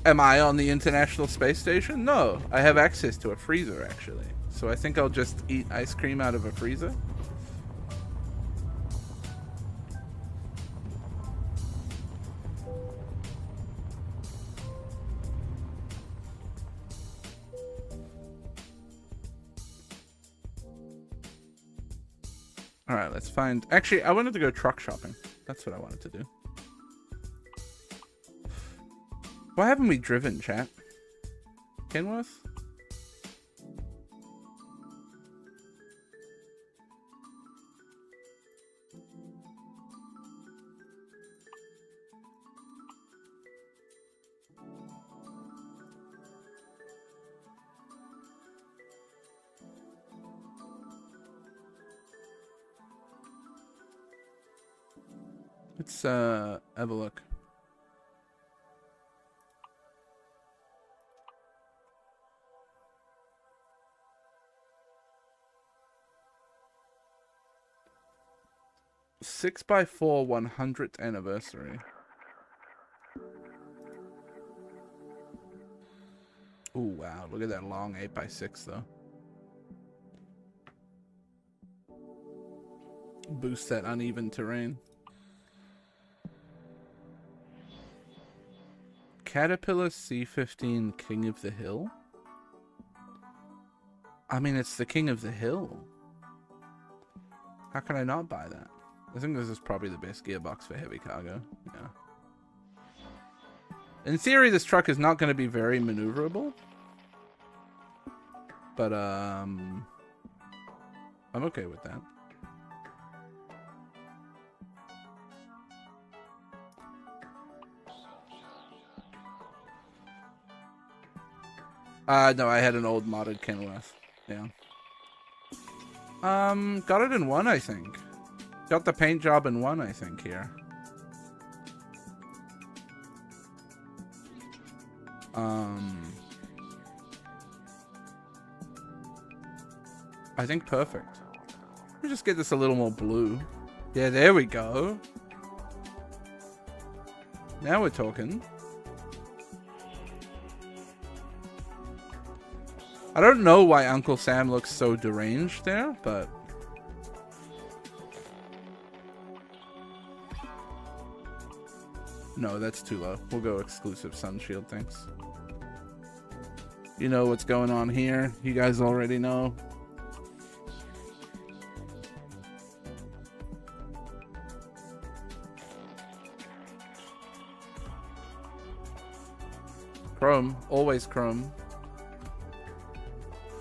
Speaker 1: Am I on the International Space Station? No, I have access to a freezer actually. So I think I'll just eat ice cream out of a freezer. All right, let's find... Actually, I wanted to go truck shopping. That's what I wanted to do. Why haven't we driven, chat? Kenworth? Let's have a look. Six by 4 100th anniversary. Oh wow, look at that long 8x6 though. Boost that uneven terrain. Caterpillar C15 King of the Hill. I mean, it's the king of the hill. How can I not buy that? I think this is probably the best gearbox for heavy cargo. Yeah. In theory, this truck is not going to be very maneuverable. But, I'm okay with that. No, I had an old modded Kenworth. Yeah. Got it in one, I think. Got the paint job in one, I think, here. I think perfect. Let me just get this a little more blue. Yeah, there we go. Now we're talking. I don't know why Uncle Sam looks so deranged there, but... No, that's too low. We'll go exclusive sun shield, thanks. You know what's going on here. You guys already know. Chrome. Always chrome.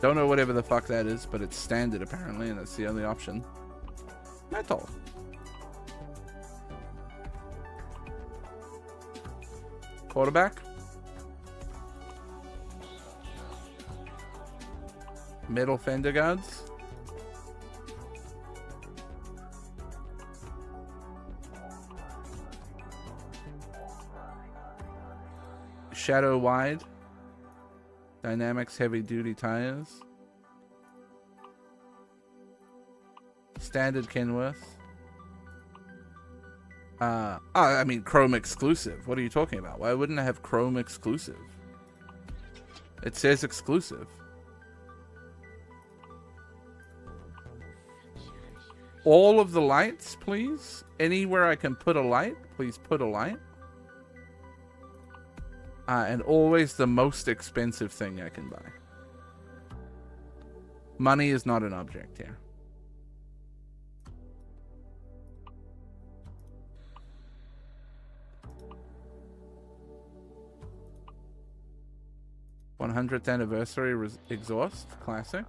Speaker 1: Don't know whatever the fuck that is, but it's standard apparently, and that's the only option. Metal. Quarterback. Metal fender guards. Shadow wide. Dynamics heavy duty tires. Standard Kenworth. I mean chrome exclusive. What are you talking about? Why wouldn't I have chrome exclusive? It says exclusive. All of the lights, please. Anywhere I can put a light, please put a light. And always the most expensive thing I can buy. Money is not an object here. #100th anniversary exhaust, classic.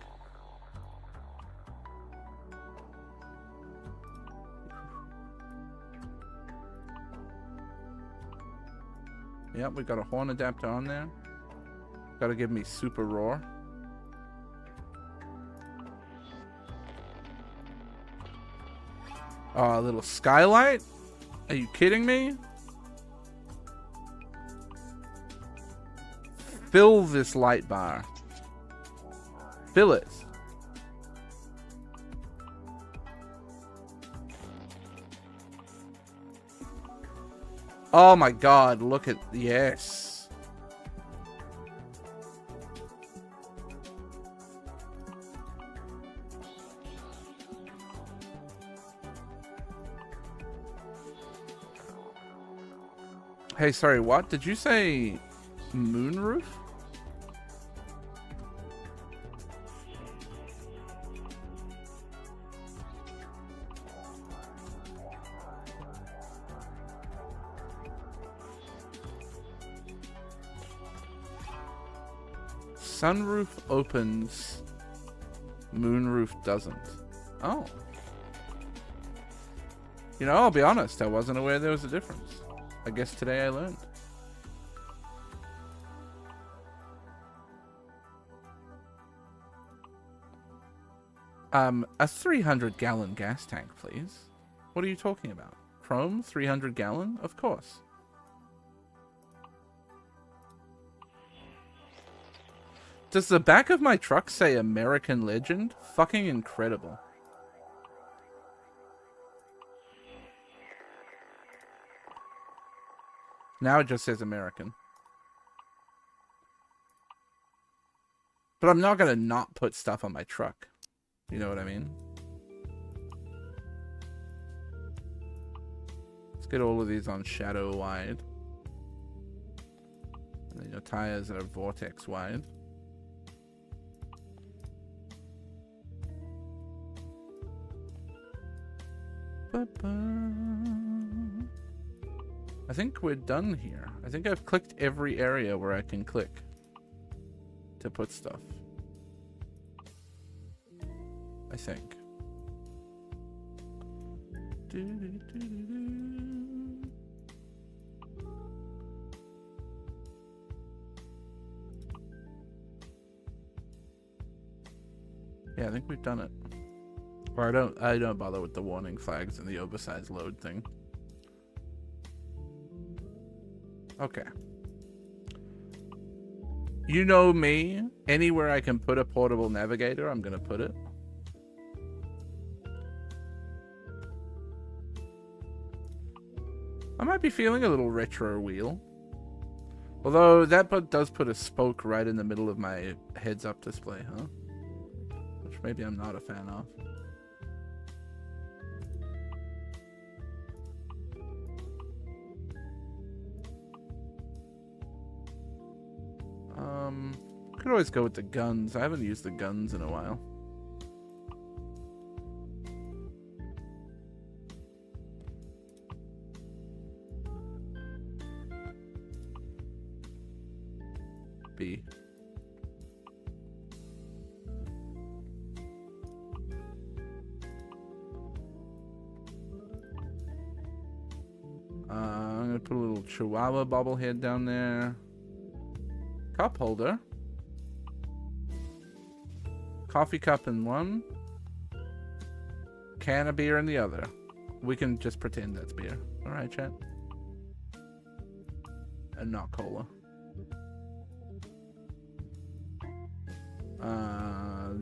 Speaker 1: Yep, we got a horn adapter on there. Gotta give me super roar. Oh, a little skylight? Are you kidding me? Fill this light bar. Fill it. Oh my god, look at... Yes. Hey, sorry, what? Did you say moonroof? Sunroof opens, moonroof doesn't. Oh. You know, I'll be honest, I wasn't aware there was a difference. I guess today I learned. A 300-gallon gas tank, please. What are you talking about? Chrome, 300-gallon? Of course. Does the back of my truck say American Legend? Fucking incredible. Now it just says American. But I'm not gonna not put stuff on my truck. You know what I mean? Let's get all of these on shadow wide. And then your tires are vortex wide. I think we're done here. I think I've clicked every area where I can click to put stuff. I think. Yeah, I think we've done it. Or I don't bother with the warning flags and the oversized load thing. Okay. You know me. Anywhere I can put a portable navigator, I'm gonna put it. I might be feeling a little retro wheel. Although that does put a spoke right in the middle of my heads-up display, huh? Which maybe I'm not a fan of. Could always go with the guns. I haven't used the guns in a while. B. I'm gonna put a little Chihuahua bobblehead down there. Cup holder. Coffee cup in one. Can of beer in the other. We can just pretend that's beer. Alright, chat. And not cola.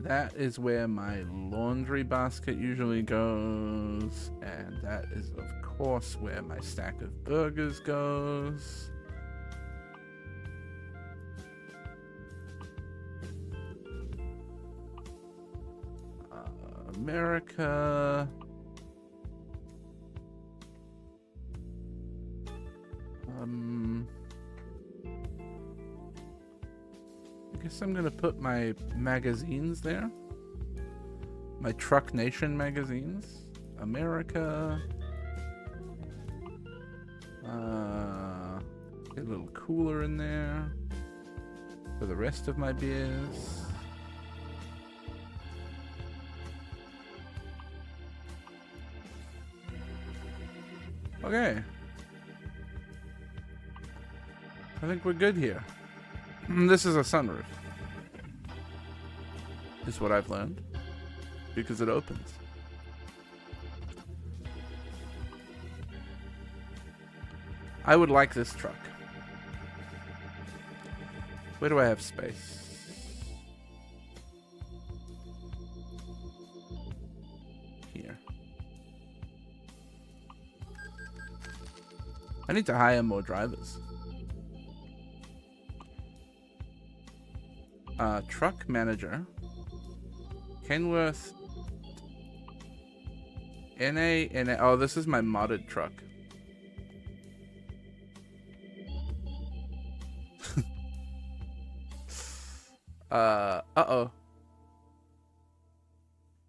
Speaker 1: That is where my laundry basket usually goes. And that is, of course, where my stack of burgers goes. America. I guess I'm gonna put my magazines there. My Truck Nation magazines. America. Get a little cooler in there for the rest of my beers. Okay. I think we're good here. This is a sunroof. Is what I've learned. Because it opens. I would like this truck. Where do I have space? Here. I need to hire more drivers. Truck manager. Kenworth. NA. Oh, this is my modded truck. Uh-oh.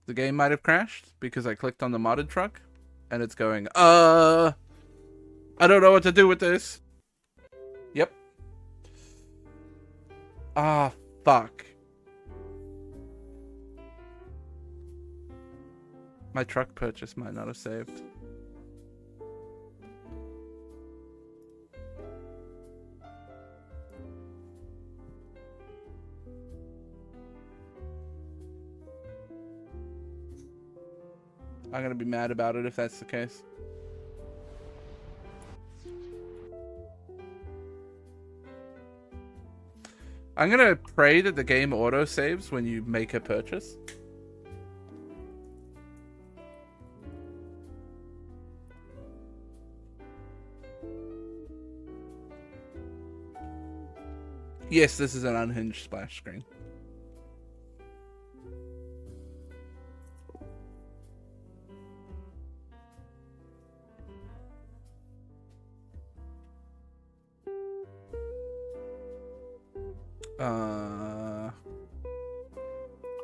Speaker 1: The game might have crashed because I clicked on the modded truck and it's going, I don't know what to do with this. Yep. Ah, fuck. My truck purchase might not have saved. I'm gonna be mad about it if that's the case. I'm gonna pray that the game auto saves when you make a purchase. Yes, this is an unhinged splash screen.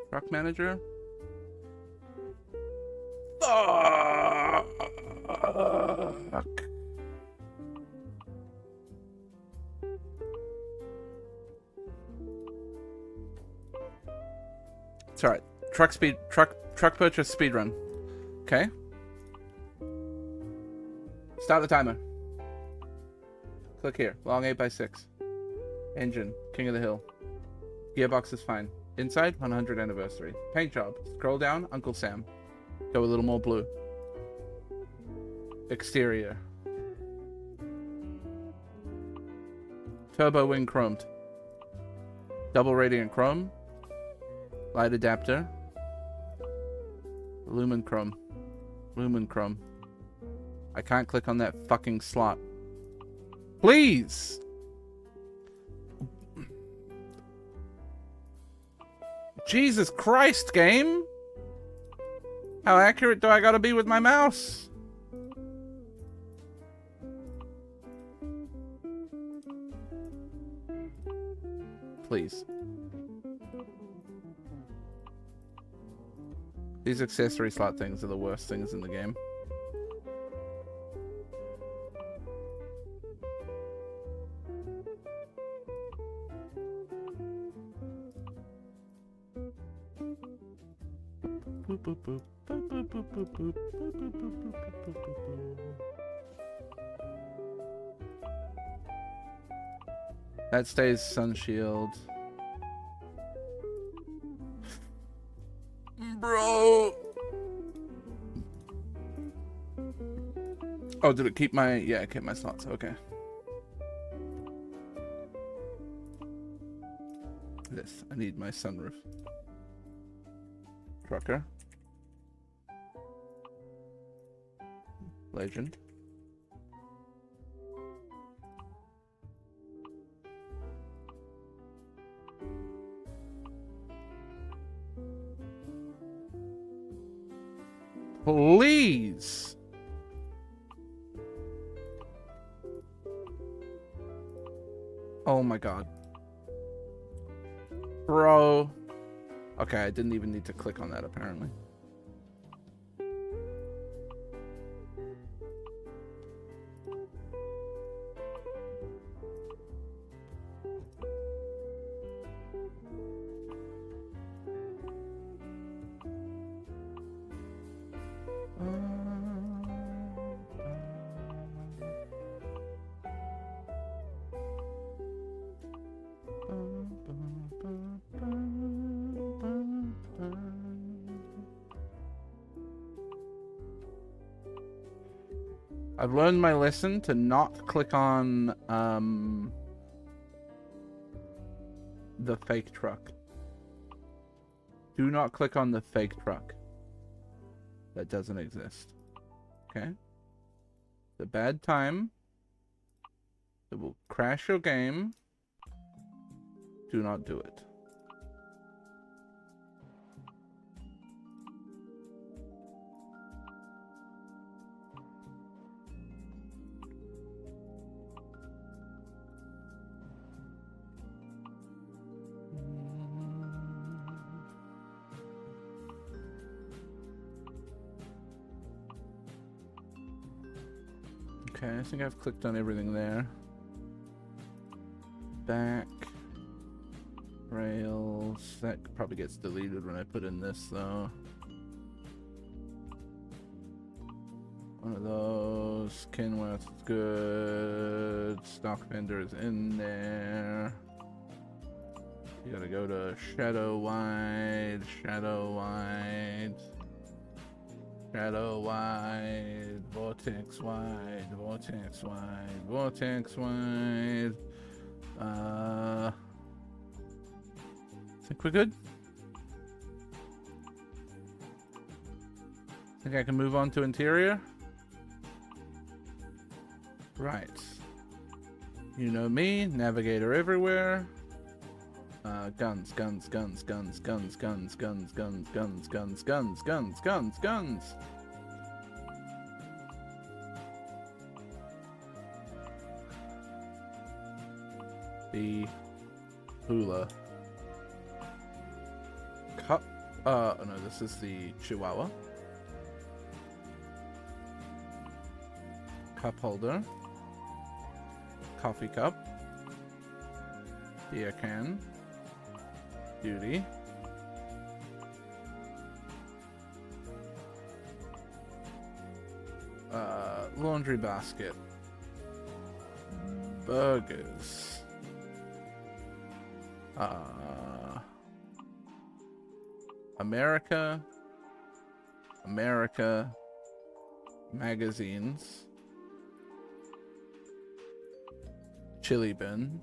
Speaker 1: Truck manager. It's alright. Truck purchase speed run. Okay. Start the timer. Click here. Long 8x6. Engine. King of the Hill. Gearbox is fine. Inside, 100 anniversary. Paint job. Scroll down, Uncle Sam. Go a little more blue. Exterior. Turbo wing chromed. Double radiant chrome. Light adapter. Lumen chrome. Lumen chrome. I can't click on that fucking slot. Please! Jesus Christ, game! How accurate do I gotta be with my mouse? Please. These accessory slot things are the worst things in the game. That stays sun shield. Bro. Oh, did it keep my... Yeah, it kept my slots. Okay. This. I need my sunroof. Trucker. Legend. Please. Oh my god. Bro. Okay, I didn't even need to click on that apparently. I've learned my lesson to not click on the fake truck. Do not click on the fake truck. That doesn't exist. Okay? The bad time. It will crash your game. Do not do it. Okay, I think I've clicked on everything there. Back. Rails. That probably gets deleted when I put in this, though. One of those. Kenworth is good. Stock vendor is in there. You gotta go to shadow wide, shadow wide. Shadow wide, vortex wide, vortex wide, vortex wide. Think we're good? Think I can move on to interior? Right. You know me, navigator everywhere. Guns, guns, guns, guns, guns, guns, guns, guns, guns, guns, guns, guns, guns, guns. The hula. Cup. Oh no, this is the Chihuahua. Cup holder. Coffee cup. Beer can. Beauty. Laundry basket. Burgers. America. America. Magazines. Chili bin.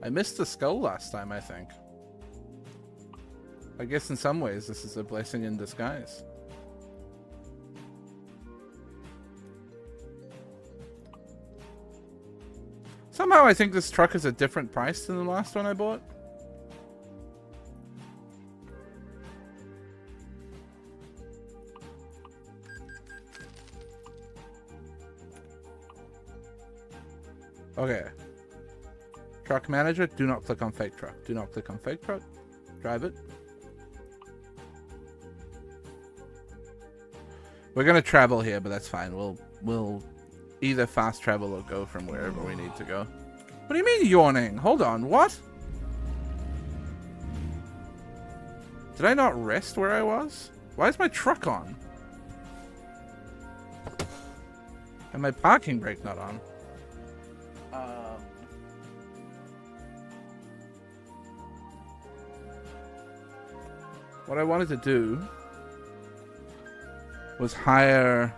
Speaker 1: I missed the skull last time, I think. I guess in some ways this is a blessing in disguise. Somehow I think this truck is a different price than the last one I bought. Okay. Truck manager, do not click on fake truck. Do not click on fake truck. Drive it. We're gonna travel here, but that's fine. We'll either fast travel or go from wherever we need to go. What do you mean yawning? Hold on, what? Did I not rest where I was? Why is my truck on? And my parking brake not on? What I wanted to do was hire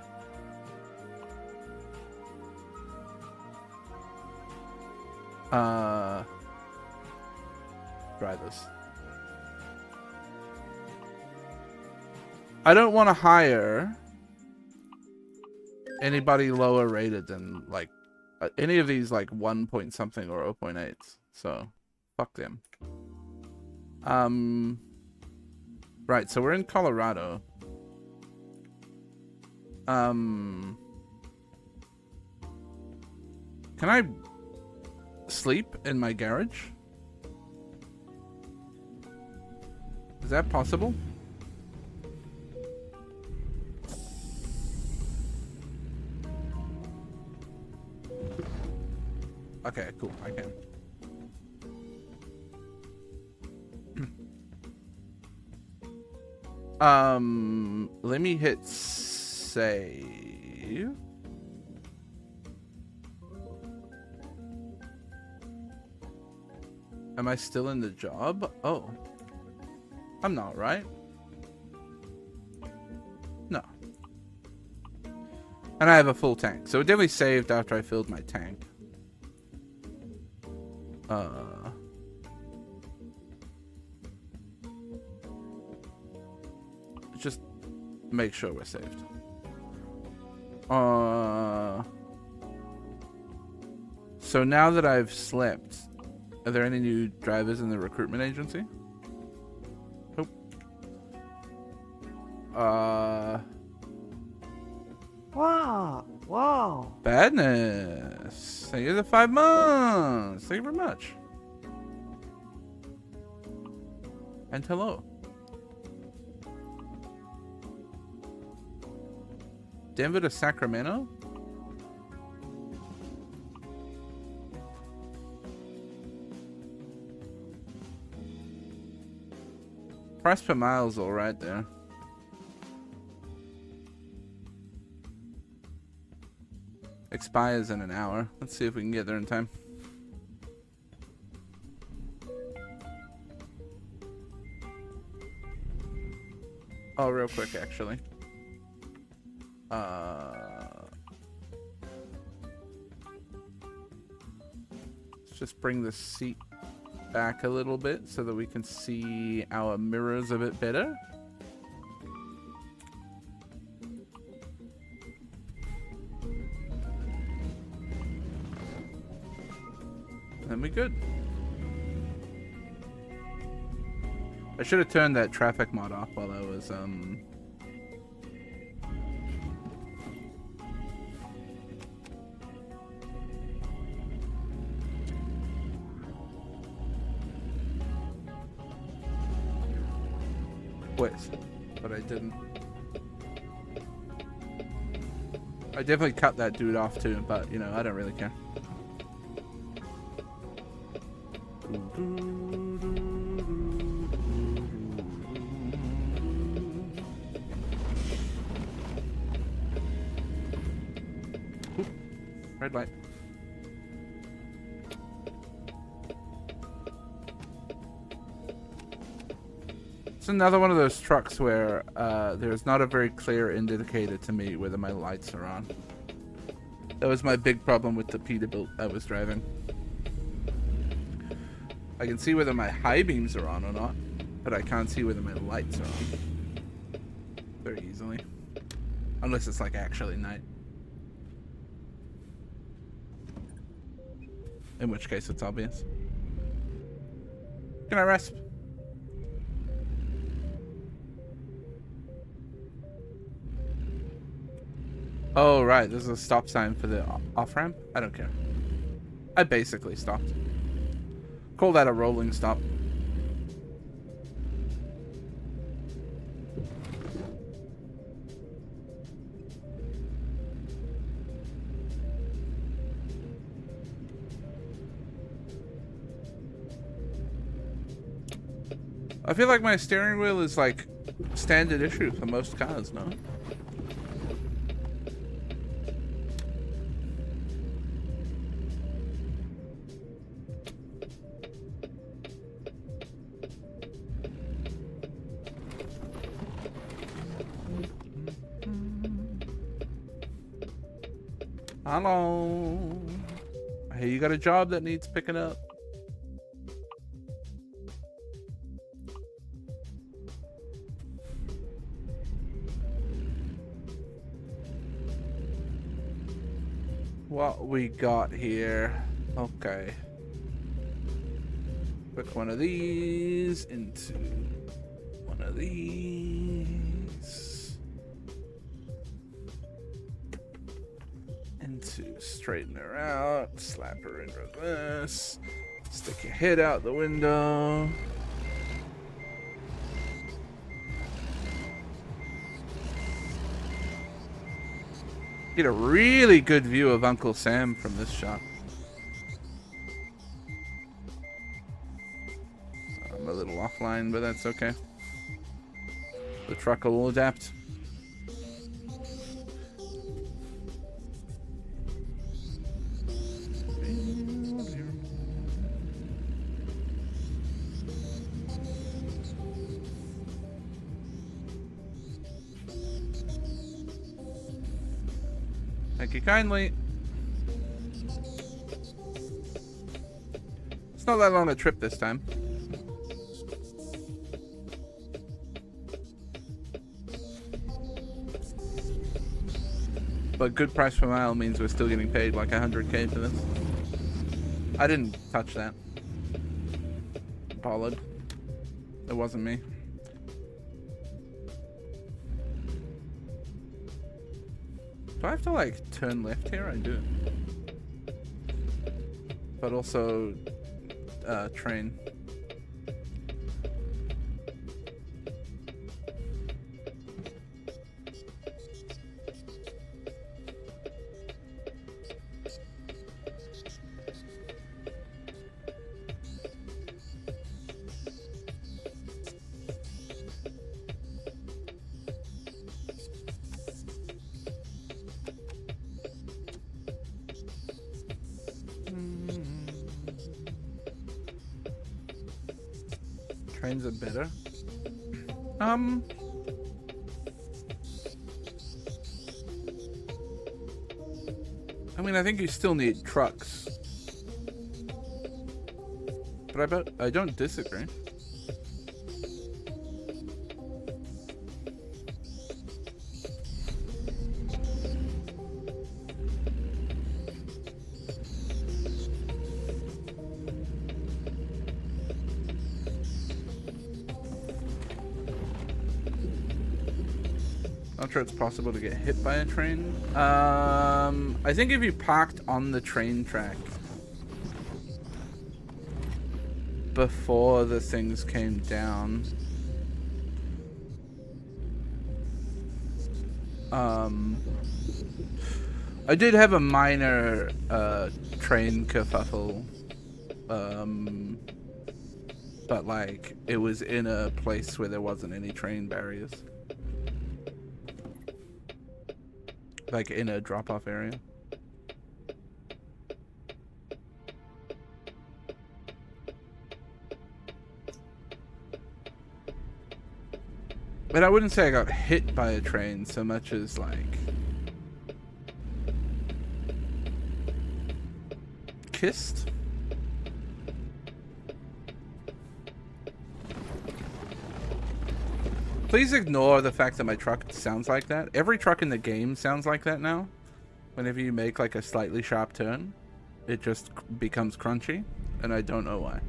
Speaker 1: drivers. I don't want to hire anybody lower rated than like any of these like 1 point something or 0.8s. So fuck them. Right, so we're in Colorado. Can I sleep in my garage? Is that possible? Okay, cool, I can. Let me hit save. Am I still in the job? Oh. I'm not, right? No. And I have a full tank. So it definitely saved after I filled my tank. Just make sure we're saved. So now that I've slept, are there any new drivers in the recruitment agency? Nope.
Speaker 2: Wow.
Speaker 1: Badness. Thank you for the 5 months. Thank you very much. And hello. Denver to Sacramento? Price per mile is all right there. Expires in an hour. Let's see if we can get there in time. Oh, real quick, actually. Let's just bring the seat back a little bit so that we can see our mirrors a bit better. Then we good. I should have turned that traffic mod off while I was but I didn't. I definitely cut that dude off too, but you know, I don't really care. Red light. It's another one of those trucks where there's not a very clear indicator to me whether my lights are on. That was my big problem with the Peterbilt I was driving. I can see whether my high beams are on or not, but I can't see whether my lights are on very easily. Unless it's like actually night. In which case it's obvious. Can I rest? Oh, right. There's a stop sign for the off-ramp? I don't care. I basically stopped. Call that a rolling stop. I feel like my steering wheel is like standard issue for most cars, no? Hello. Hey, you got a job that needs picking up. What we got here? Okay. Put one of these into one of these. Into straighten her out, slap her in reverse, stick your head out the window. Get a really good view of Uncle Sam from this shot. I'm a little offline, but that's okay. The truck will adapt. Thank you kindly. It's not that long a trip this time. But good price per mile means we're still getting paid like 100K for this. I didn't touch that. Pollard. It wasn't me. Do I have to like turn left here? I do. But also train. Trains are better. I mean, I think you still need trucks. But I don't disagree. Not sure it's possible to get hit by a train. I think if you parked on the train track before the things came down, I did have a minor train kerfuffle, but like it was in a place where there wasn't any train barriers. Like in a drop-off area. But I wouldn't say I got hit by a train so much as like kissed. Please ignore the fact that my truck sounds like that. Every truck in the game sounds like that now. Whenever you make like a slightly sharp turn, it just becomes crunchy, and I don't know why.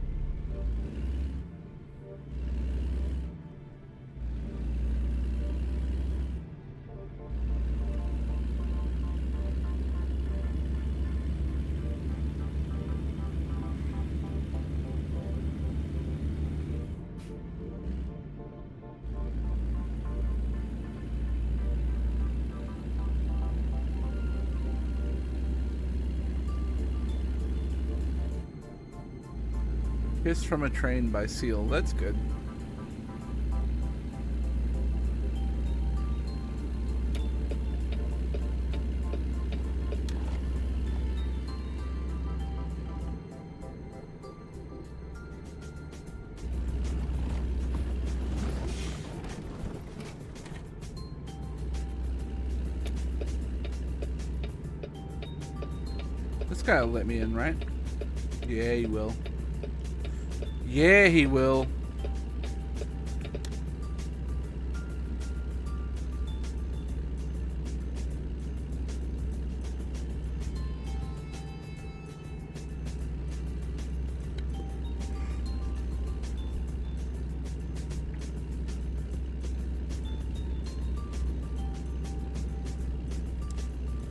Speaker 1: Kiss from a Train by Seal. That's good. This guy will let me in, right? Yeah, he will. Yeah, he will.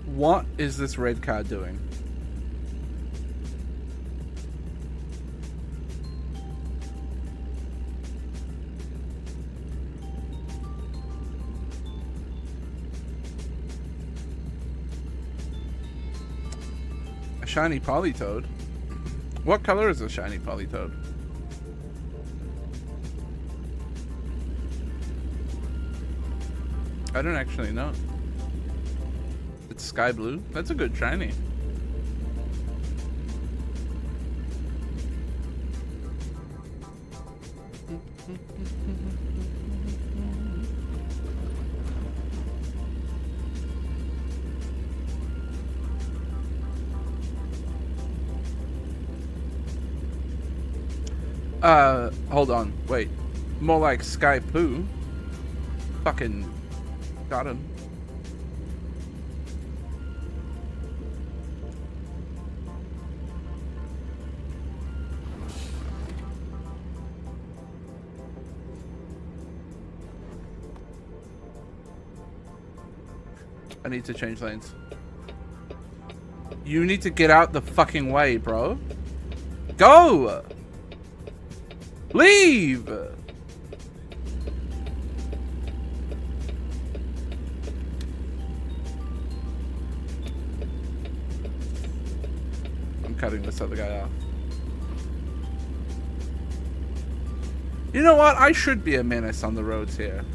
Speaker 1: What is this red car doing? A shiny Polytoad? What color is a shiny Polytoad? I don't actually know. It's sky blue? That's a good shiny. Hold on. Wait. More like Sky Poo. Fucking got him. I need to change lanes. You need to get out the fucking way, bro. Go! Leave! I'm cutting this other guy off. You know what? I should be a menace on the roads here.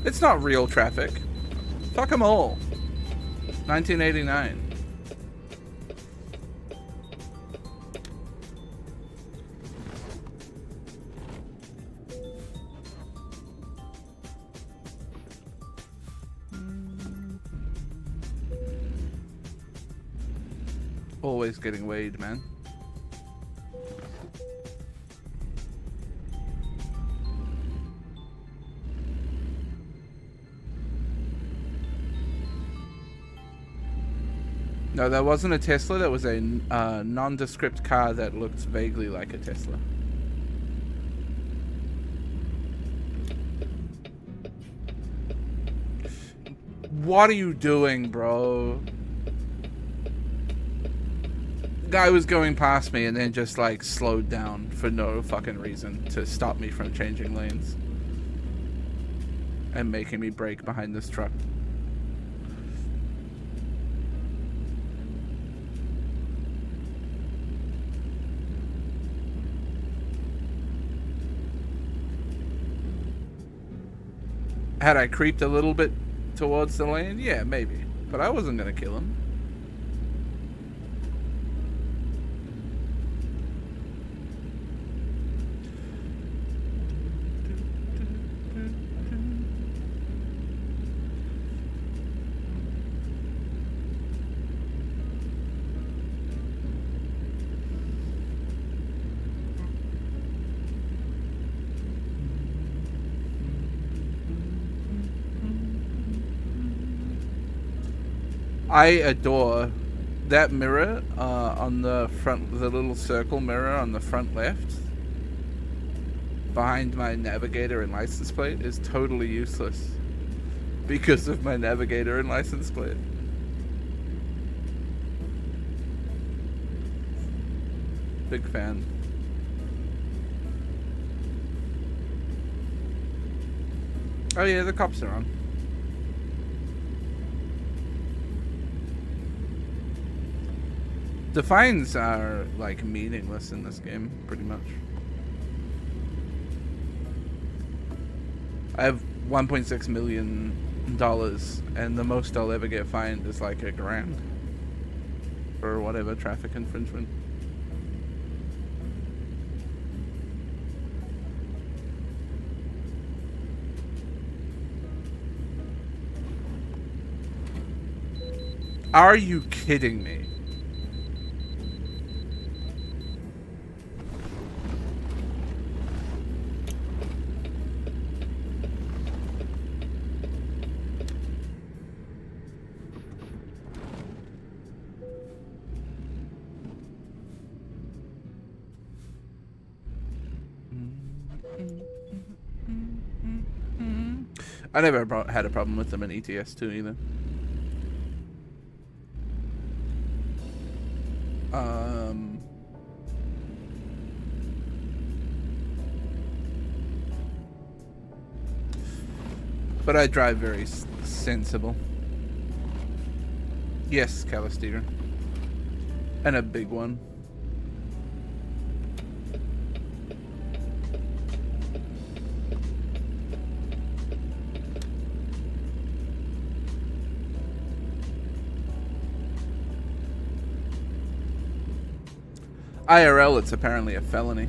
Speaker 1: It's not real traffic. Fuck them all. 1989. Always getting weighed, man. No, that wasn't a Tesla. That was a nondescript car that looked vaguely like a Tesla. What are you doing, bro? Guy was going past me and then just like slowed down for no fucking reason to stop me from changing lanes and making me brake behind this truck. Had I creeped a little bit towards the lane? Yeah, maybe. But I wasn't gonna kill him. I adore that mirror on the front, the little circle mirror on the front left behind my navigator and license plate is totally useless because of my navigator and license plate. Big fan. Oh yeah, the cops are on. The fines are like meaningless in this game, pretty much. I have $1.6 million, and the most I'll ever get fined is like $1,000 for whatever traffic infringement. Are you kidding me? I never had a problem with them in ETS 2 either. But I drive very sensible. Yes, Calisteger. And a big one. IRL, it's apparently a felony.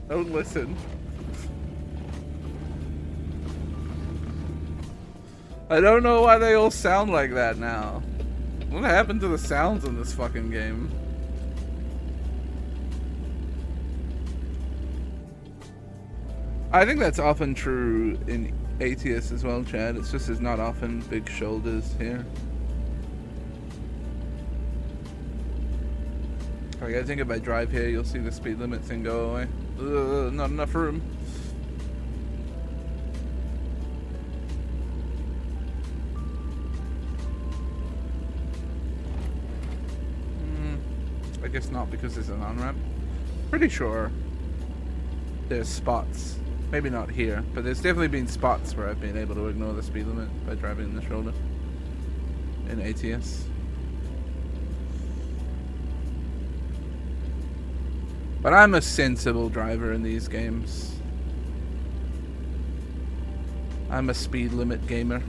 Speaker 1: Don't listen. I don't know why they all sound like that now. What happened to the sounds in this fucking game? I think that's often true in ATS as well, Chad. It's just there's not often big shoulders here. Like, I think if I drive here, you'll see the speed limit thing go away. Not enough room. I guess not, because there's an on-ramp. Pretty sure there's spots. Maybe not here, but there's definitely been spots where I've been able to ignore the speed limit by driving in the shoulder in ATS. But I'm a sensible driver in these games. I'm a speed limit gamer.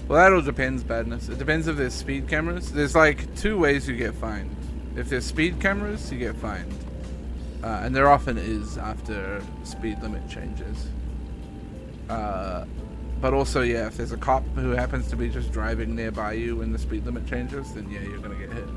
Speaker 1: Well, that all depends, Badness. It depends if there's speed cameras. There's like 2 ways you get fined. If there's speed cameras, you get fined. And there often is after speed limit changes. But also, yeah, if there's a cop who happens to be just driving nearby you when the speed limit changes, then yeah, you're gonna get hit.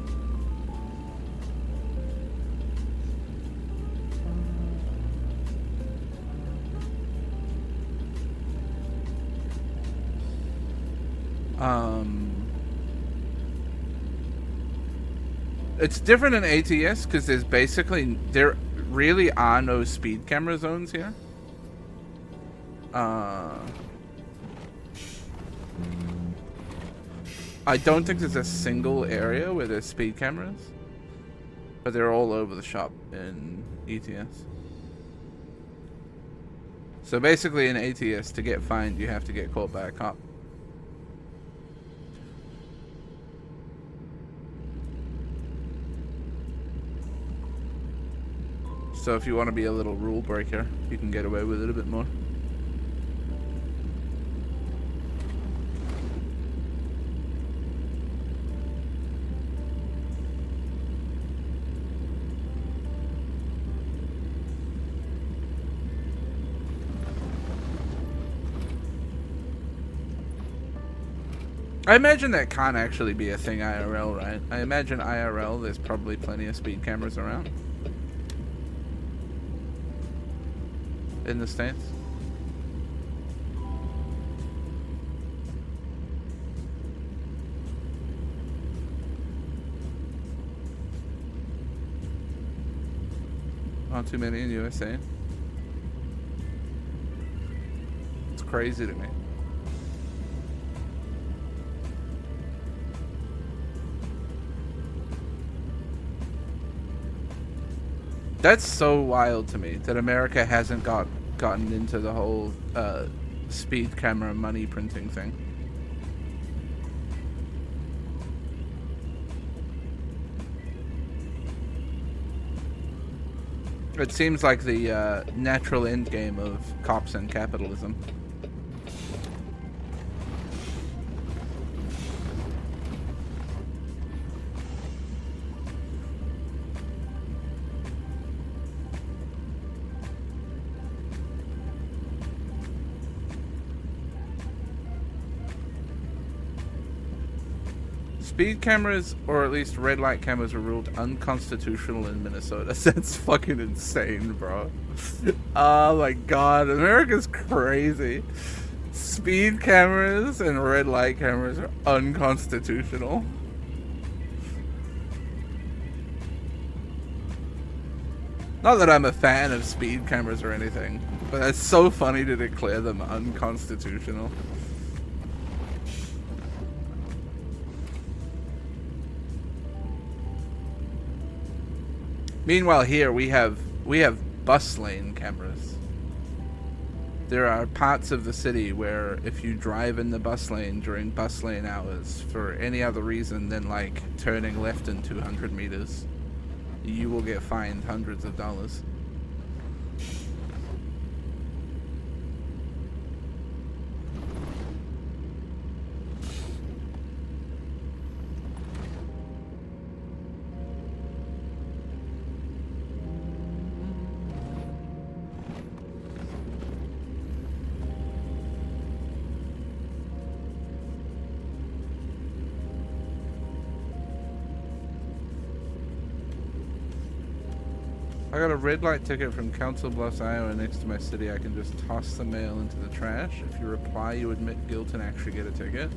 Speaker 1: It's different in ATS because there really are no speed camera zones here. I don't think there's a single area where there's speed cameras, but they're all over the shop in ETS. So basically in ATS, to get fined, you have to get caught by a cop. So if you want to be a little rule breaker, you can get away with it a bit more. I imagine that can't actually be a thing IRL, right? I imagine IRL, there's probably plenty of speed cameras around. In the States. Not too many in USA. It's crazy to me. That's so wild to me that America hasn't gotten into the whole speed camera money printing thing. It seems like the natural end game of cops and capitalism. Speed cameras, or at least red light cameras, were ruled unconstitutional in Minnesota. That's fucking insane, bro. Oh my god, America's crazy. Speed cameras and red light cameras are unconstitutional. Not that I'm a fan of speed cameras or anything, but it's so funny to declare them unconstitutional. Meanwhile, here we have bus lane cameras. There are parts of the city where if you drive in the bus lane during bus lane hours for any other reason than like turning left in 200 meters, you will get fined hundreds of dollars. I got a red light ticket from Council Bluffs, Iowa next to my city. I can just toss the mail into the trash. If you reply, you admit guilt and actually get a ticket.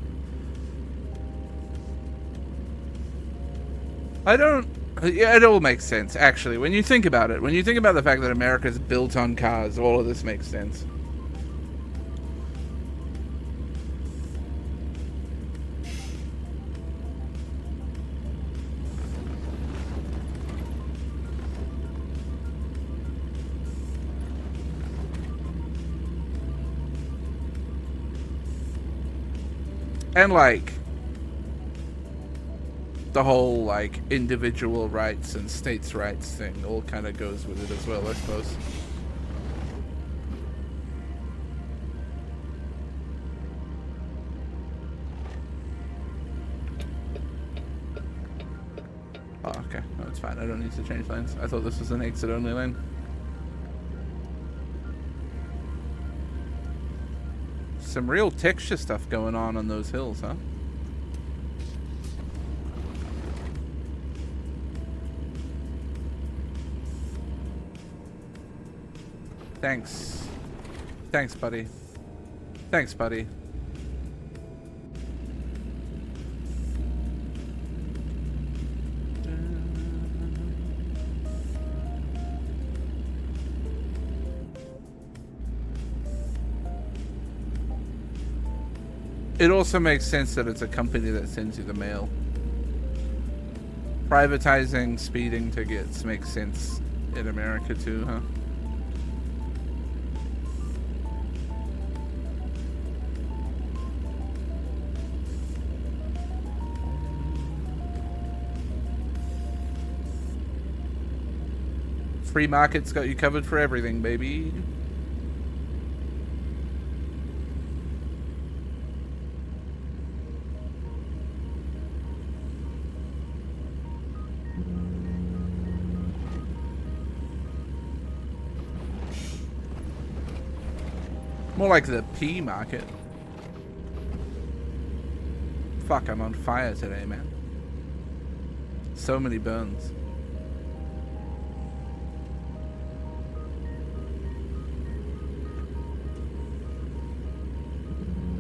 Speaker 1: Yeah, it all makes sense, actually. When you think about it, when you think about the fact that America's built on cars, all of this makes sense. And like the whole like individual rights and states' rights thing all kind of goes with it as well, I suppose. Oh, okay. No, it's fine. I don't need to change lanes. I thought this was an exit-only lane. Some real texture stuff going on those hills, huh? Thanks. Thanks, buddy. Thanks, buddy. It also makes sense that it's a company that sends you the mail. Privatizing speeding tickets makes sense in America too, huh? Free market's got you covered for everything, baby. More like the P market. Fuck, I'm on fire today, man. So many burns.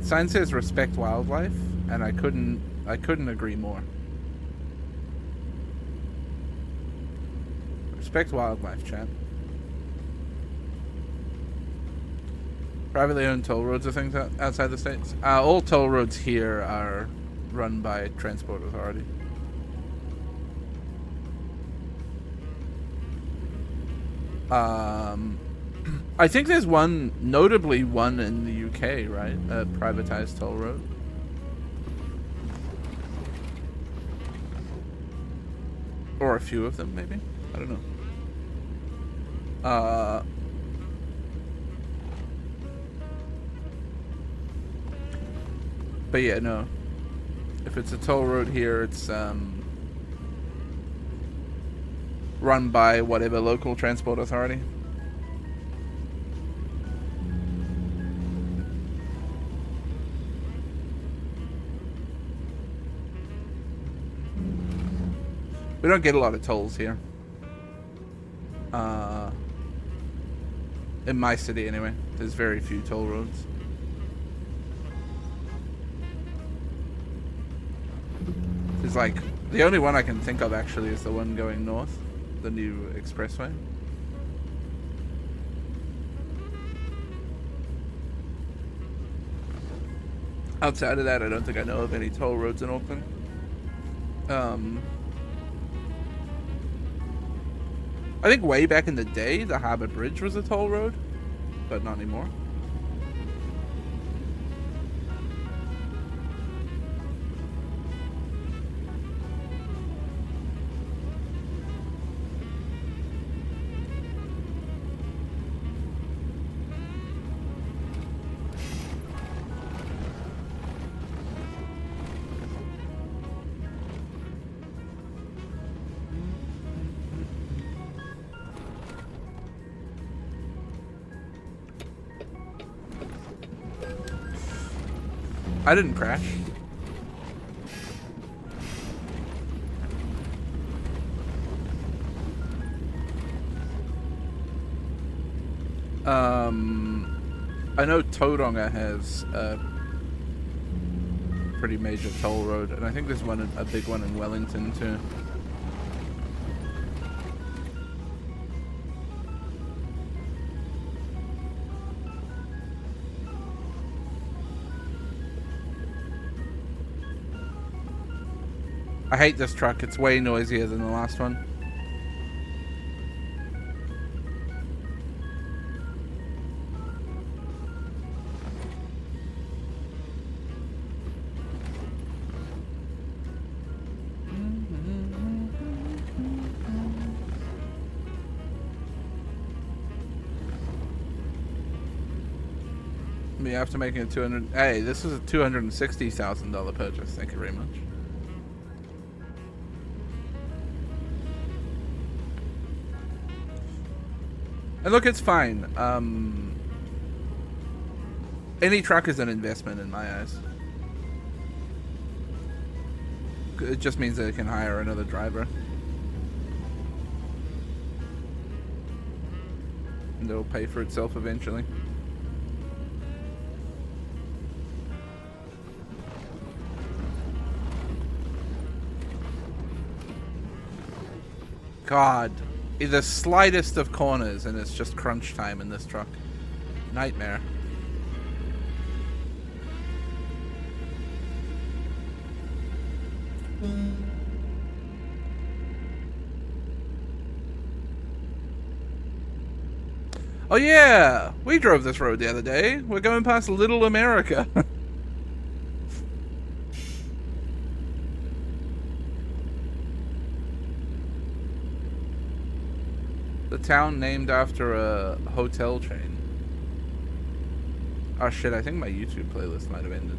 Speaker 1: Sign says respect wildlife, and I couldn't agree more. Respect wildlife, chat. Privately owned toll roads or things outside the states? All toll roads here are run by Transport Authority. I think there's one, notably one in the UK, right? A privatized toll road. Or a few of them, maybe? I don't know. But yeah, no. If it's a toll road here, it's run by whatever local transport authority. We don't get a lot of tolls here. In my city, anyway. There's very few toll roads. There's like, the only one I can think of actually is the one going north, the new expressway. Outside of that, I don't think I know of any toll roads in Auckland. I think way back in the day, the Harbour Bridge was a toll road, but not anymore. I didn't crash. I know Tauranga has a pretty major toll road, and I think there's one, a big one in Wellington too. I hate this truck. It's way noisier than the last one. Me after making a 200. Hey, this is a $260,000 purchase. Thank you very much. And look, it's fine. Any truck is an investment in my eyes. It just means that it can hire another driver. And it'll pay for itself eventually. God. The slightest of corners and it's just crunch time in this truck. Nightmare. Oh yeah, we drove this road the other day. We're going past Little America. The town named after a hotel chain. Oh shit, I think my YouTube playlist might have ended.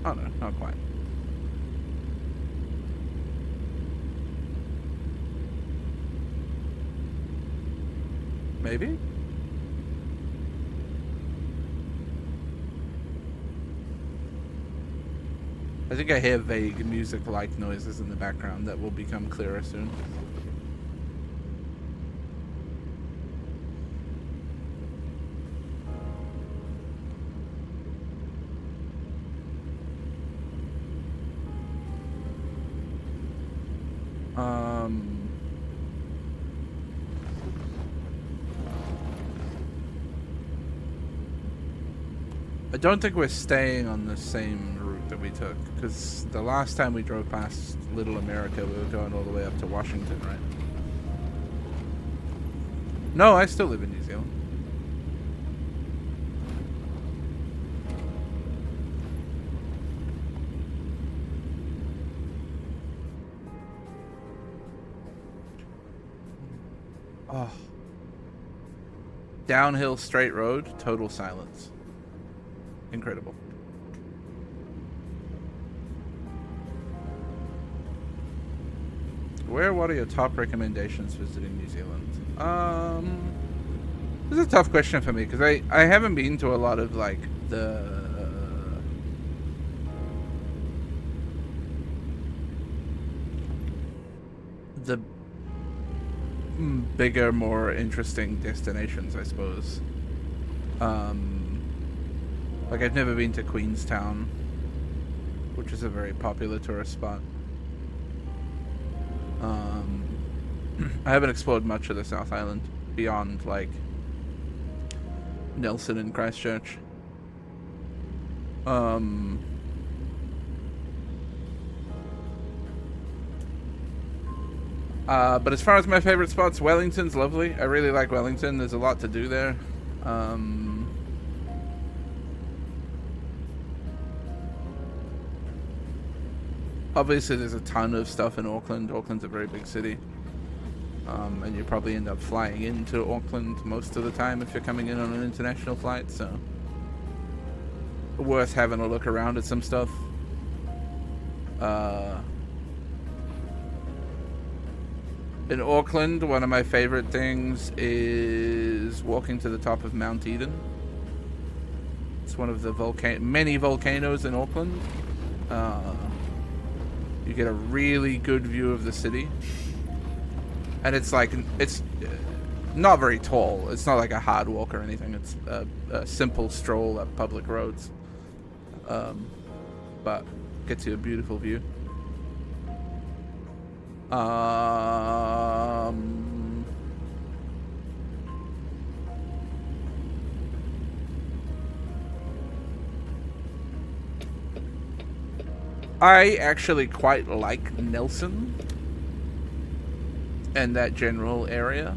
Speaker 1: Oh no, not quite. Maybe? I think I hear vague music-like noises in the background that will become clearer soon. I don't think we're staying on the same route that we took, because the last time we drove past Little America, we were going all the way up to Washington, right? No, I still live in New Zealand. Oh. Downhill straight road, total silence. Incredible. What are your top recommendations visiting New Zealand? This is a tough question for me because I haven't been to a lot of like the bigger, more interesting destinations, I suppose. Like I've never been to Queenstown, which is a very popular tourist spot. I haven't explored much of the South Island beyond like Nelson and Christchurch. But as far as my favorite spots, Wellington's lovely. I really like Wellington. There's a lot to do there. Obviously, there's a ton of stuff in Auckland. Auckland's a very big city. And you probably end up flying into Auckland most of the time if you're coming in on an international flight, so worth having a look around at some stuff. In Auckland, one of my favorite things is walking to the top of Mount Eden. It's one of the many volcanoes in Auckland. You get a really good view of the city. And it's like, it's not very tall. It's not like a hard walk or anything. It's a simple stroll up public roads. But gets you a beautiful view. I actually quite like Nelson and that general area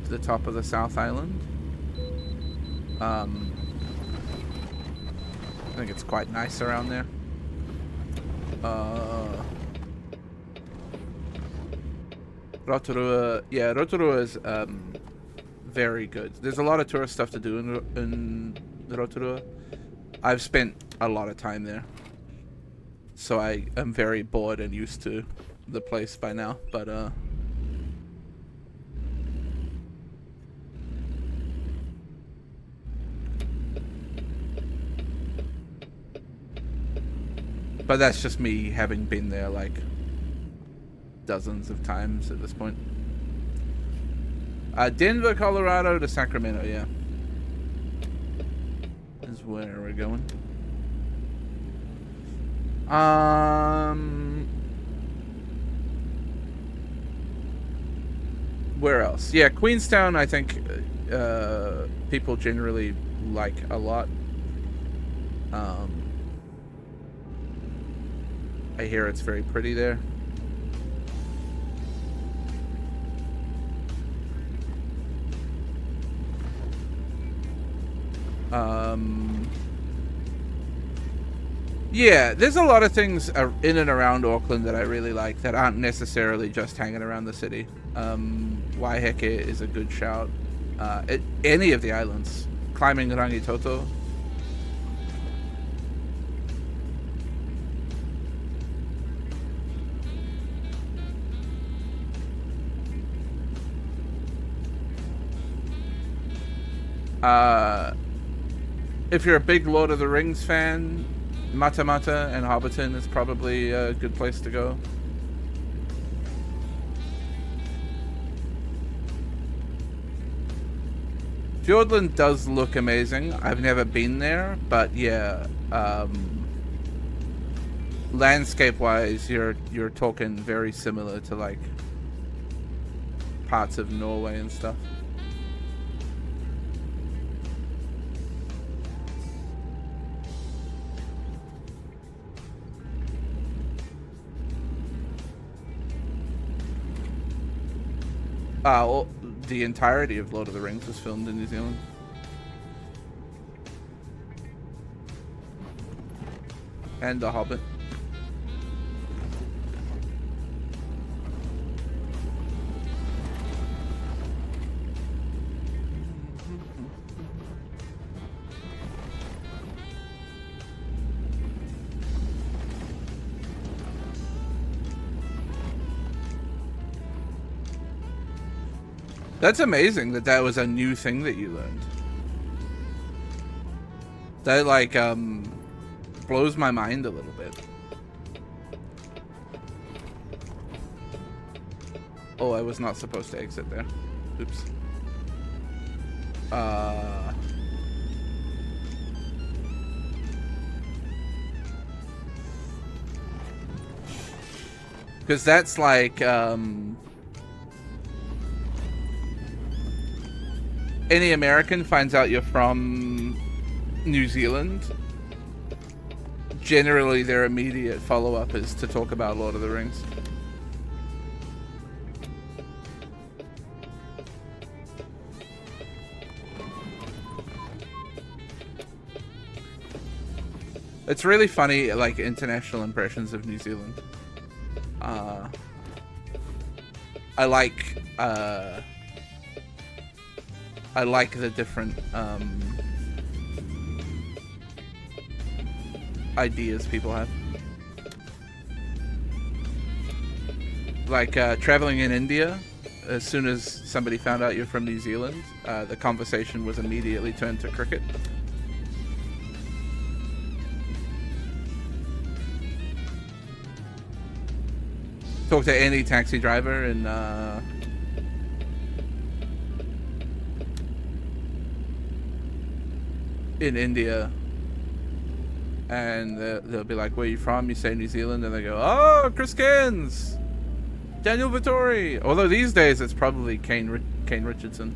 Speaker 1: to the top of the South Island. I think it's quite nice around there. Rotorua, yeah, Rotorua is very good. There's a lot of tourist stuff to do in Rotorua. I've spent a lot of time there, so I am very bored and used to the place by now. But that's just me having been there like dozens of times at this point. Denver, Colorado to Sacramento, yeah, is where we're going. Where else? Yeah, Queenstown, I think people generally like a lot. I hear it's very pretty there. Yeah, there's a lot of things in and around Auckland that I really like that aren't necessarily just hanging around the city. Waiheke is a good shout. Any of the islands. Climbing Rangitoto. If you're a big Lord of the Rings fan, Matamata and Hobbiton is probably a good place to go. Fiordland does look amazing. I've never been there, but yeah, landscape-wise, you're talking very similar to like parts of Norway and stuff. The entirety of Lord of the Rings was filmed in New Zealand. And The Hobbit. That's amazing that that was a new thing that you learned. That like blows my mind a little bit. Oh, I was not supposed to exit there. Oops. Because that's like any American finds out you're from New Zealand, generally their immediate follow-up is to talk about Lord of the Rings. It's really funny, like, international impressions of New Zealand. I like the different ideas people have. Like traveling in India, as soon as somebody found out you're from New Zealand, the conversation was immediately turned to cricket. Talk to any taxi driver in India, and they'll be like, "Where are you from?" You say New Zealand, and they go, "Oh, Chris Cairns, Daniel Vittori." Although these days it's probably Kane Richardson.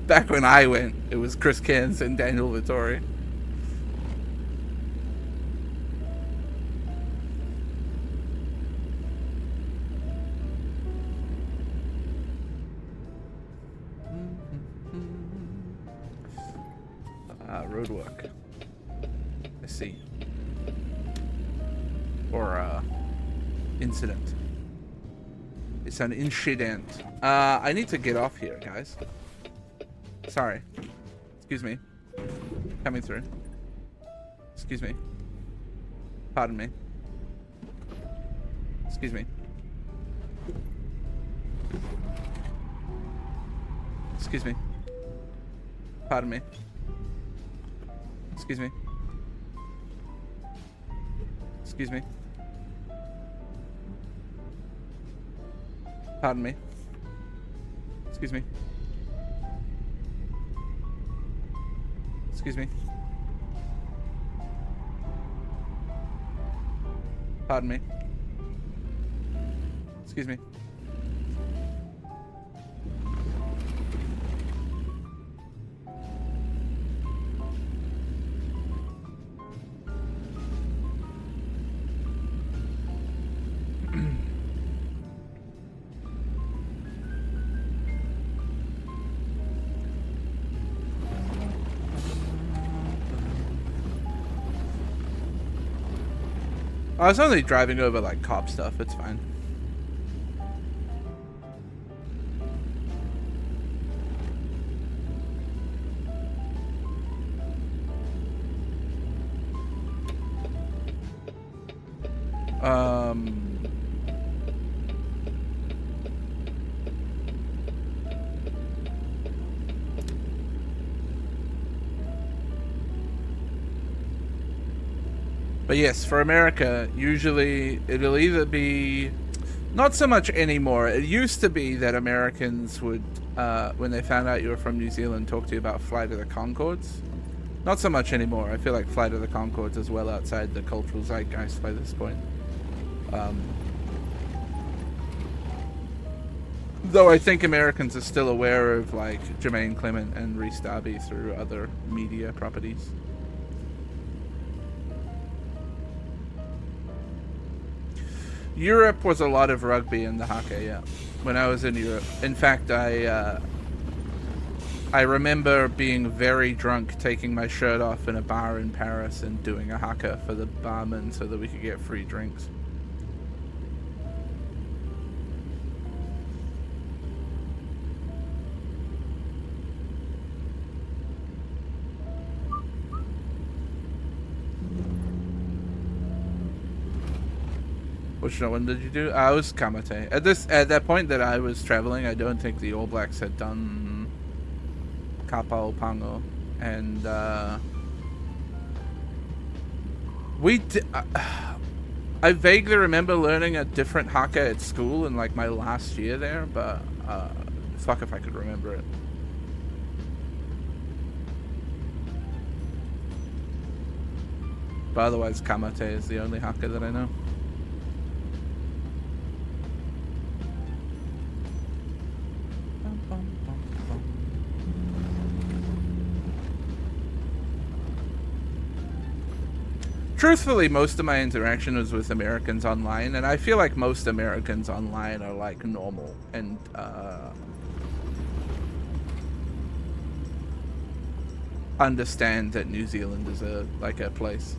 Speaker 1: Back when I went, it was Chris Cairns and Daniel Vittori. Roadwork. I see. Or incident. It's an incident. I need to get off here, guys. Sorry. Excuse me. Coming through. Excuse me. Pardon me. Excuse me. Excuse me. Pardon me. Excuse me. Excuse me. Pardon me. Excuse me. Excuse me. Pardon me. Excuse me. I was only driving over like cop stuff. It's fine. But yes, for America, usually it'll either be, not so much anymore. It used to be that Americans would, when they found out you were from New Zealand, talk to you about Flight of the Conchords. Not so much anymore. I feel like Flight of the Conchords is well outside the cultural zeitgeist by this point. Though I think Americans are still aware of like Jermaine Clement and Rhys Darby through other media properties. Europe was a lot of rugby and the hockey, yeah. When I was in Europe. In fact, I remember being very drunk, taking my shirt off in a bar in Paris and doing a haka for the barman so that we could get free drinks. Which one did you do? I was Kamate. At that point that I was traveling, I don't think the All Blacks had done Kapao Pango, and I vaguely remember learning a different haka at school in like my last year there, but fuck if I could remember it. But otherwise, Kamate is the only haka that I know. Truthfully, most of my interaction was with Americans online, and I feel like most Americans online are like normal and understand that New Zealand is a place.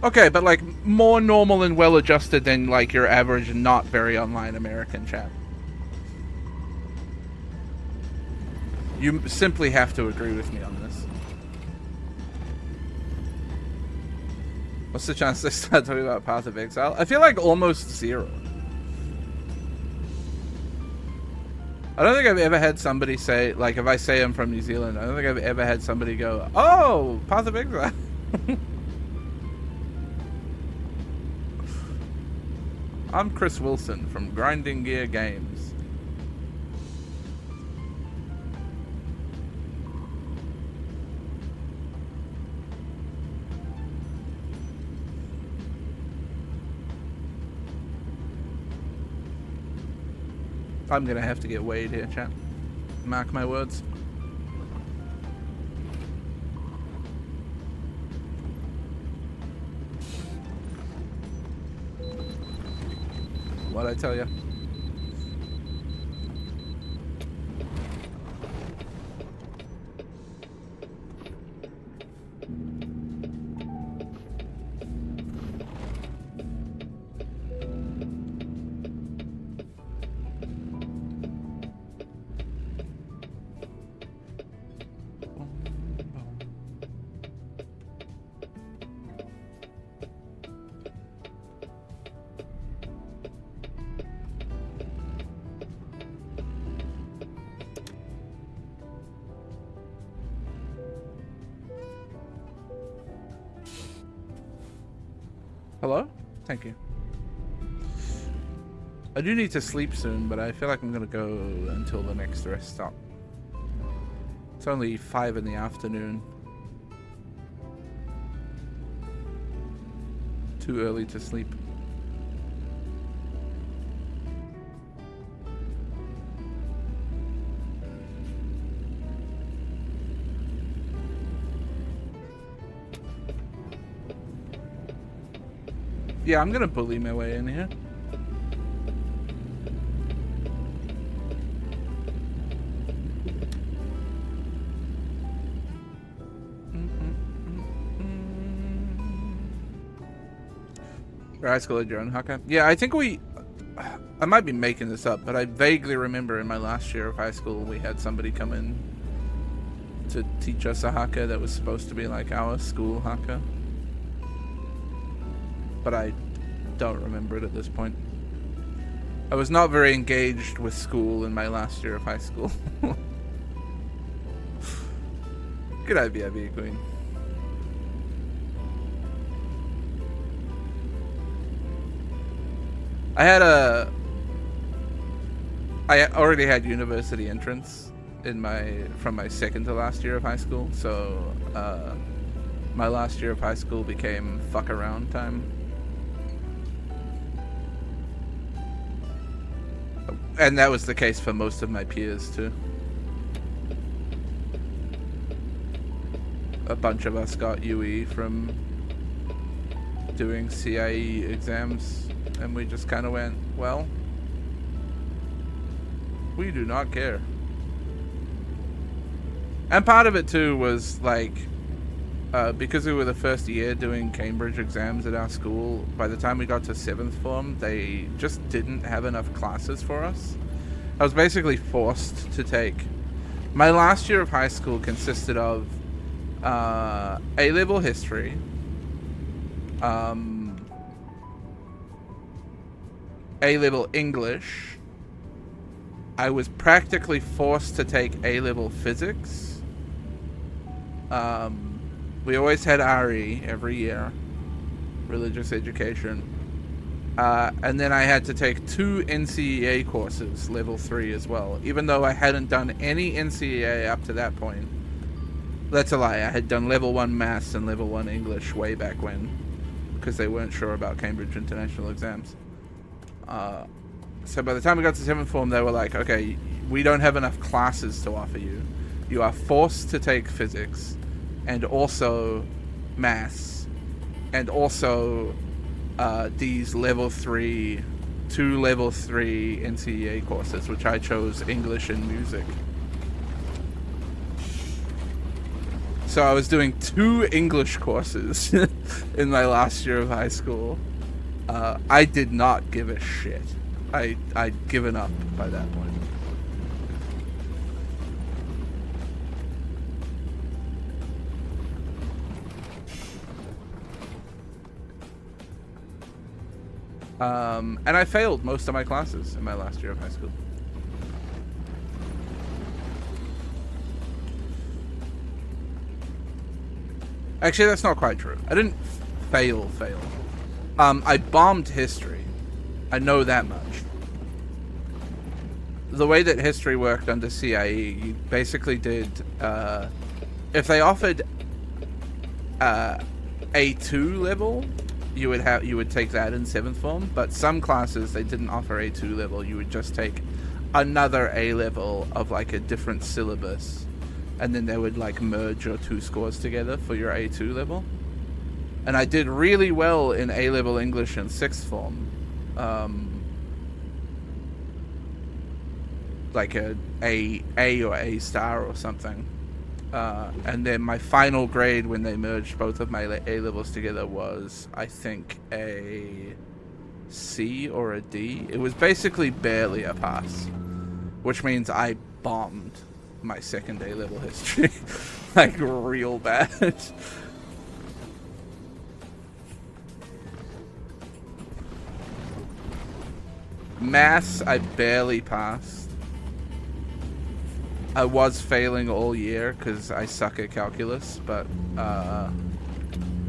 Speaker 1: Okay, but like more normal and well adjusted than like your average not very online American chat. You simply have to agree with me on this. What's the chance they start talking about Path of Exile? I feel like almost zero. I don't think I've ever had somebody say, like if I say I'm from New Zealand, I don't think I've ever had somebody go, oh, Path of Exile. I'm Chris Wilson from Grinding Gear Games. I'm gonna have to get weighed here, chat. Mark my words. What'd I tell you? Hello? Thank you. I do need to sleep soon, but I feel like I'm gonna go until the next rest stop. It's only 5 in the afternoon. Too early to sleep. Yeah, I'm gonna bully my way in here. Your high school had your own haka? Yeah, I think I might be making this up, but I vaguely remember in my last year of high school we had somebody come in to teach us a haka that was supposed to be like our school haka. But I don't remember it at this point. I was not very engaged with school in my last year of high school. Good idea, be queen. I already had university entrance from my second to last year of high school, so my last year of high school became fuck around time. And that was the case for most of my peers too. A bunch of us got UE from doing CIE exams, and we just kind of went, well, we do not care. And part of it too was like, because we were the first year doing Cambridge exams at our school, by the time we got to 7th form, they just didn't have enough classes for us. I was basically forced to take... My last year of high school consisted of A-level history, A-level English. I was practically forced to take A-level physics. We always had RE every year, religious education. And then I had to take 2 NCEA courses, level 3 as well, even though I hadn't done any NCEA up to that point. That's a lie. I had done level 1 maths and level 1 English way back when, because they weren't sure about Cambridge International exams. So by the time we got to 7th form, they were like, okay, we don't have enough classes to offer you. You are forced to take physics, and also maths, and also these level 3, 2 level 3 NCEA courses, which I chose English and music. So I was doing 2 English courses in my last year of high school. I did not give a shit. I'd given up by that point. And I failed most of my classes in my last year of high school. Actually, that's not quite true. I didn't fail. I bombed history. I know that much. The way that history worked under CIE, you basically did, if they offered A2 level, you would take that in 7th form, but some classes they didn't offer A2 level. You would just take another A level of like a different syllabus, and then they would like merge your 2 scores together for your A2 level. And I did really well in A level English in 6th form, like a or A star or something. And then my final grade when they merged both of my A levels together was, I think, a C or a D. It was basically barely a pass, which means I bombed my second A level history, like real bad. Maths, I barely passed. I was failing all year because I suck at calculus, but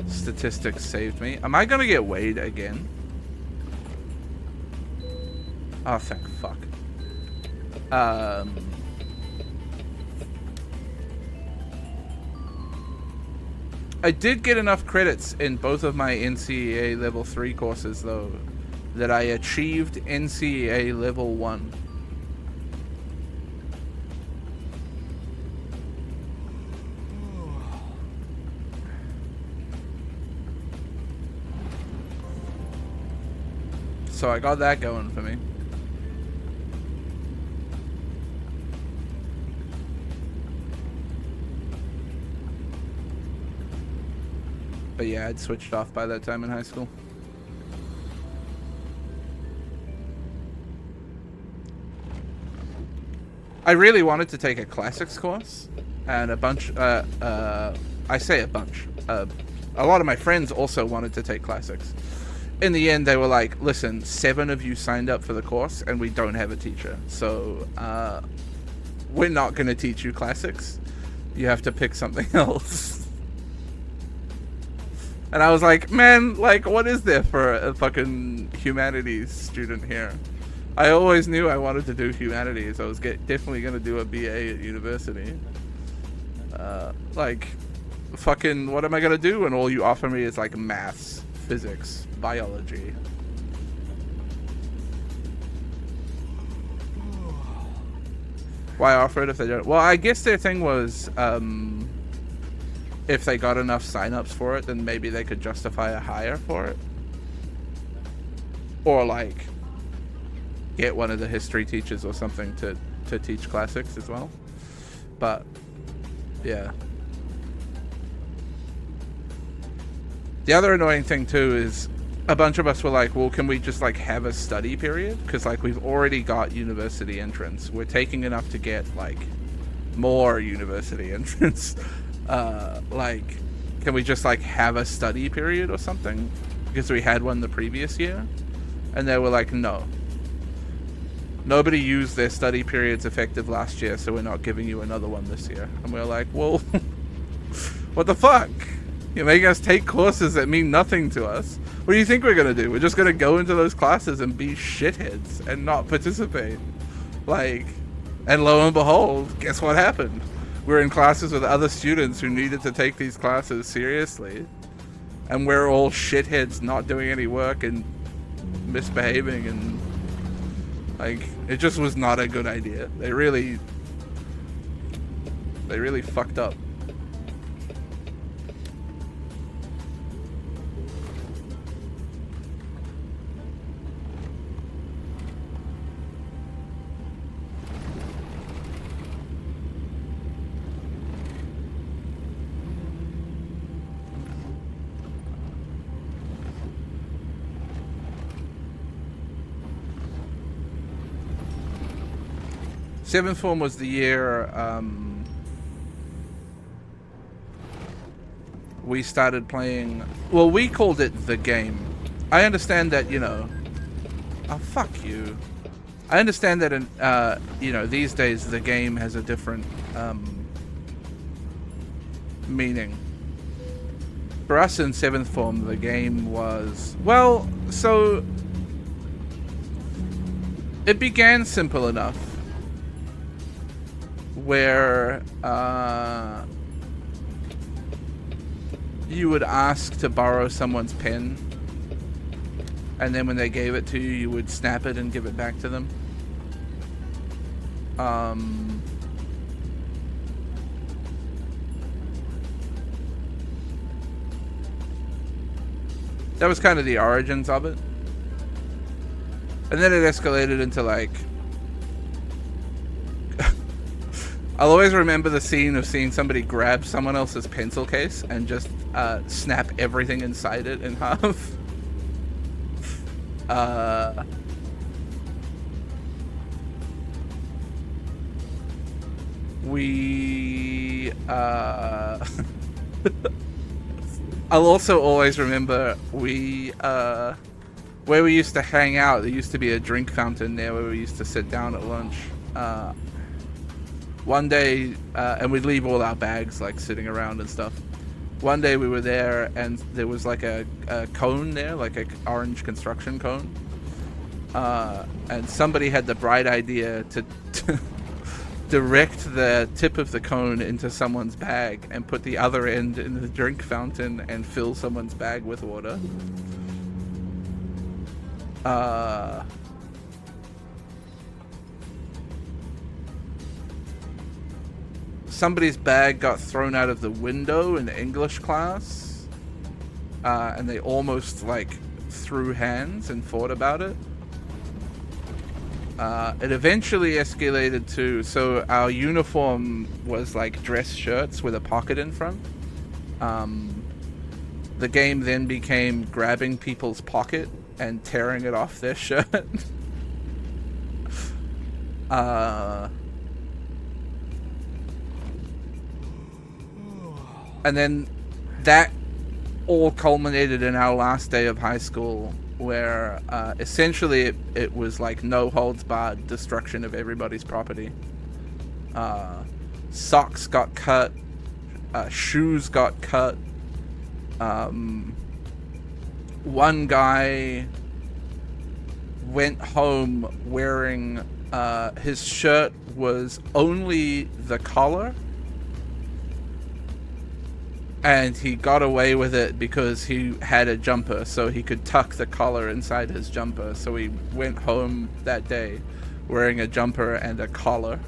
Speaker 1: statistics saved me. Am I gonna get weighed again? Oh, thank fuck. I did get enough credits in both of my NCEA level 3 courses, though, that I achieved NCEA level 1. So I got that going for me. But yeah, I'd switched off by that time in high school. I really wanted to take a classics course, and a bunch, I say a bunch, a lot of my friends also wanted to take classics. In the end, they were like, listen, 7 of you signed up for the course, and we don't have a teacher, so we're not going to teach you classics. You have to pick something else. And I was like, man, like, what is there for a fucking humanities student here? I always knew I wanted to do humanities. I was definitely going to do a BA at university. Like, fucking, what am I going to do when all you offer me is, like, maths, physics, biology? Why offer it if they don't? Well, I guess their thing was, if they got enough signups for it, then maybe they could justify a hire for it. Or, like, get one of the history teachers or something to teach classics as well. But yeah, the other annoying thing too is a bunch of us were like, well, can we just like have a study period, because like we've already got university entrance, we're taking enough to get like more university entrance. Like, can we just like have a study period or something, because we had one the previous year? And they were like, no. Nobody used their study periods effective last year, so we're not giving you another one this year. And we're like, well, what the fuck? You're making us take courses that mean nothing to us. What do you think we're going to do? We're just going to go into those classes and be shitheads and not participate. Like, and lo and behold, guess what happened? We're in classes with other students who needed to take these classes seriously. And we're all shitheads not doing any work and misbehaving, and like, it just was not a good idea. They really fucked up. Seventh form was the year we started playing. Well, we called it the game. I understand that, you know. Oh, fuck you. I understand that, you know, these days the game has a different meaning. For us in seventh form, the game was, well, so it began simple enough, where you would ask to borrow someone's pen, and then when they gave it to you, you would snap it and give it back to them. That was kind of the origins of it. And then it escalated into like, I'll always remember the scene of seeing somebody grab someone else's pencil case and just snap everything inside it in half. I'll also always remember where we used to hang out. There used to be a drink fountain there where we used to sit down at lunch. One day, and we'd leave all our bags like sitting around and stuff. One day we were there and there was like a cone there, like an orange construction cone. And somebody had the bright idea to direct the tip of the cone into someone's bag and put the other end in the drink fountain and fill someone's bag with water. Somebody's bag got thrown out of the window in English class, and they almost like threw hands and fought about it. It eventually escalated to, so our uniform was like dress shirts with a pocket in front. The game then became grabbing people's pocket and tearing it off their shirt. And then that all culminated in our last day of high school, where essentially it was like no holds barred destruction of everybody's property. Socks got cut, shoes got cut. One guy went home wearing his shirt was only the collar. And he got away with it because he had a jumper, so he could tuck the collar inside his jumper. So he went home that day wearing a jumper and a collar.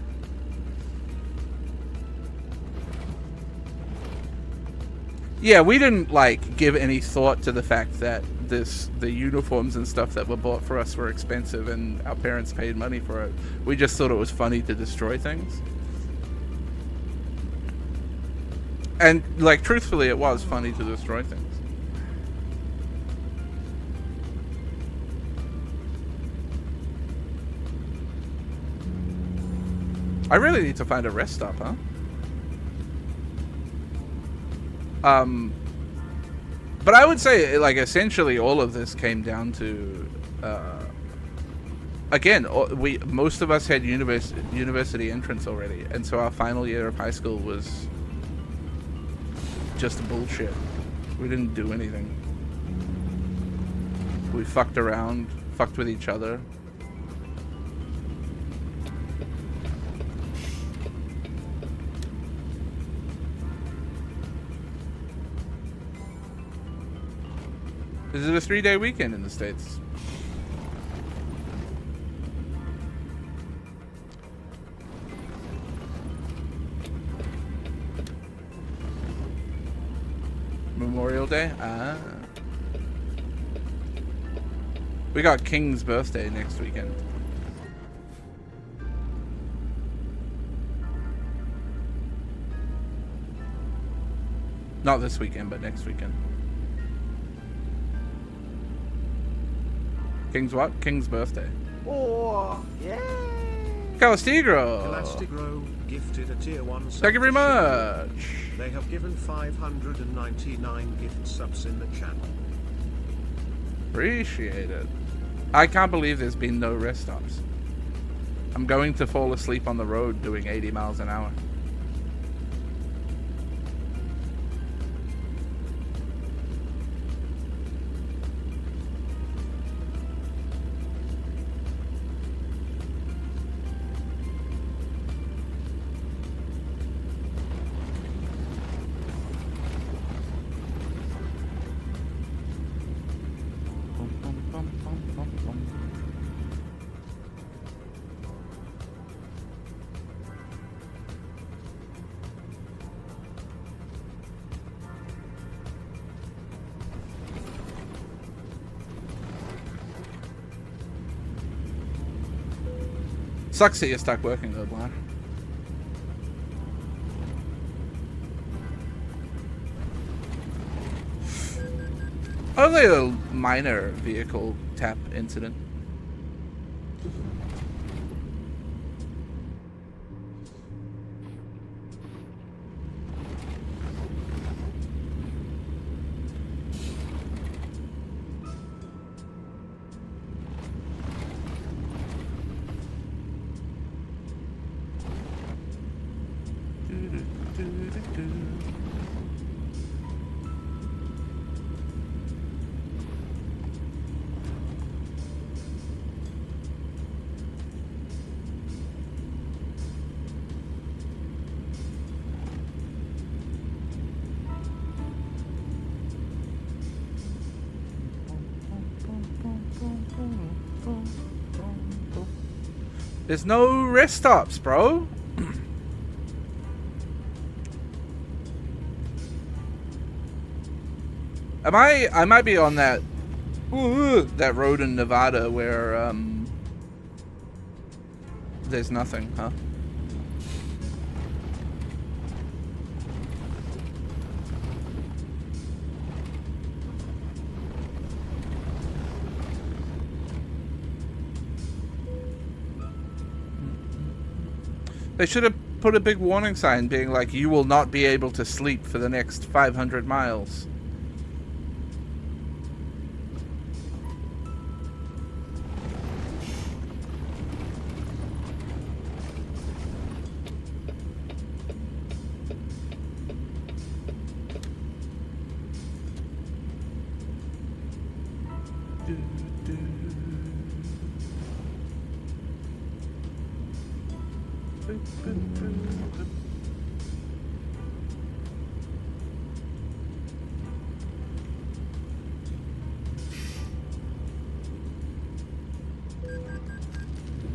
Speaker 1: Yeah, we didn't like give any thought to the fact that the uniforms and stuff that were bought for us were expensive and our parents paid money for it. We just thought it was funny to destroy things. And, like, truthfully, it was funny to destroy things. I really need to find a rest stop, huh? But I would say, like, essentially all of this came down to, again, most of us had university entrance already, and so our final year of high school was just bullshit. We didn't do anything. We fucked around, fucked with each other. This is a 3-day weekend in the States. Memorial Day? Ah. We got King's birthday next weekend. Not this weekend, but next weekend. King's what? King's birthday.
Speaker 2: Oh, yeah.
Speaker 1: Calastigro!
Speaker 3: Calastigro gifted a tier 1 sub.
Speaker 1: Thank you very much!
Speaker 3: They have given 599 gift subs in the channel.
Speaker 1: Appreciate it. I can't believe there's been no rest stops. I'm going to fall asleep on the road doing 80 miles an hour. Sucks that you're stuck working though, Blair. Only a minor vehicle tap incident. There's no rest stops, bro. I might be on that road in Nevada where There's nothing, huh? They should have put a big warning sign being like, you will not be able to sleep for the next 500 miles.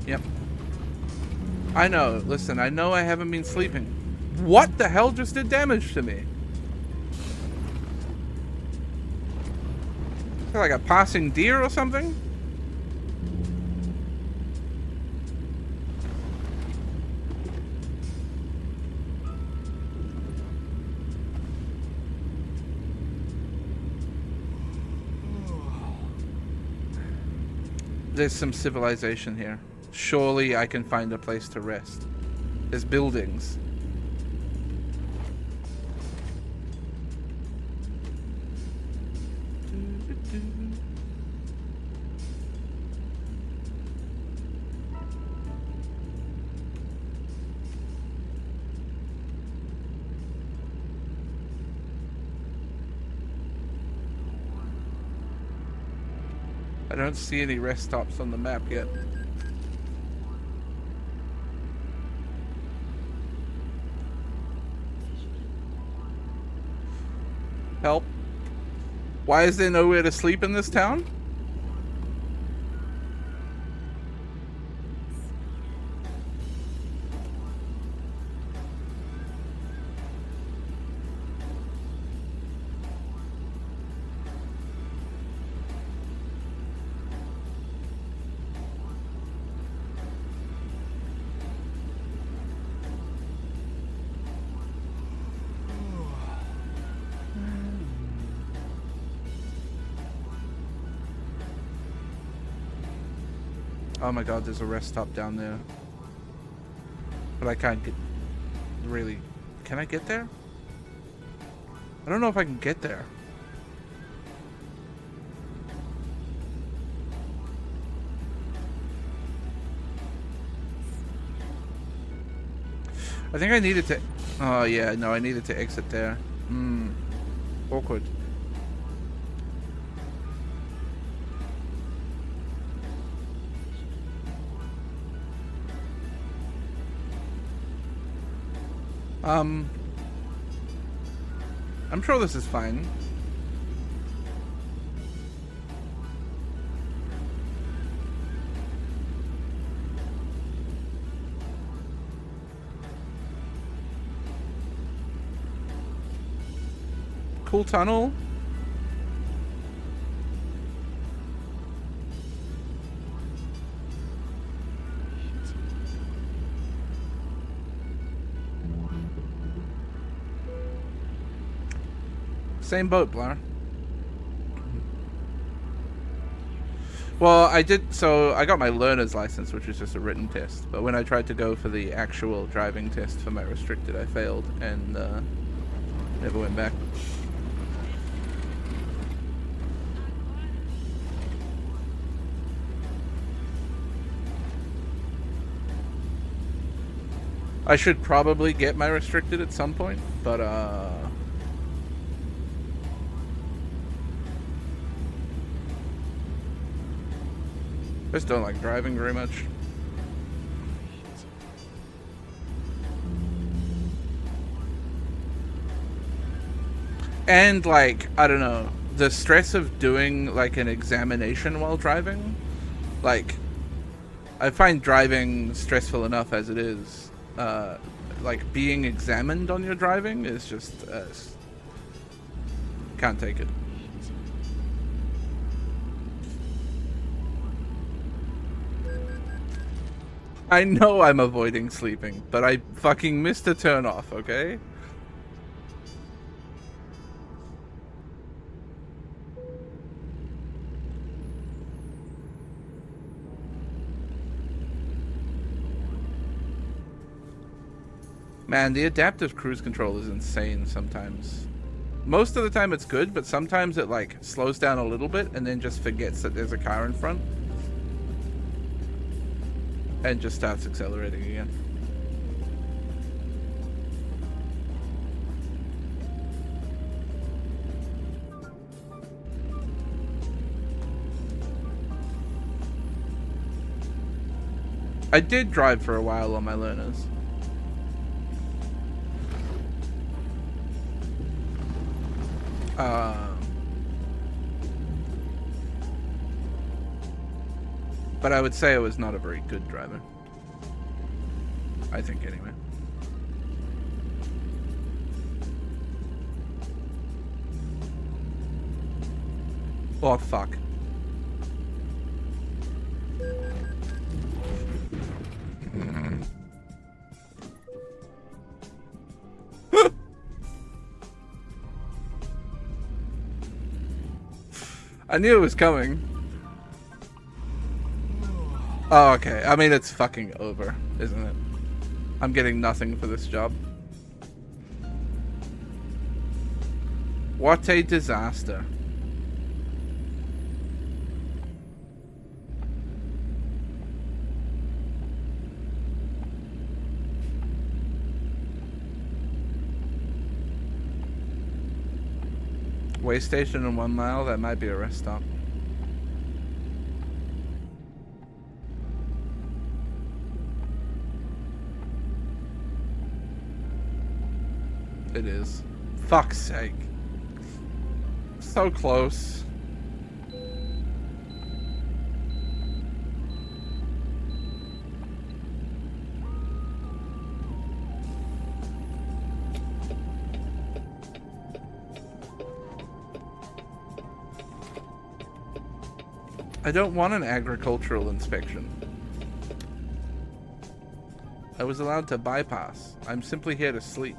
Speaker 1: Yep. I know. Listen, I know I haven't been sleeping. What the hell just did damage to me? Is that like a passing deer or something? There's some civilization here. Surely I can find a place to rest. There's buildings. I don't see any rest stops on the map yet. Help. Why is there nowhere to sleep in this town? Oh my god, there's a rest stop down there. But I can't get... Really... Can I get there? I don't know if I can get there. I think I needed to... Oh yeah, no, I needed to exit there. Awkward. I'm sure this is fine. Cool tunnel. Same boat, Blair. Well, I did, so I got my learner's license, which was just a written test. But when I tried to go for the actual driving test for my restricted, I failed and never went back. I should probably get my restricted at some point, but I just don't like driving very much. And like, I don't know, the stress of doing like an examination while driving, like, I find driving stressful enough as it is. Like being examined on your driving is just, can't take it. I know I'm avoiding sleeping, but I fucking missed a turn off, okay? Man, the adaptive cruise control is insane sometimes. Most of the time it's good, but sometimes it like slows down a little bit and then just forgets that there's a car in front. And just starts accelerating again. I did drive for a while on my learners. But I would say I was not a very good driver. I think anyway. Oh, fuck. I knew it was coming. Oh, okay. I mean, it's fucking over, isn't it? I'm getting nothing for this job. What a disaster. Way station in 1 mile? That might be a rest stop. It is. Fuck's sake. So close. I don't want an agricultural inspection. I was allowed to bypass. I'm simply here to sleep.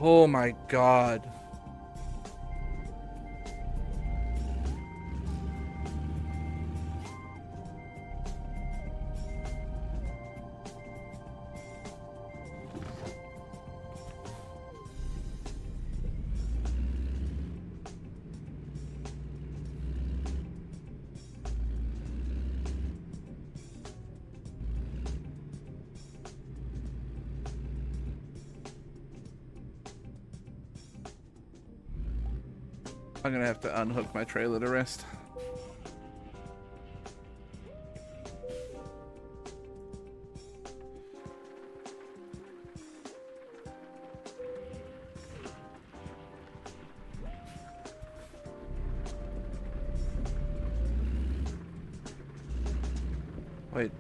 Speaker 1: Oh my god. I'm gonna have to unhook my trailer to rest. Wait,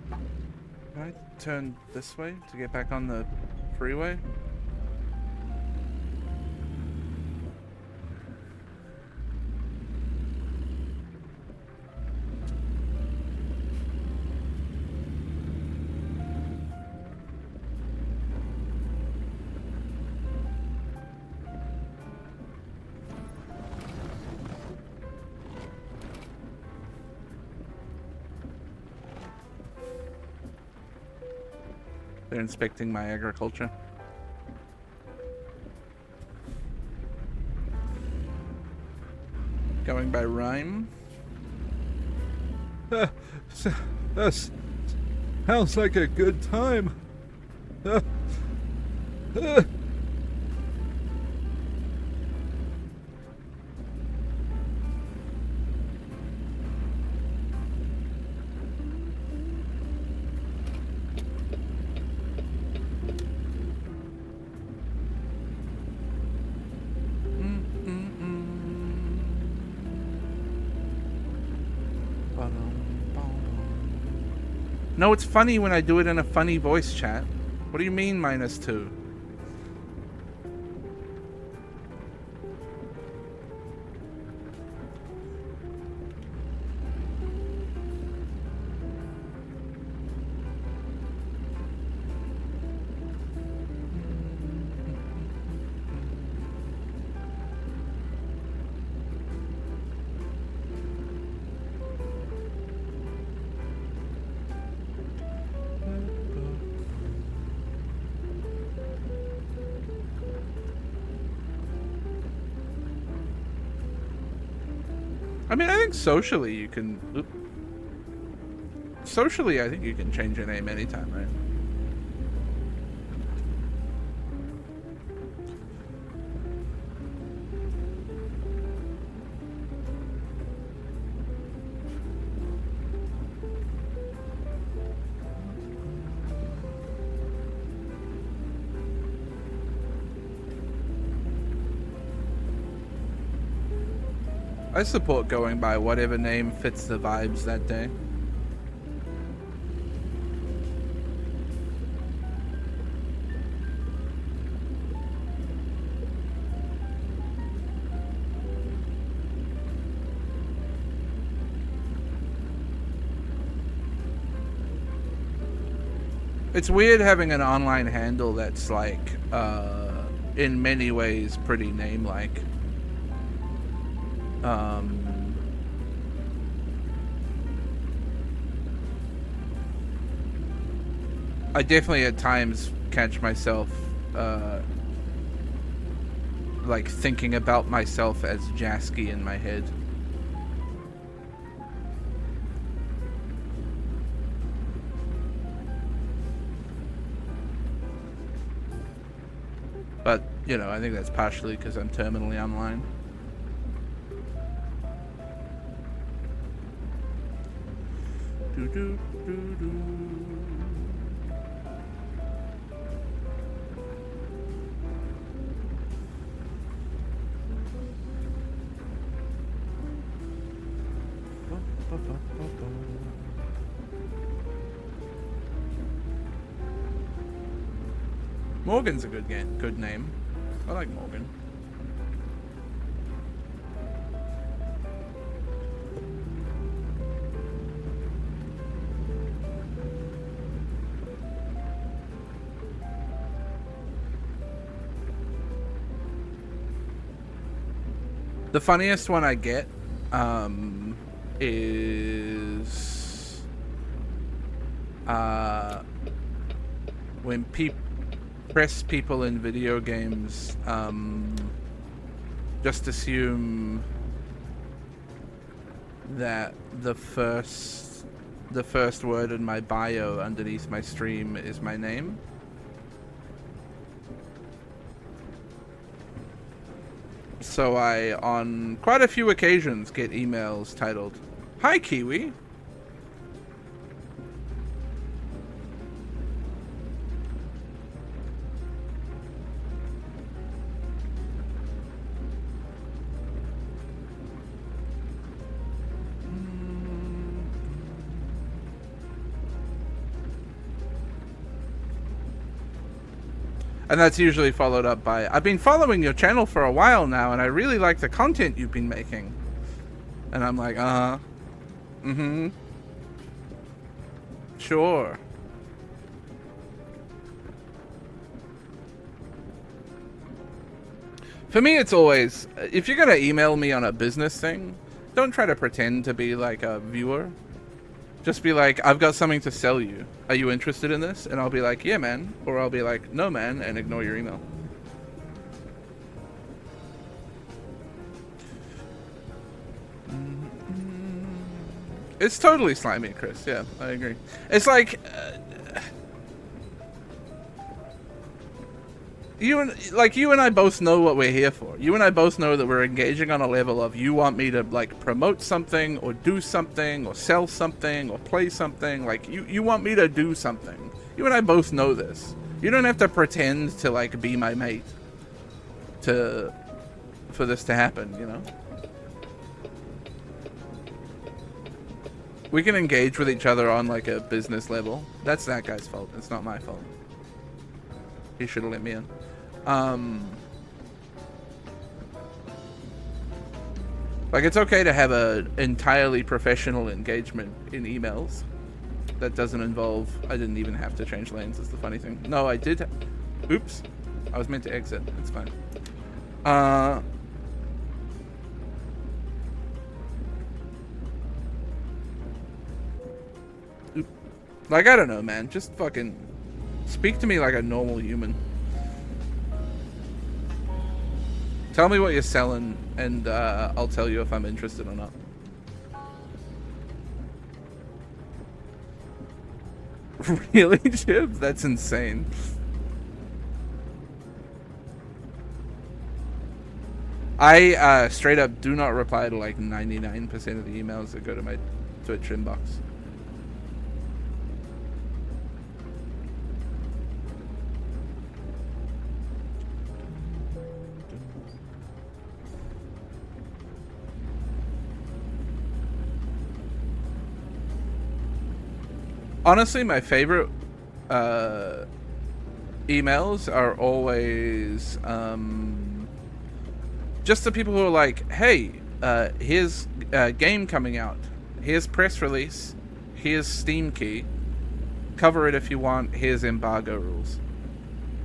Speaker 1: can I turn this way to get back on the freeway? They're inspecting my agriculture. Going by rhyme.
Speaker 5: That sounds like a good time.
Speaker 1: No, it's funny when I do it in a funny voice chat. What do you mean -2? I mean, I think socially you can... Socially, I think you can change your name anytime, right? I support going by whatever name fits the vibes that day. It's weird having an online handle that's like, in many ways pretty name-like. I definitely at times catch myself like thinking about myself as Jaaski in my head. But, you know, I think that's partially because I'm terminally online. Do do do do. Morgan's a good name. I like Morgan. The funniest one I get is when press people in video games just assume that the first word in my bio underneath my stream is my name. So I, on quite a few occasions, get emails titled, "Hi, Kiwi." And that's usually followed up by, "I've been following your channel for a while now, and I really like the content you've been making." And I'm like, mm-hmm. Sure. For me, it's always, if you're gonna email me on a business thing, don't try to pretend to be like a viewer. Just be like, "I've got something to sell you. Are you interested in this?" And I'll be like, "Yeah, man." Or I'll be like, "No, man," and ignore your email. It's totally slimy, Chris. Yeah, I agree. It's like, you and I both know what we're here for. You and I both know that we're engaging on a level of, you want me to like promote something or do something or sell something or play something. Like you want me to do something. You and I both know this. You don't have to pretend to like be my mate for this to happen, you know? We can engage with each other on like a business level. That's that guy's fault. It's not my fault. He should have let me in. Like, it's okay to have a entirely professional engagement in emails that doesn't involve, I didn't even have to change lanes, is the funny thing. No, I did. Oops. I was meant to exit. It's fine. Like, I don't know, man. Just fucking speak to me like a normal human. Tell me what you're selling, and I'll tell you if I'm interested or not. Really, Jib? That's insane. I straight up do not reply to like 99% of the emails that go to my Twitch inbox. Honestly, my favorite emails are always just the people who are like, hey, here's a game coming out. Here's press release. Here's Steam key. Cover it if you want. Here's embargo rules.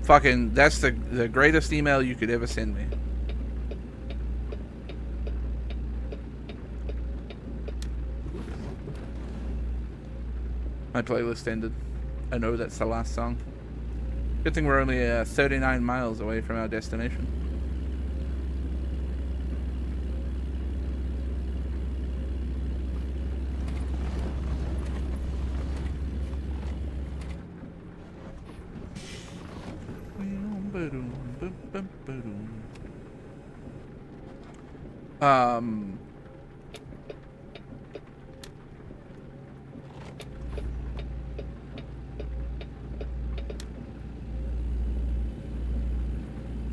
Speaker 1: Fucking, that's the greatest email you could ever send me. My playlist ended. I know that's the last song. Good thing we're only 39 miles away from our destination.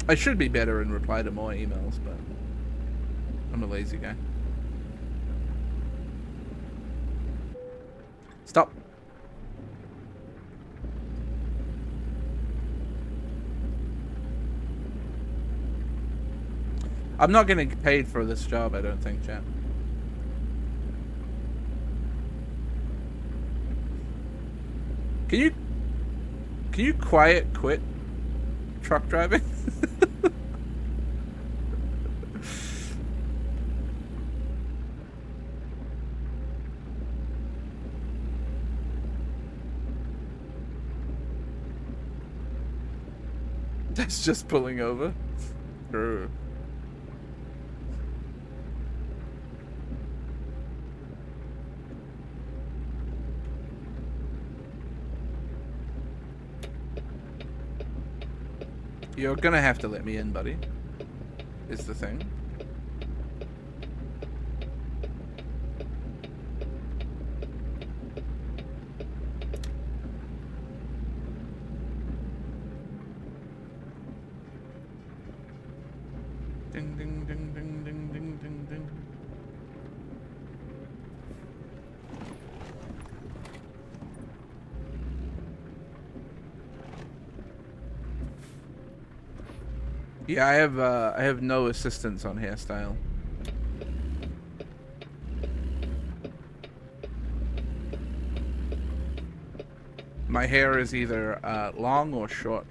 Speaker 1: I should be better and reply to more emails, but I'm a lazy guy. Stop. I'm not getting paid for this job, I don't think, chat. Can you quiet quit truck driving? That's just pulling over. Grr. You're gonna have to let me in, buddy. Is the thing. Ding ding ding ding ding ding ding ding. Yeah, I have no assistance on hairstyle. My hair is either long or short.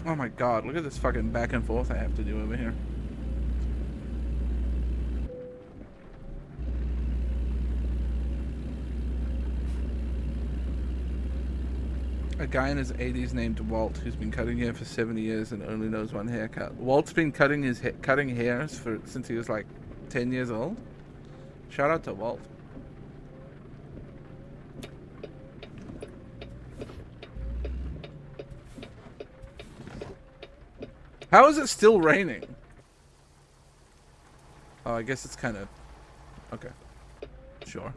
Speaker 1: Oh my god, look at this fucking back and forth I have to do over here. A guy in his 80s named Walt who's been cutting hair for 70 years and only knows one haircut. Walt's been cutting hairs since he was like 10 years old. Shout out to Walt. How is it still raining? Oh, I guess it's kind of... Okay. Sure.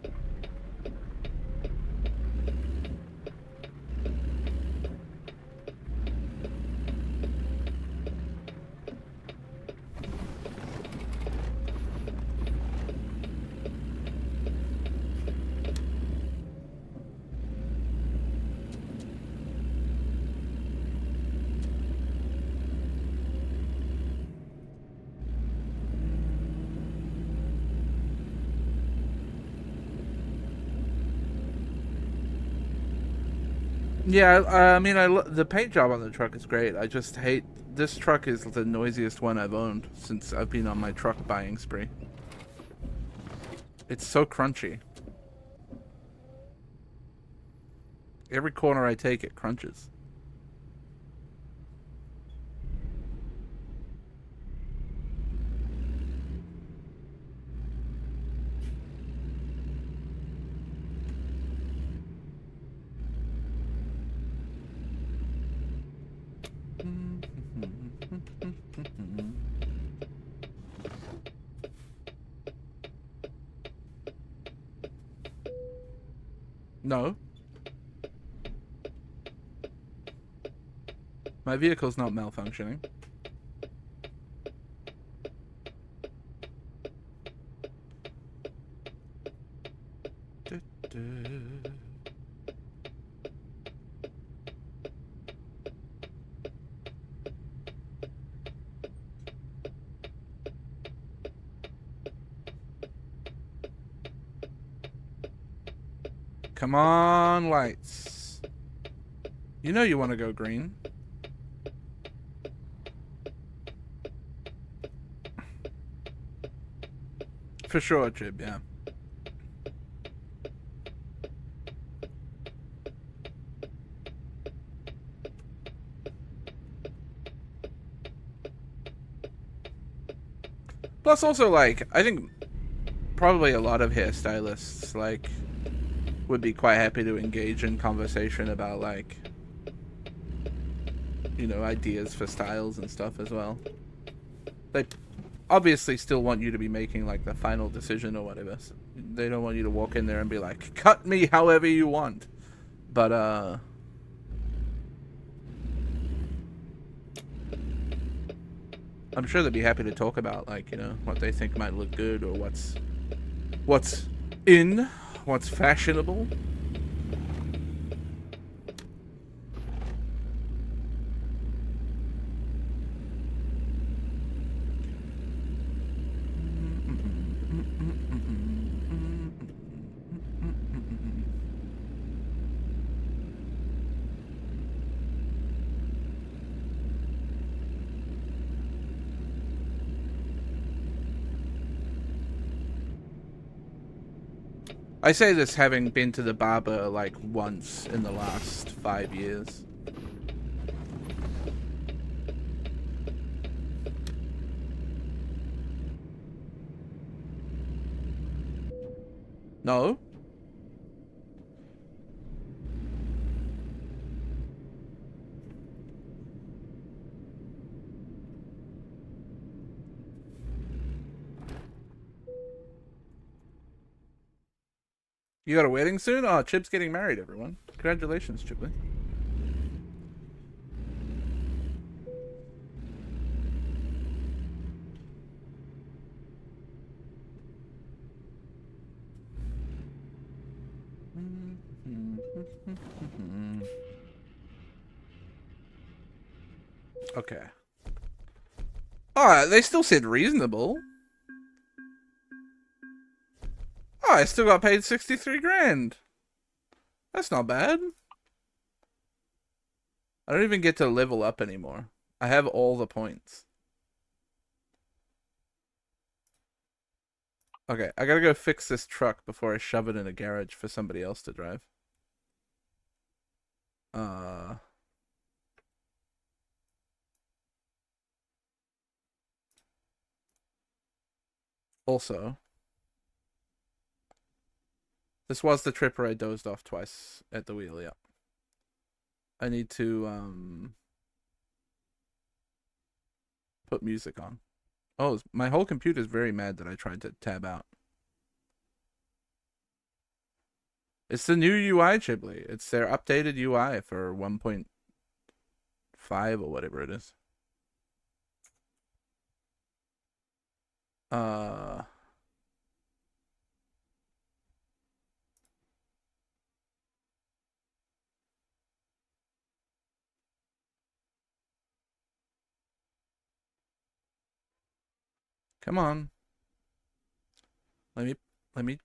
Speaker 1: Yeah, I mean, the paint job on the truck is great. I just hate this truck is the noisiest one I've owned since I've been on my truck buying spree. It's so crunchy. Every corner I take, it crunches. No. My vehicle's not malfunctioning. Come on, lights. You know you want to go green. For sure, Jib, yeah. Plus, also, like, I think probably a lot of hairstylists, like, would be quite happy to engage in conversation about, like, you know, ideas for styles and stuff as well. They obviously still want you to be making, like, the final decision or whatever. So they don't want you to walk in there and be like, cut me however you want. But, I'm sure they'd be happy to talk about, like, you know, what they think might look good or what's in, what's fashionable. I say this having been to the barber like once in the last 5 years. No? You got a wedding soon? Oh, Chip's getting married, everyone. Congratulations, Chipley. Okay. Oh, they still said reasonable. Oh, I still got paid 63 grand. That's not bad. I don't even get to level up anymore. I have all the points. Okay, I gotta go fix this truck before I shove it in a garage for somebody else to drive. Also, this was the trip where I dozed off twice at the wheel, yeah. I need to, put music on. Oh, my whole computer's very mad that I tried to tab out. It's the new UI, Chibley. It's their updated UI for 1.5 or whatever it is. Come on. Let me, let me,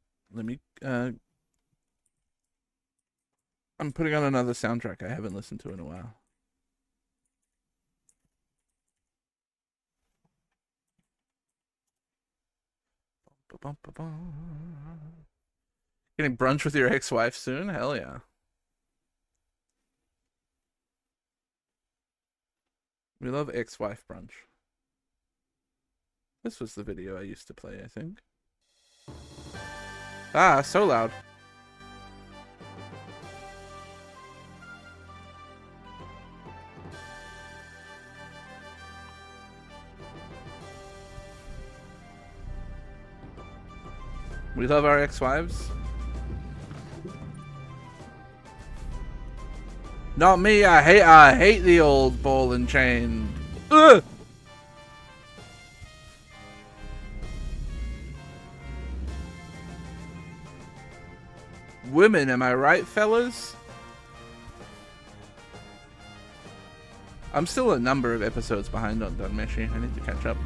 Speaker 1: I'm putting on another soundtrack I haven't listened to in a while. Getting brunch with your ex-wife soon? Hell yeah. We love ex-wife brunch. This was the video I used to play, I think. Ah, so loud. We love our ex-wives. Not me. I hate the old ball and chain. Ugh! Women, am I right, fellas? I'm still a number of episodes behind on Dunmeshi. I need to catch up.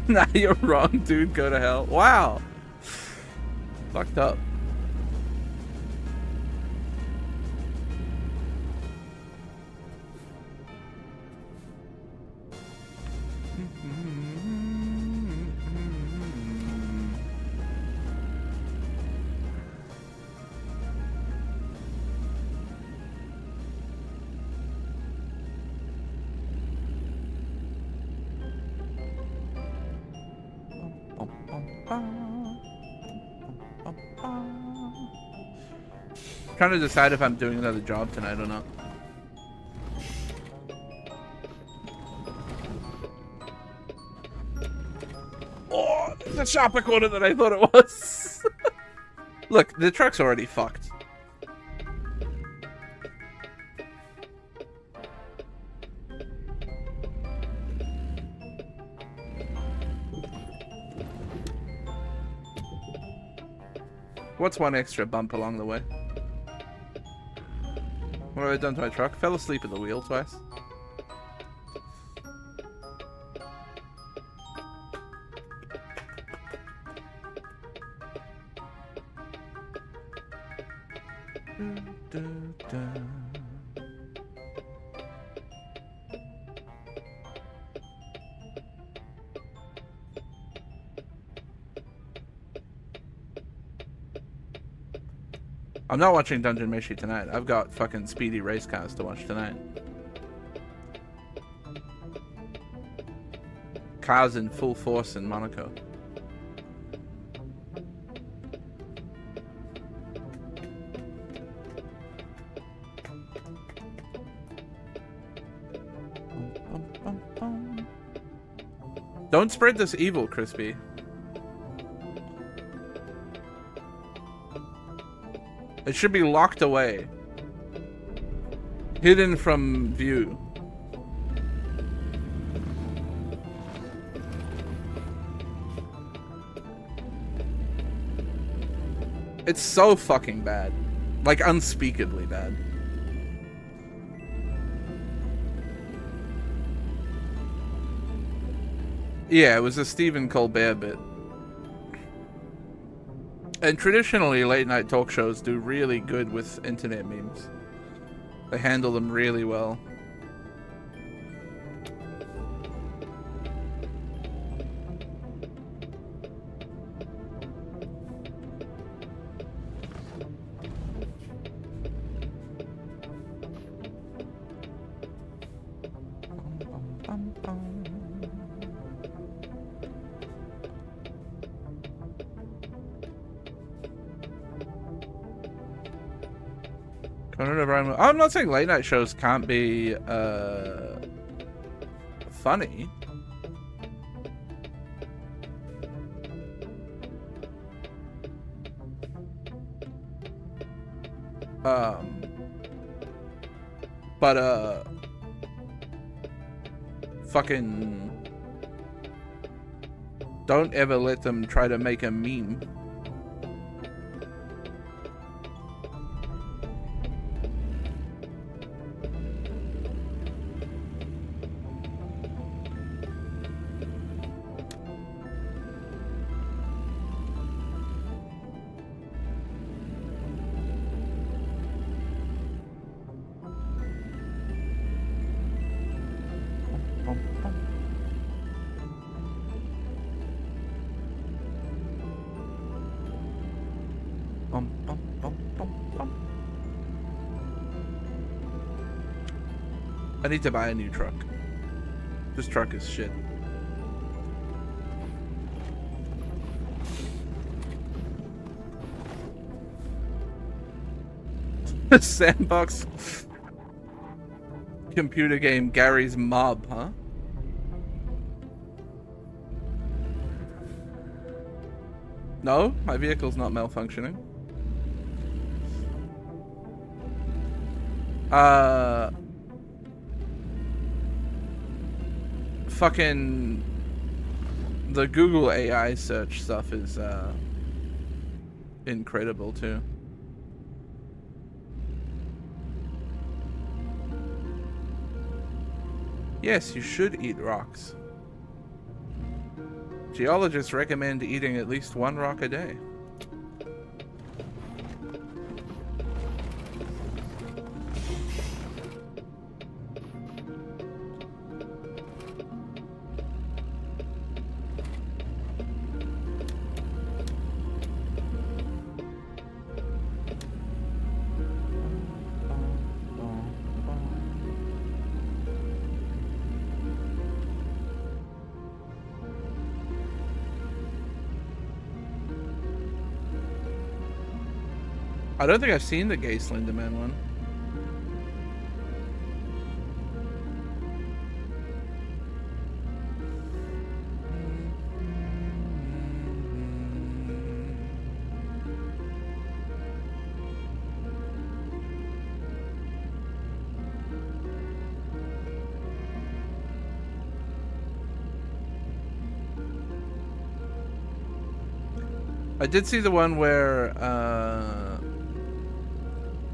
Speaker 1: Nah, you're wrong, dude. Go to hell. Wow. Fucked up. Trying to decide if I'm doing another job tonight or not. Oh, it's a sharper corner than I thought it was. Look, the truck's already fucked. What's one extra bump along the way? What have I done to my truck? Fell asleep at the wheel twice. I'm not watching Dungeon Meshi tonight. I've got fucking speedy race cars to watch tonight. Cars in full force in Monaco. Don't spread this evil, Crispy. It should be locked away. Hidden from view. It's so fucking bad. Like, unspeakably bad. Yeah, it was a Stephen Colbert bit. And traditionally, late night talk shows do really good with internet memes. They handle them really well. I'm not saying late night shows can't be funny. But fucking don't ever let them try to make a meme. bum, bum. Bum, bum, bum, bum, bum. I need to buy a new truck. This truck is shit. Sandbox computer game Gary's Mob, huh? No, my vehicle's not malfunctioning. Fucking the Google AI search stuff is incredible too. Yes, you should eat rocks. Geologists recommend eating at least 1 rock a day. I don't think I've seen the gay Slenderman one. I did see the one where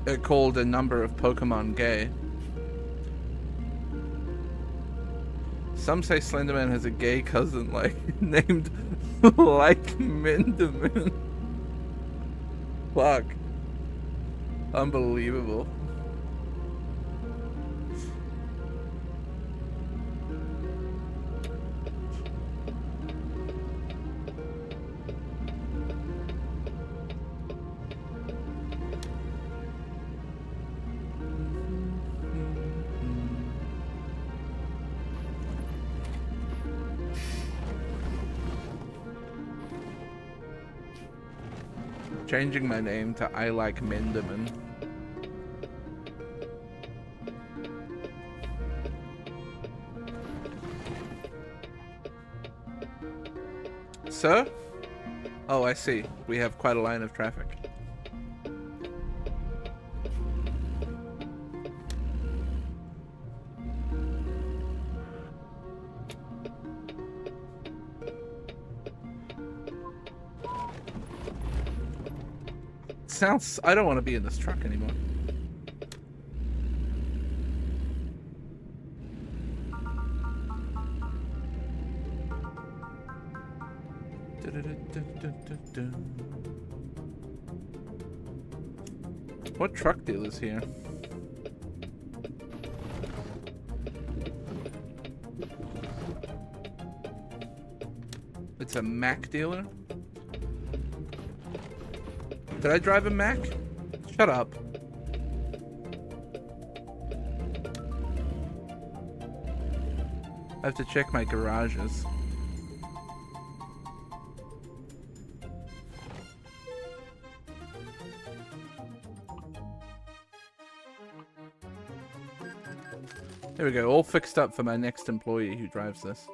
Speaker 1: it called a number of Pokemon gay. Some say Slenderman has a gay cousin named like Minderman. Fuck. Unbelievable. Changing my name to I like Minderman. Sir? Oh, I see. We have quite a line of traffic. I don't want to be in this truck anymore. What truck deal is here? It's a Mac dealer? Did I drive a Mac? Shut up. I have to check my garages. There we go, all fixed up for my next employee who drives this.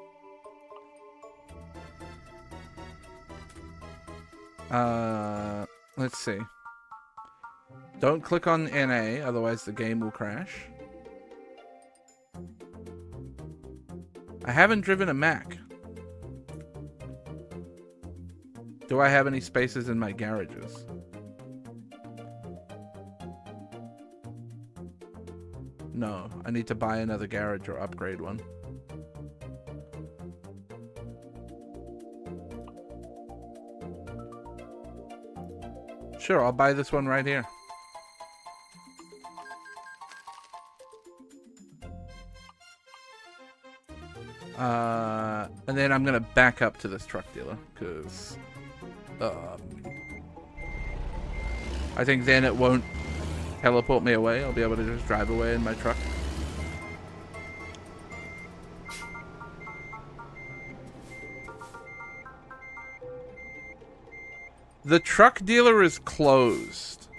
Speaker 1: Let's see. Don't click on NA, otherwise the game will crash. I haven't driven a Mac. Do I have any spaces in my garages? No, I need to buy another garage or upgrade one. Sure, I'll buy this one right here. And then I'm gonna back up to this truck dealer, because I think then it won't teleport me away. I'll be able to just drive away in my truck. The truck dealer is closed.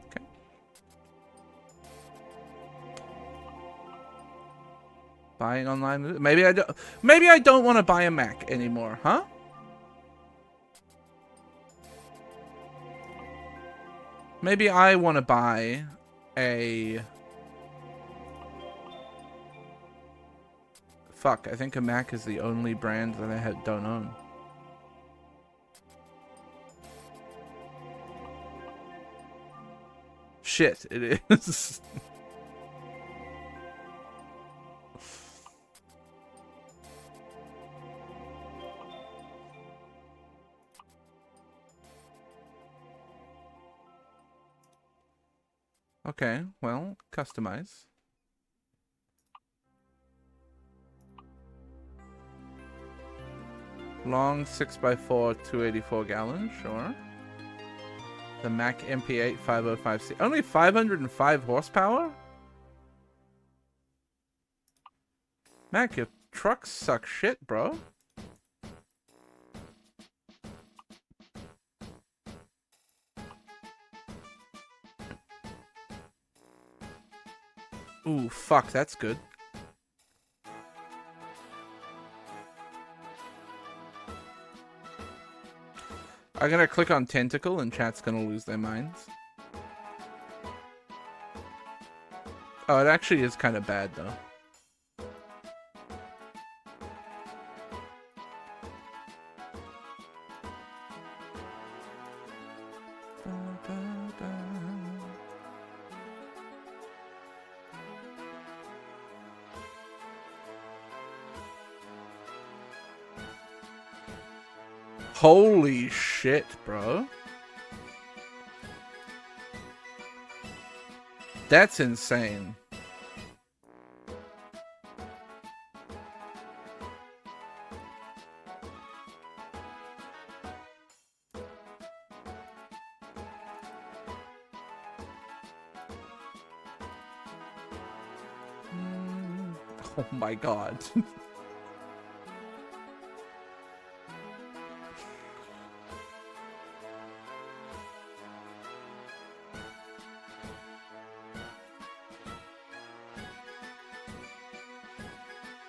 Speaker 1: Okay. Buying online. Maybe I don't. Maybe I don't want to buy a Mac anymore, huh? Maybe I want to buy a. Fuck, I think a Mac is the only brand that I don't own. Shit, it is. Okay, well, customize. Long 6x4, 284 gallon, sure. The Mac MP8 505C. Only 505 horsepower? Mac, your trucks suck shit, bro. Ooh, fuck, that's good. I'm gonna click on tentacle and chat's gonna lose their minds. Oh, it actually is kind of bad though. Holy shit, bro. That's insane. Oh my god.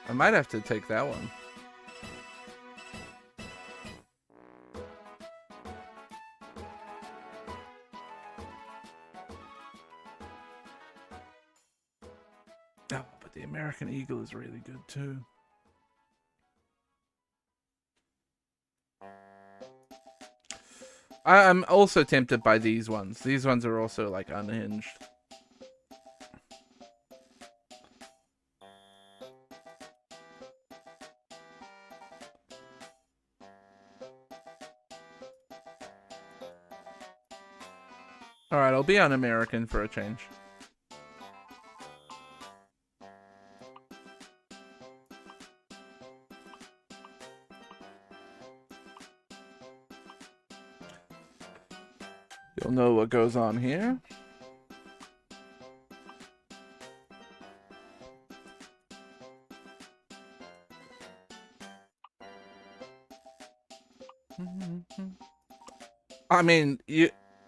Speaker 1: I might have to take that one. Oh, but the American Eagle is really good too. I'm also tempted by these ones. These ones are also like unhinged. Alright, I'll be un-American for a change. You'll know what goes on here. I mean,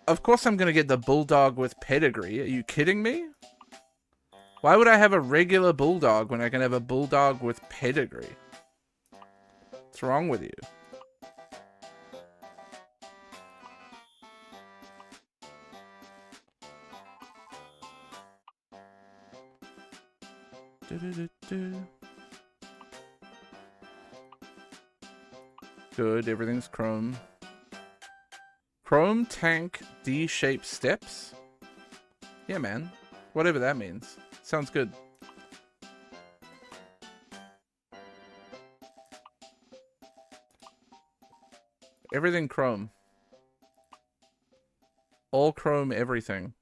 Speaker 1: of course I'm gonna get the bulldog with pedigree. Are you kidding me? Why would I have a regular bulldog when I can have a bulldog with pedigree? What's wrong with you? Good, everything's chrome. Chrome tank D-shaped steps? Yeah, man. Whatever that means. Sounds good. Everything chrome. All chrome everything.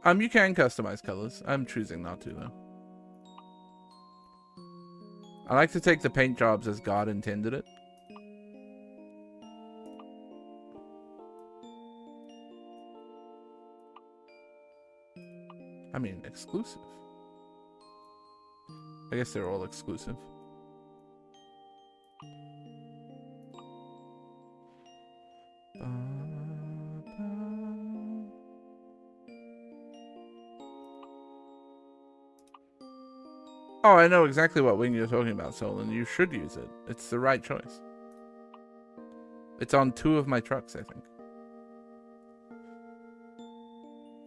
Speaker 1: You can customize colors. I'm choosing not to, though. I like to take the paint jobs as God intended it. I mean, exclusive. I guess they're all exclusive. Oh, I know exactly what wing you're talking about, Solon. You should use it. It's the right choice. It's on 2 of my trucks, I think.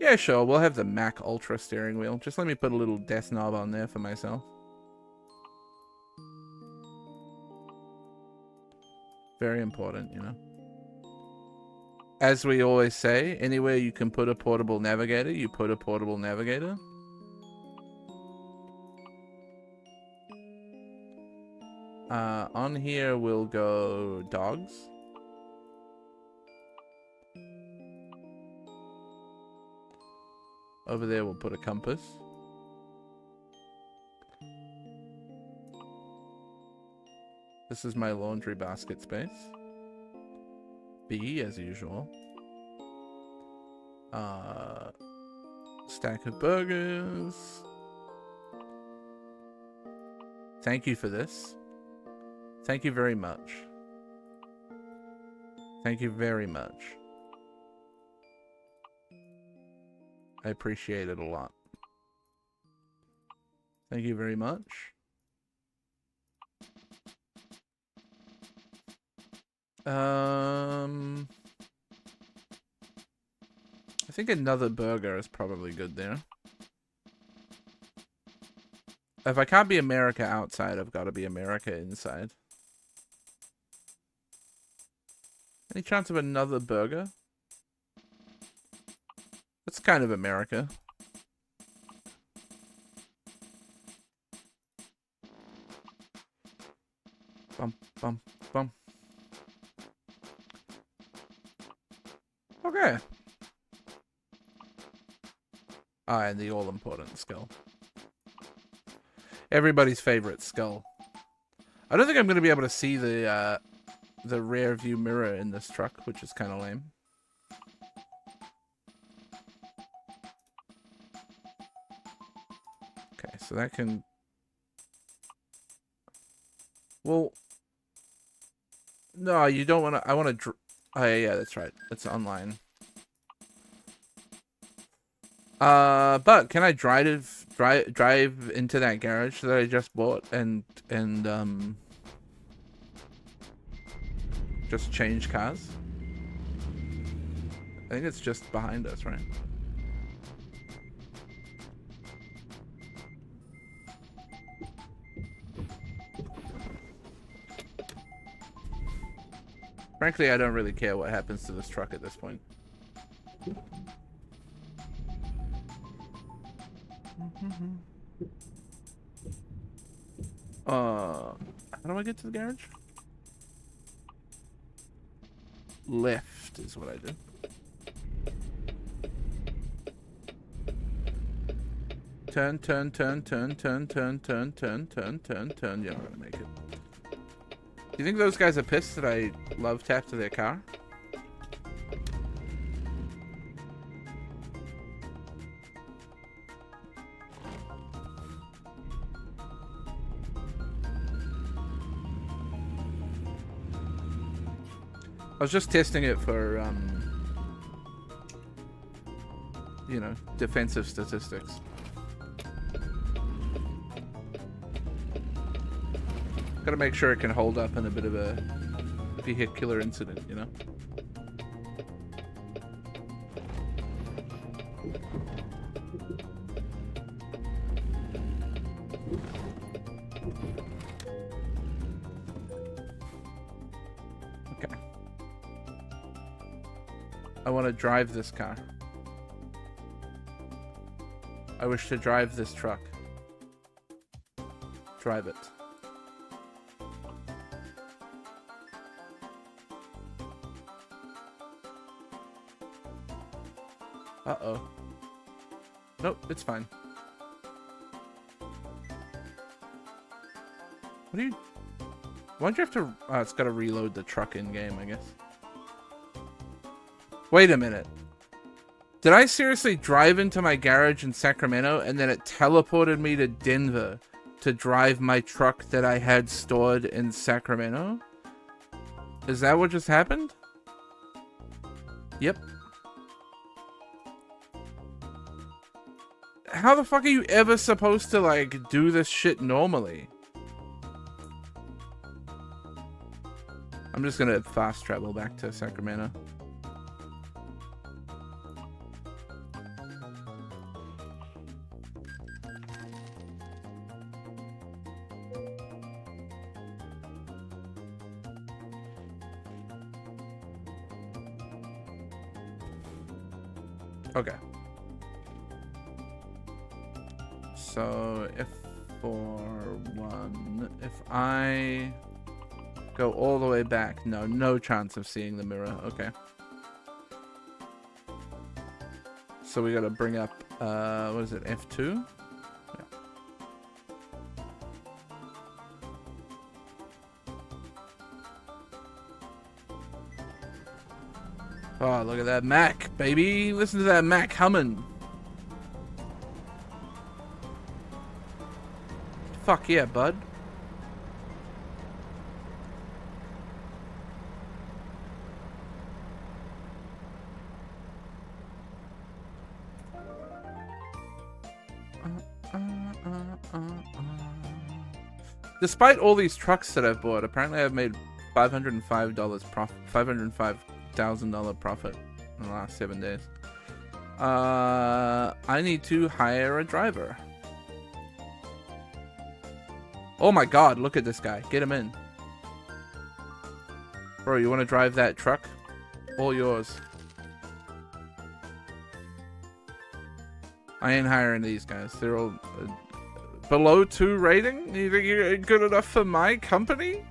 Speaker 1: Yeah, sure. We'll have the Mac Ultra steering wheel. Just let me put a little death knob on there for myself. Very important, you know. As we always say, anywhere you can put a portable navigator, you put a portable navigator. On here we'll go dogs. Over there we'll put a compass. This is my laundry basket space. B as usual. Stack of burgers. Thank you for this. Thank you very much. Thank you very much. I appreciate it a lot. Thank you very much. I think another burger is probably good there. If I can't be America outside, I've got to be America inside. Any chance of another burger? That's kind of America. Bum, bum, bum. Okay. Ah, and the all-important skull. Everybody's favorite skull. I don't think I'm going to be able to see the rear view mirror in this truck, which is kind of lame. Okay, so that can... Well... No, you don't want to... I want to... Oh, yeah, that's right. It's online. But can I drive into that garage that I just bought and just change cars? I think it's just behind us, right? Frankly, I don't really care what happens to this truck at this point. How do I get to the garage? Left is what I did. Turn. Yeah, I'm gonna make it. Do you think those guys are pissed that I love tapped to their car? I was just testing it for, you know, defensive statistics. Gotta make sure it can hold up in a bit of a vehicular incident, you know? I want to drive this car. I wish to drive this truck. Drive it. Uh-oh. Nope, it's fine. What do you... Why'd you have to... Oh, it's gotta reload the truck in-game, I guess. Wait a minute. Did I seriously drive into my garage in Sacramento and then it teleported me to Denver to drive my truck that I had stored in Sacramento? Is that what just happened? Yep. How the fuck are you ever supposed to, like, do this shit normally? I'm just gonna fast travel back to Sacramento. Okay. So if if I go all the way back, no chance of seeing the mirror. Okay. So we gotta bring up, what is it, F2? Yeah. Oh, look at that Mac, baby. Listen to that Mac humming. Fuck yeah, bud. Despite all these trucks that I've bought, apparently I've made $505,000 profit in the last 7 days. I need to hire a driver. Oh my god, look at this guy. Get him in. Bro, you want to drive that truck? All yours. I ain't hiring these guys. They're all below 2 rating? You think you're good enough for my company?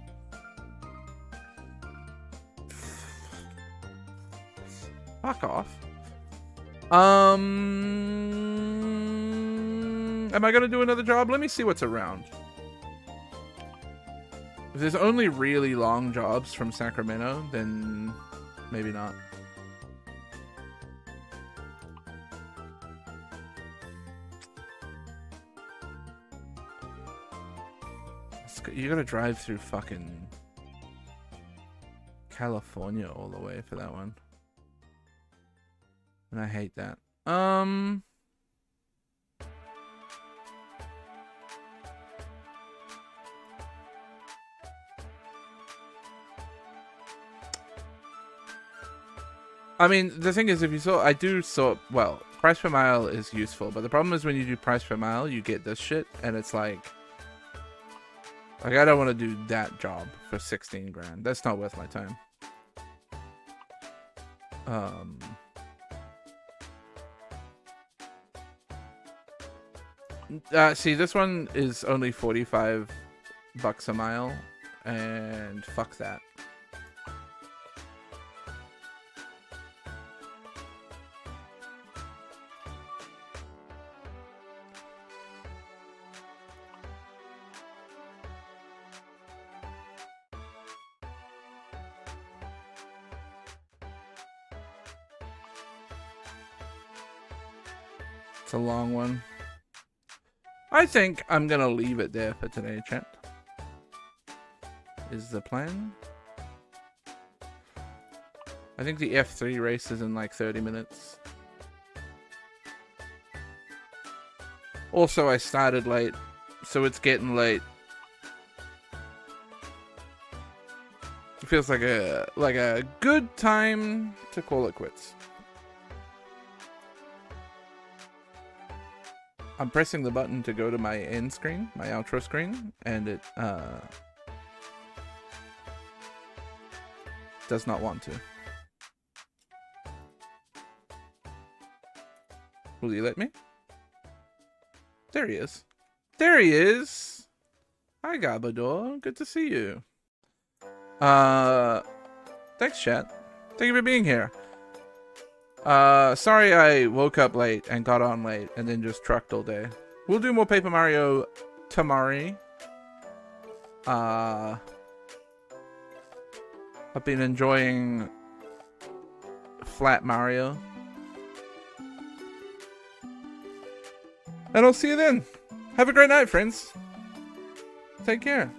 Speaker 1: Fuck off. Am I gonna do another job? Let me see what's around. If there's only really long jobs from Sacramento, then maybe not. You gotta drive through fucking California all the way for that one. And I hate that. I mean, the thing is, if you saw, well, price per mile is useful, but the problem is when you do price per mile, you get this shit, and it's like I don't want to do that job for 16 grand. That's not worth my time. See, this one is only 45 bucks a mile, and fuck that. It's a long one. I think I'm gonna leave it there for today, chat. Is the plan. I think the F3 race is in like 30 minutes. Also, I started late, so it's getting late. It feels like a good time to call it quits. I'm pressing the button to go to my end screen, my outro screen, and it does not want to. Will you let me? There he is. There he is. Hi, Gabador. Good to see you. Thanks, chat. Thank you for being here. Sorry I woke up late and got on late and then just trucked all day. We'll do more Paper Mario tomorrow. I've been enjoying Flat Mario. And I'll see you then. Have a great night, friends. Take care.